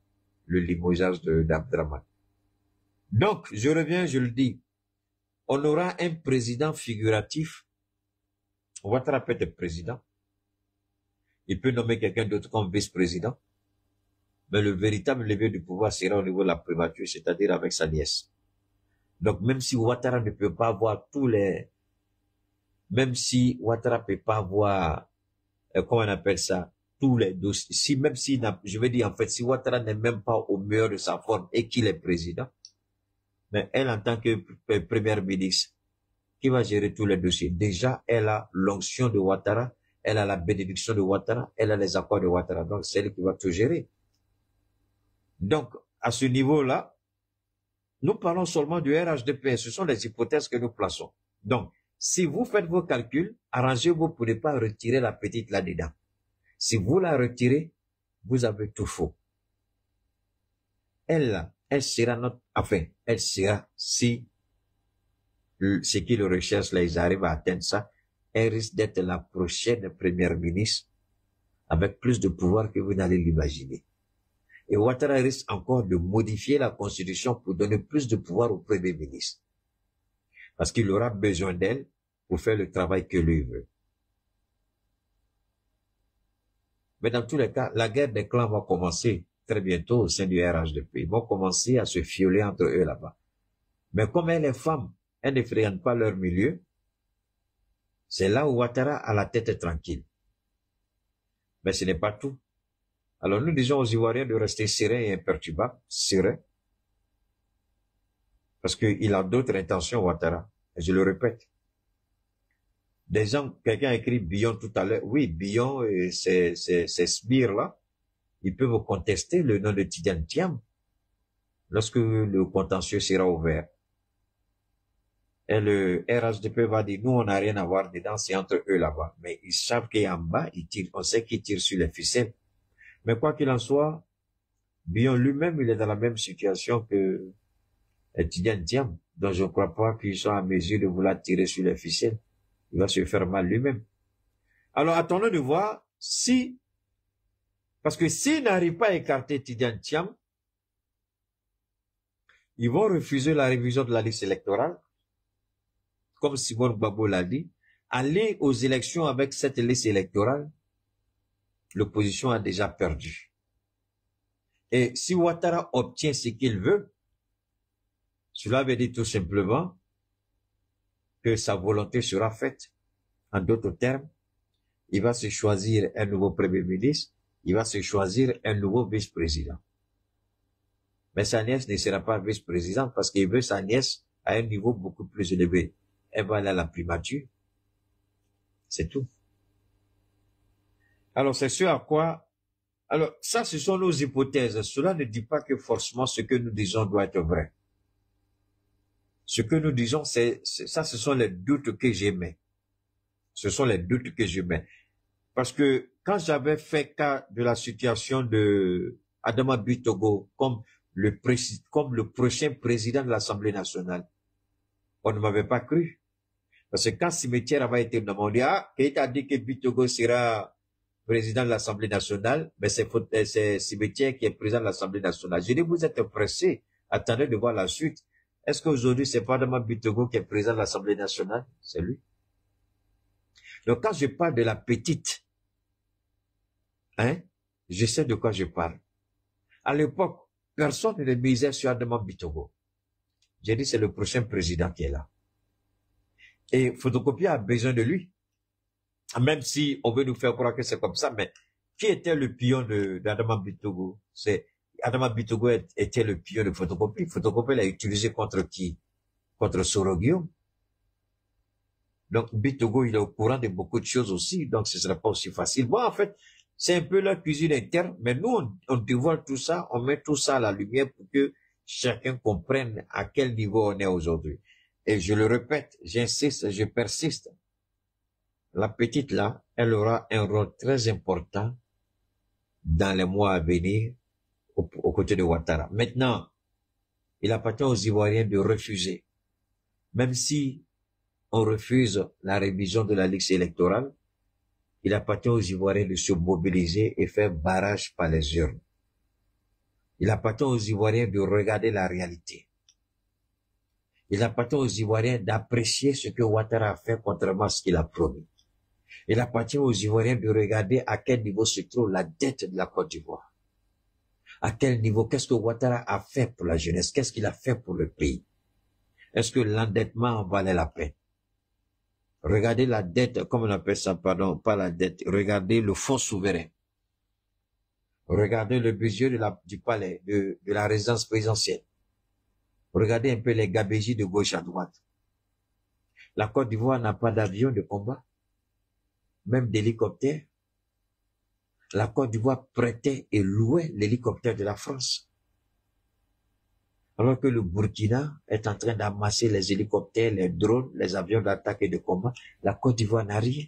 Le limogeage d'Abdraman. Donc, je reviens, je le dis. On aura un président figuratif. Ouattara peut être président. Il peut nommer quelqu'un d'autre comme vice-président. Mais le véritable levier du pouvoir sera au niveau de la primature, c'est-à-dire avec sa nièce. Donc, même si Ouattara ne peut pas avoir même si Ouattara peut pas avoir, comment on appelle ça, tous les dossiers, même si, je veux dire, en fait, si Ouattara n'est même pas au meilleur de sa forme et qu'il est président, mais elle, en tant que première ministre, qui va gérer tous les dossiers? Déjà, elle a l'onction de Ouattara, elle a la bénédiction de Ouattara, elle a les accords de Ouattara, donc c'est elle qui va tout gérer. Donc, à ce niveau-là, nous parlons seulement du RHDP, ce sont les hypothèses que nous plaçons. Donc, si vous faites vos calculs, arrangez-vous pour ne pas retirer la petite là-dedans. Si vous la retirez, vous avez tout faux. Elle sera elle sera, si ce qui le recherche là, ils arrivent à atteindre ça, elle risque d'être la prochaine première ministre avec plus de pouvoir que vous n'allez l'imaginer. Et Ouattara risque encore de modifier la constitution pour donner plus de pouvoir au premier ministre. Parce qu'il aura besoin d'elle pour faire le travail que lui veut. Mais dans tous les cas, la guerre des clans va commencer très bientôt au sein du RHDP. Ils vont commencer à se fioler entre eux là-bas. Mais comme elle est femme, elle ne fréquente pas leur milieu, c'est là où Ouattara a la tête tranquille. Mais ce n'est pas tout. Alors nous disons aux Ivoiriens de rester sereins et imperturbables, sereins, parce qu'il a d'autres intentions, Ouattara. Et je le répète. Des gens, quelqu'un a écrit Billon tout à l'heure. Oui, Billon et ces sbires-là, ils peuvent contester le nom de Tidiane Thiam lorsque le contentieux sera ouvert. Et le RHDP va dire, nous, on n'a rien à voir dedans, c'est entre eux là-bas. Mais ils savent qu'en bas, on sait qu'ils tirent sur les ficelles. Mais quoi qu'il en soit, Billon lui-même, il est dans la même situation que Tidiane Thiam, dont je ne crois pas qu'ils soient en mesure de vouloir tirer sur les ficelles. Il va se faire mal lui-même. Alors, attendons de voir parce que s'ils n'arrivent pas à écarter Tidiane Thiam, ils vont refuser la révision de la liste électorale, comme Simone Gbagbo l'a dit. Aller aux élections avec cette liste électorale, l'opposition a déjà perdu. Et si Ouattara obtient ce qu'il veut, cela veut dire tout simplement que sa volonté sera faite. En d'autres termes, il va se choisir un nouveau premier ministre, il va se choisir un nouveau vice-président. Mais sa nièce ne sera pas vice-présidente parce qu'il veut sa nièce à un niveau beaucoup plus élevé. Elle va aller à la primature. C'est tout. Alors, c'est ce à quoi... Alors, ça, ce sont nos hypothèses. Cela ne dit pas que forcément ce que nous disons doit être vrai. Ce que nous disons, ce sont les doutes que j'émets. Ce sont les doutes que j'émets. Parce que quand j'avais fait cas de la situation de Adama Bitogo comme le prochain président de l'Assemblée nationale, on ne m'avait pas cru. Parce que quand Cimetière avait été demandé, Keïta a dit que Bitogo sera président de l'Assemblée nationale, mais c'est Cimetière qui est président de l'Assemblée nationale. Je dis, vous êtes pressés, attendez de voir la suite. Est-ce qu'aujourd'hui, c'est pas Adama Bitogo qui est président de l'Assemblée nationale? C'est lui. Donc, quand je parle de la petite, je sais de quoi je parle. À l'époque, personne ne misait sur Adama Bitogo. J'ai dit, c'est le prochain président qui est là. Et Photocopie a besoin de lui. Même si on veut nous faire croire que c'est comme ça, mais qui était le pion d'Adama Bitogo? Adama Bitogo était le pion de Photocopie. Photocopie l'a utilisé contre qui? Contre Soro Guillaume. Donc, Bitogo, il est au courant de beaucoup de choses aussi, donc ce ne sera pas aussi facile. Bon, en fait, c'est un peu la cuisine interne, mais nous, on dévoile tout ça, on met tout ça à la lumière pour que chacun comprenne à quel niveau on est aujourd'hui. Et je le répète, j'insiste, je persiste. La petite là, elle aura un rôle très important dans les mois à venir aux côtés de Ouattara. Maintenant, il appartient aux Ivoiriens de refuser Même si on refuse la révision de la liste électorale, il appartient aux Ivoiriens de se mobiliser et faire barrage par les urnes. Il appartient aux Ivoiriens de regarder la réalité. Il appartient aux Ivoiriens d'apprécier ce que Ouattara a fait contrairement à ce qu'il a promis. Il appartient aux Ivoiriens de regarder à quel niveau se trouve la dette de la Côte d'Ivoire. À quel niveau, qu'est-ce que Ouattara a fait pour la jeunesse? Qu'est-ce qu'il a fait pour le pays? Est-ce que l'endettement en valait la peine? Regardez la dette, comme on appelle ça, pardon, pas la dette. Regardez le fonds souverain. Regardez le budget du palais, de la résidence présidentielle. Regardez un peu les gabégies de gauche à droite. La Côte d'Ivoire n'a pas d'avion de combat, même d'hélicoptère. La Côte d'Ivoire prêtait et louait l'hélicoptère de la France. Alors que le Burkina est en train d'amasser les hélicoptères, les drones, les avions d'attaque et de combat, la Côte d'Ivoire n'a rien.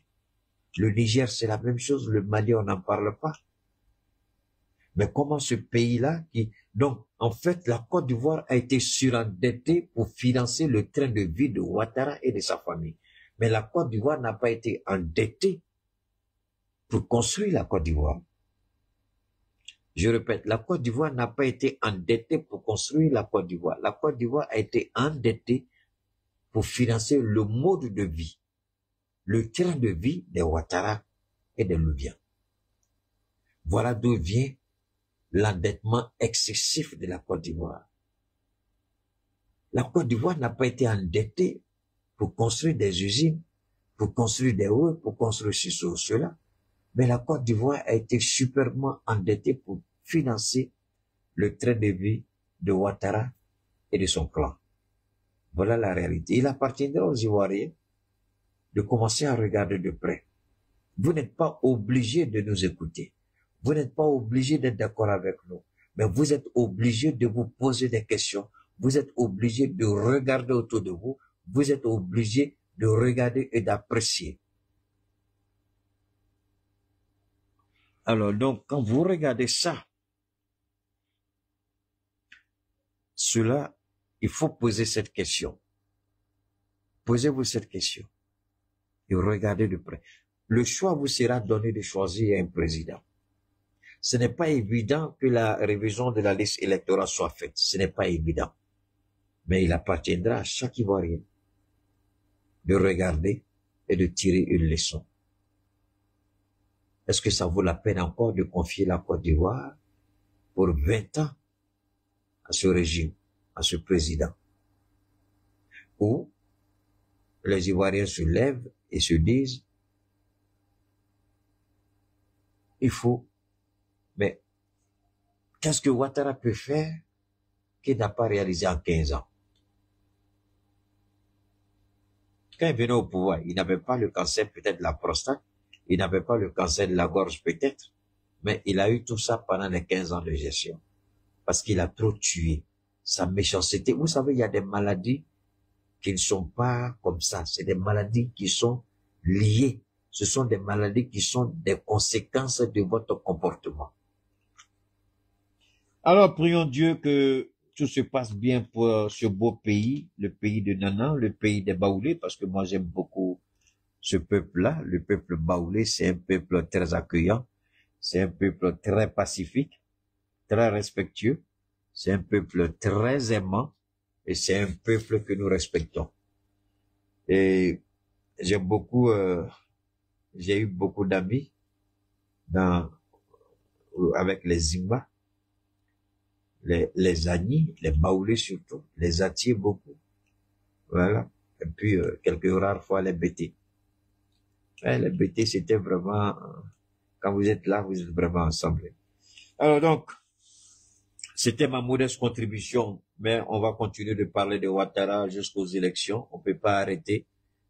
Le Niger, c'est la même chose. Le Mali, on n'en parle pas. Mais comment ce pays-là donc, en fait, la Côte d'Ivoire a été surendettée pour financer le train de vie de Ouattara et de sa famille. Mais la Côte d'Ivoire n'a pas été endettée pour construire la Côte d'Ivoire. Je répète, la Côte d'Ivoire n'a pas été endettée pour construire la Côte d'Ivoire. La Côte d'Ivoire a été endettée pour financer le mode de vie, le train de vie des Ouattara et des Louviens. Voilà d'où vient l'endettement excessif de la Côte d'Ivoire. La Côte d'Ivoire n'a pas été endettée pour construire des usines, pour construire des routes, pour construire ceci ou cela. Mais la Côte d'Ivoire a été superbement endettée pour financer le train de vie de Ouattara et de son clan. Voilà la réalité. Il appartiendra aux Ivoiriens de commencer à regarder de près. Vous n'êtes pas obligés de nous écouter. Vous n'êtes pas obligés d'être d'accord avec nous. Mais vous êtes obligés de vous poser des questions. Vous êtes obligés de regarder autour de vous. Vous êtes obligés de regarder et d'apprécier. Alors donc, quand vous regardez ça, cela, il faut poser cette question. Posez-vous cette question et regardez de près. Le choix vous sera donné de choisir un président. Ce n'est pas évident que la révision de la liste électorale soit faite. Ce n'est pas évident. Mais il appartiendra à chaque Ivoirien de regarder et de tirer une leçon. Est-ce que ça vaut la peine encore de confier la Côte d'Ivoire pour 20 ans à ce régime, à ce président? Ou les Ivoiriens se lèvent et se disent, il faut, mais qu'est-ce que Ouattara peut faire qu'il n'a pas réalisé en 15 ans? Quand il venait au pouvoir, il n'avait pas le cancer peut-être de la prostate, il n'avait pas le cancer de la gorge peut-être, mais il a eu tout ça pendant les 15 ans de gestion. Parce qu'il a trop tué. Sa méchanceté. Vous savez, il y a des maladies qui ne sont pas comme ça. C'est des maladies qui sont liées. Ce sont des maladies qui sont des conséquences de votre comportement. Alors, prions Dieu que tout se passe bien pour ce beau pays, le pays de Nana, le pays des Baoulés, parce que moi j'aime beaucoup ce peuple-là. Le peuple baoulé, c'est un peuple très accueillant, c'est un peuple très pacifique, très respectueux, c'est un peuple très aimant et c'est un peuple que nous respectons. Et j'aime beaucoup, j'ai eu beaucoup d'amis avec les Zimba, les Agnis, les Baoulés surtout, les Atiers beaucoup, voilà. Et puis quelques rares fois les Bétés. Les BT, c'était vraiment, quand vous êtes là, vous êtes vraiment ensemble. Alors donc, c'était ma modeste contribution, mais on va continuer de parler de Ouattara jusqu'aux élections. On ne peut pas arrêter.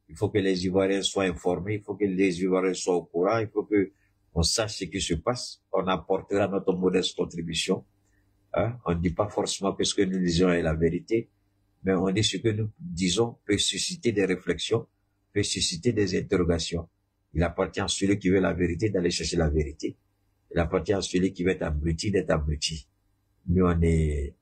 Il faut que les Ivoiriens soient informés, il faut que les Ivoiriens soient au courant, il faut que on sache ce qui se passe. On apportera notre modeste contribution. Hein? On ne dit pas forcément que ce que nous disons est la vérité, mais on dit ce que nous disons peut susciter des réflexions, peut susciter des interrogations. Il appartient à celui qui veut la vérité d'aller chercher la vérité. Il appartient à celui qui veut être abruti d'être abruti. Nous, on est